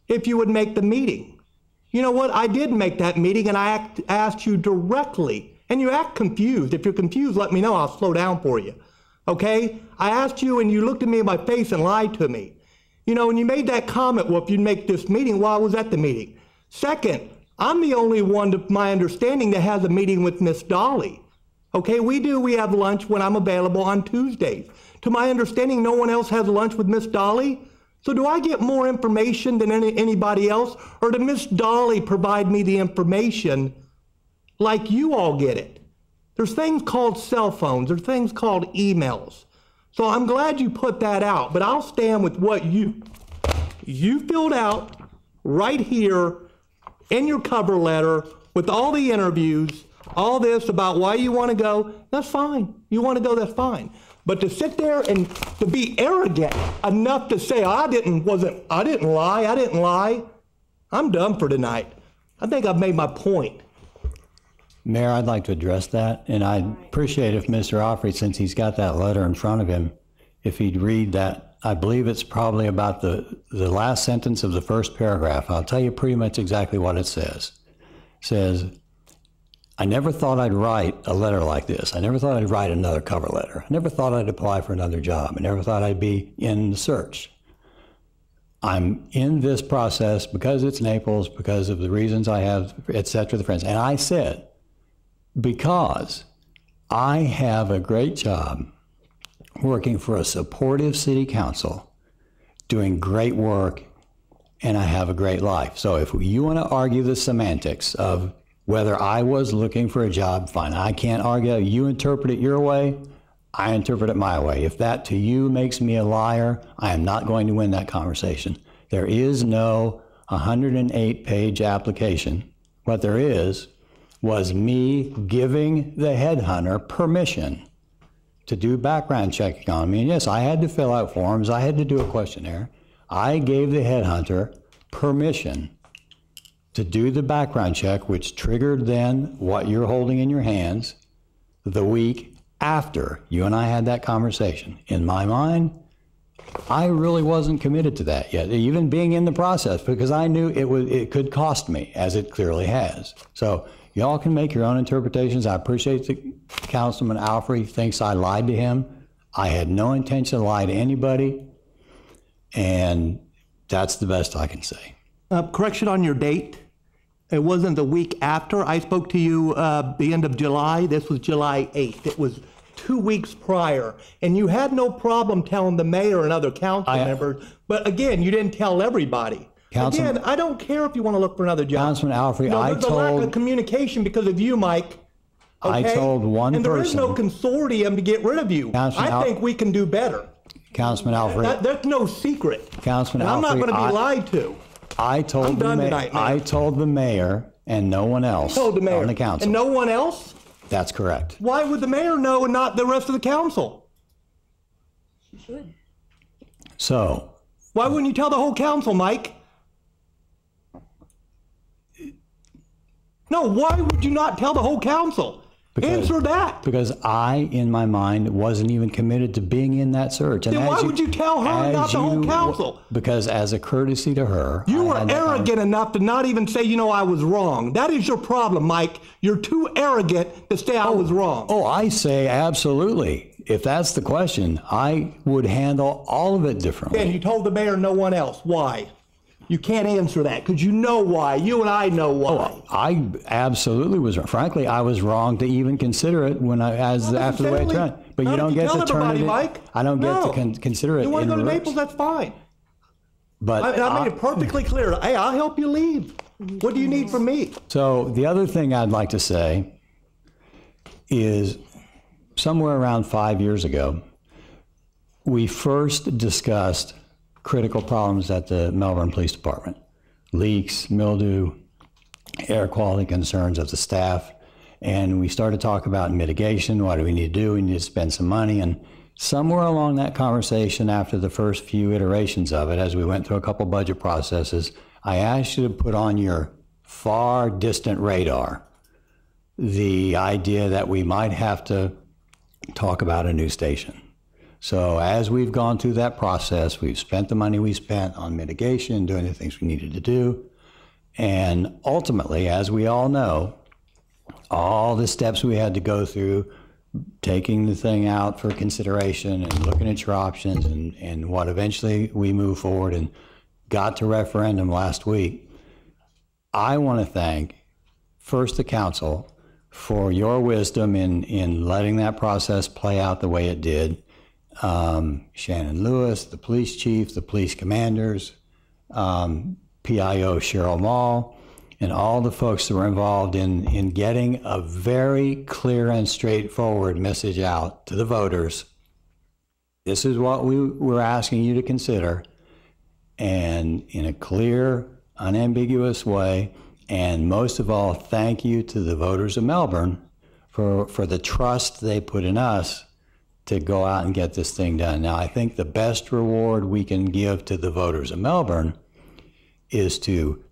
if you would make the meeting. You know what? I did make that meeting and I asked you directly, and you act confused. If you're confused, let me know. I'll slow down for you. Okay? I asked you and you looked at me in my face and lied to me. You know, when you made that comment, well, if you'd make this meeting, well, I was at the meeting. Second, I'm the only one, to my understanding, that has a meeting with Miss Dolly. Okay, we have lunch when I'm available on Tuesdays. To my understanding, no one else has lunch with Miss Dolly. So do I get more information than anybody else? Or did Miss Dolly provide me the information like you all get it? There's things called cell phones. There's things called emails. So I'm glad you put that out, but I'll stand with what you filled out right here in your cover letter with all the interviews, all this about why you want to go. That's fine. You want to go, that's fine. But to sit there and to be arrogant enough to say, I didn't lie. I'm done for tonight. I think I've made my point. Mayor, I'd like to address that, and I'd appreciate if Mr. Alfrey, since he's got that letter in front of him, if he'd read that. I believe it's probably about the last sentence of the first paragraph. I'll tell you pretty much exactly what it says. It says, I never thought I'd write a letter like this. I never thought I'd write another cover letter. I never thought I'd apply for another job. I never thought I'd be in the search. I'm in this process because it's Naples, because of the reasons I have, et cetera, the friends. And I said, because I have a great job working for a supportive city council, doing great work, and I have a great life. So if you want to argue the semantics of whether I was looking for a job, fine. I can't argue. You interpret it your way, I interpret it my way. If that to you makes me a liar, I am not going to win that conversation. There is no 108-page application. What there is was me giving the headhunter permission to do background checking on me. And yes, I had to fill out forms. I had to do a questionnaire. I gave the headhunter permission to do the background check, which triggered then what you're holding in your hands the week after you and I had that conversation. In my mind, I really wasn't committed to that yet, even being in the process, because I knew it could cost me, as it clearly has. So y'all can make your own interpretations. I appreciate that Councilman Alfrey thinks I lied to him. I had no intention to lie to anybody, and that's the best I can say. Correction on your date. It wasn't the week after. I spoke to you the end of July. This was July 8th. It was 2 weeks prior. And you had no problem telling the mayor and other council members. But again, you didn't tell everybody. Again, I don't care if you want to look for another job. Councilman Alfrey, there's a lack of communication because of you, Mike. Okay? I told one person. And there is no consortium to get rid of you. I think we can do better. Councilman Alfrey. That's no secret. Councilman and I'm not Alfrey, going to be lied to. I told the mayor and no one else on the council. And no one else? That's correct. Why would the mayor know and not the rest of the council? She should. So. Why wouldn't you tell the whole council, Mike? No, why would you not tell the whole council? Answer that. Because I, in my mind, wasn't even committed to being in that search. And then why would you tell her and not the whole council? Because as a courtesy to her. You were arrogant enough to not even say, I was wrong. That is your problem, Mike. You're too arrogant to say I was wrong. Oh, I say absolutely. If that's the question, I would handle all of it differently. And you told the mayor no one else. Why? You can't answer that because you know why. You and I know why. Oh, I absolutely was wrong. Frankly, I was wrong to even consider it after the way it turned. But you don't get to turn it. Mike. I don't get to consider it. You want to go to Naples? That's fine. But I made it perfectly clear. Hey, I'll help you leave. What do you need from me? So the other thing I'd like to say is somewhere around 5 years ago, we first discussed critical problems at the Melbourne Police Department. Leaks, mildew, air quality concerns of the staff. And we started to talk about mitigation. What do we need to do? We need to spend some money. And somewhere along that conversation, after the first few iterations of it, as we went through a couple budget processes, I asked you to put on your far distant radar the idea that we might have to talk about a new station. So as we've gone through that process, we've spent the money we spent on mitigation, doing the things we needed to do. And ultimately, as we all know, all the steps we had to go through, taking the thing out for consideration and looking at your options and what eventually we moved forward and got to referendum last week. I want to thank first the council for your wisdom in letting that process play out the way it did. Shannon Lewis, the police chief, the police commanders, PIO Cheryl Mall, and all the folks that were involved in getting a very clear and straightforward message out to the voters. This is what we were asking you to consider, and in a clear, unambiguous way. And most of all, thank you to the voters of Melbourne for the trust they put in us to go out and get this thing done. Now, I think the best reward we can give to the voters of Melbourne is to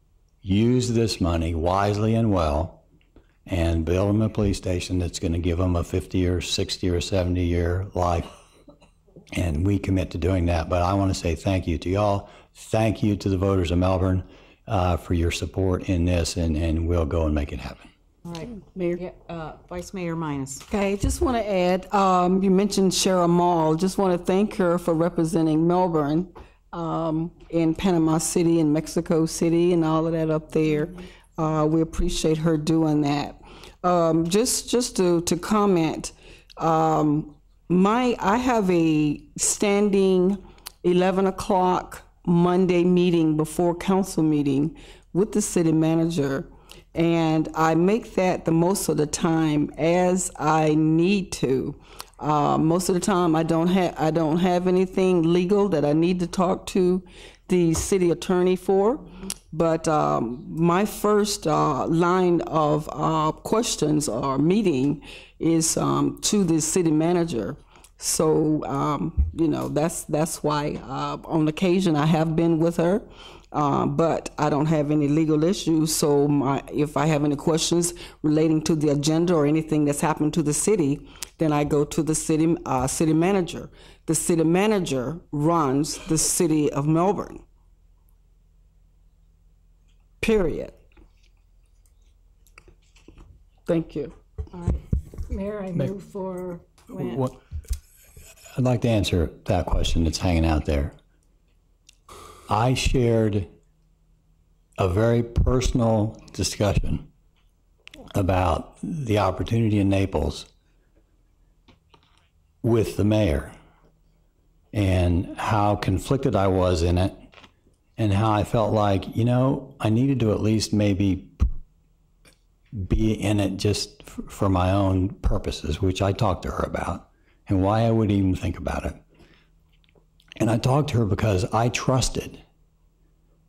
use this money wisely and well and build them a police station that's going to give them a 50 or 60 or 70 year life. And we commit to doing that. But I want to say thank you to y'all. Thank you to the voters of Melbourne for your support in this, and we'll go and make it happen. All right, Mayor, Vice Mayor Minus. Okay, just want to add, you mentioned Cheryl Mall. Just want to thank her for representing Melbourne in Panama City and Mexico City and all of that up there. We appreciate her doing that. Just to comment, I have a standing 11 o'clock Monday meeting before council meeting with the city manager, and I make that the most of the time as I need to. Most of the time I don't have anything legal that I need to talk to the city attorney for, but my first line of questions or meeting is to the city manager. So that's why on occasion I have been with her, but I don't have any legal issues. So if I have any questions relating to the agenda or anything that's happened to the city, then I go to the city manager. The city manager runs the city of Melbourne. Period. Thank you. All right, Mayor, I move for. I'd like to answer that question that's hanging out there. I shared a very personal discussion about the opportunity in Naples with the mayor and how conflicted I was in it and how I felt like, I needed to at least maybe be in it just for my own purposes, which I talked to her about, and why I would even think about it. And I talked to her because I trusted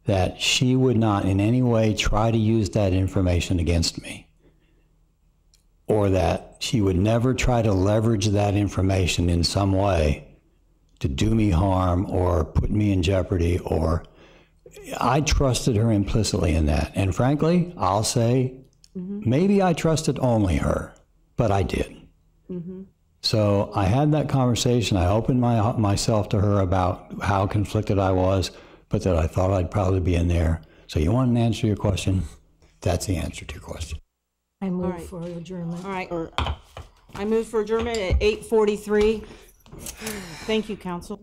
that she would not in any way try to use that information against me, or that she would never try to leverage that information in some way to do me harm or put me in jeopardy. Or I trusted her implicitly in that. And frankly, I'll say, maybe I trusted only her, but I did. So I had that conversation. I opened myself to her about how conflicted I was, but that I thought I'd probably be in there. So you want an answer to your question? That's the answer to your question. I move for adjournment. All right, I move for adjournment at 8:43. Thank you, council.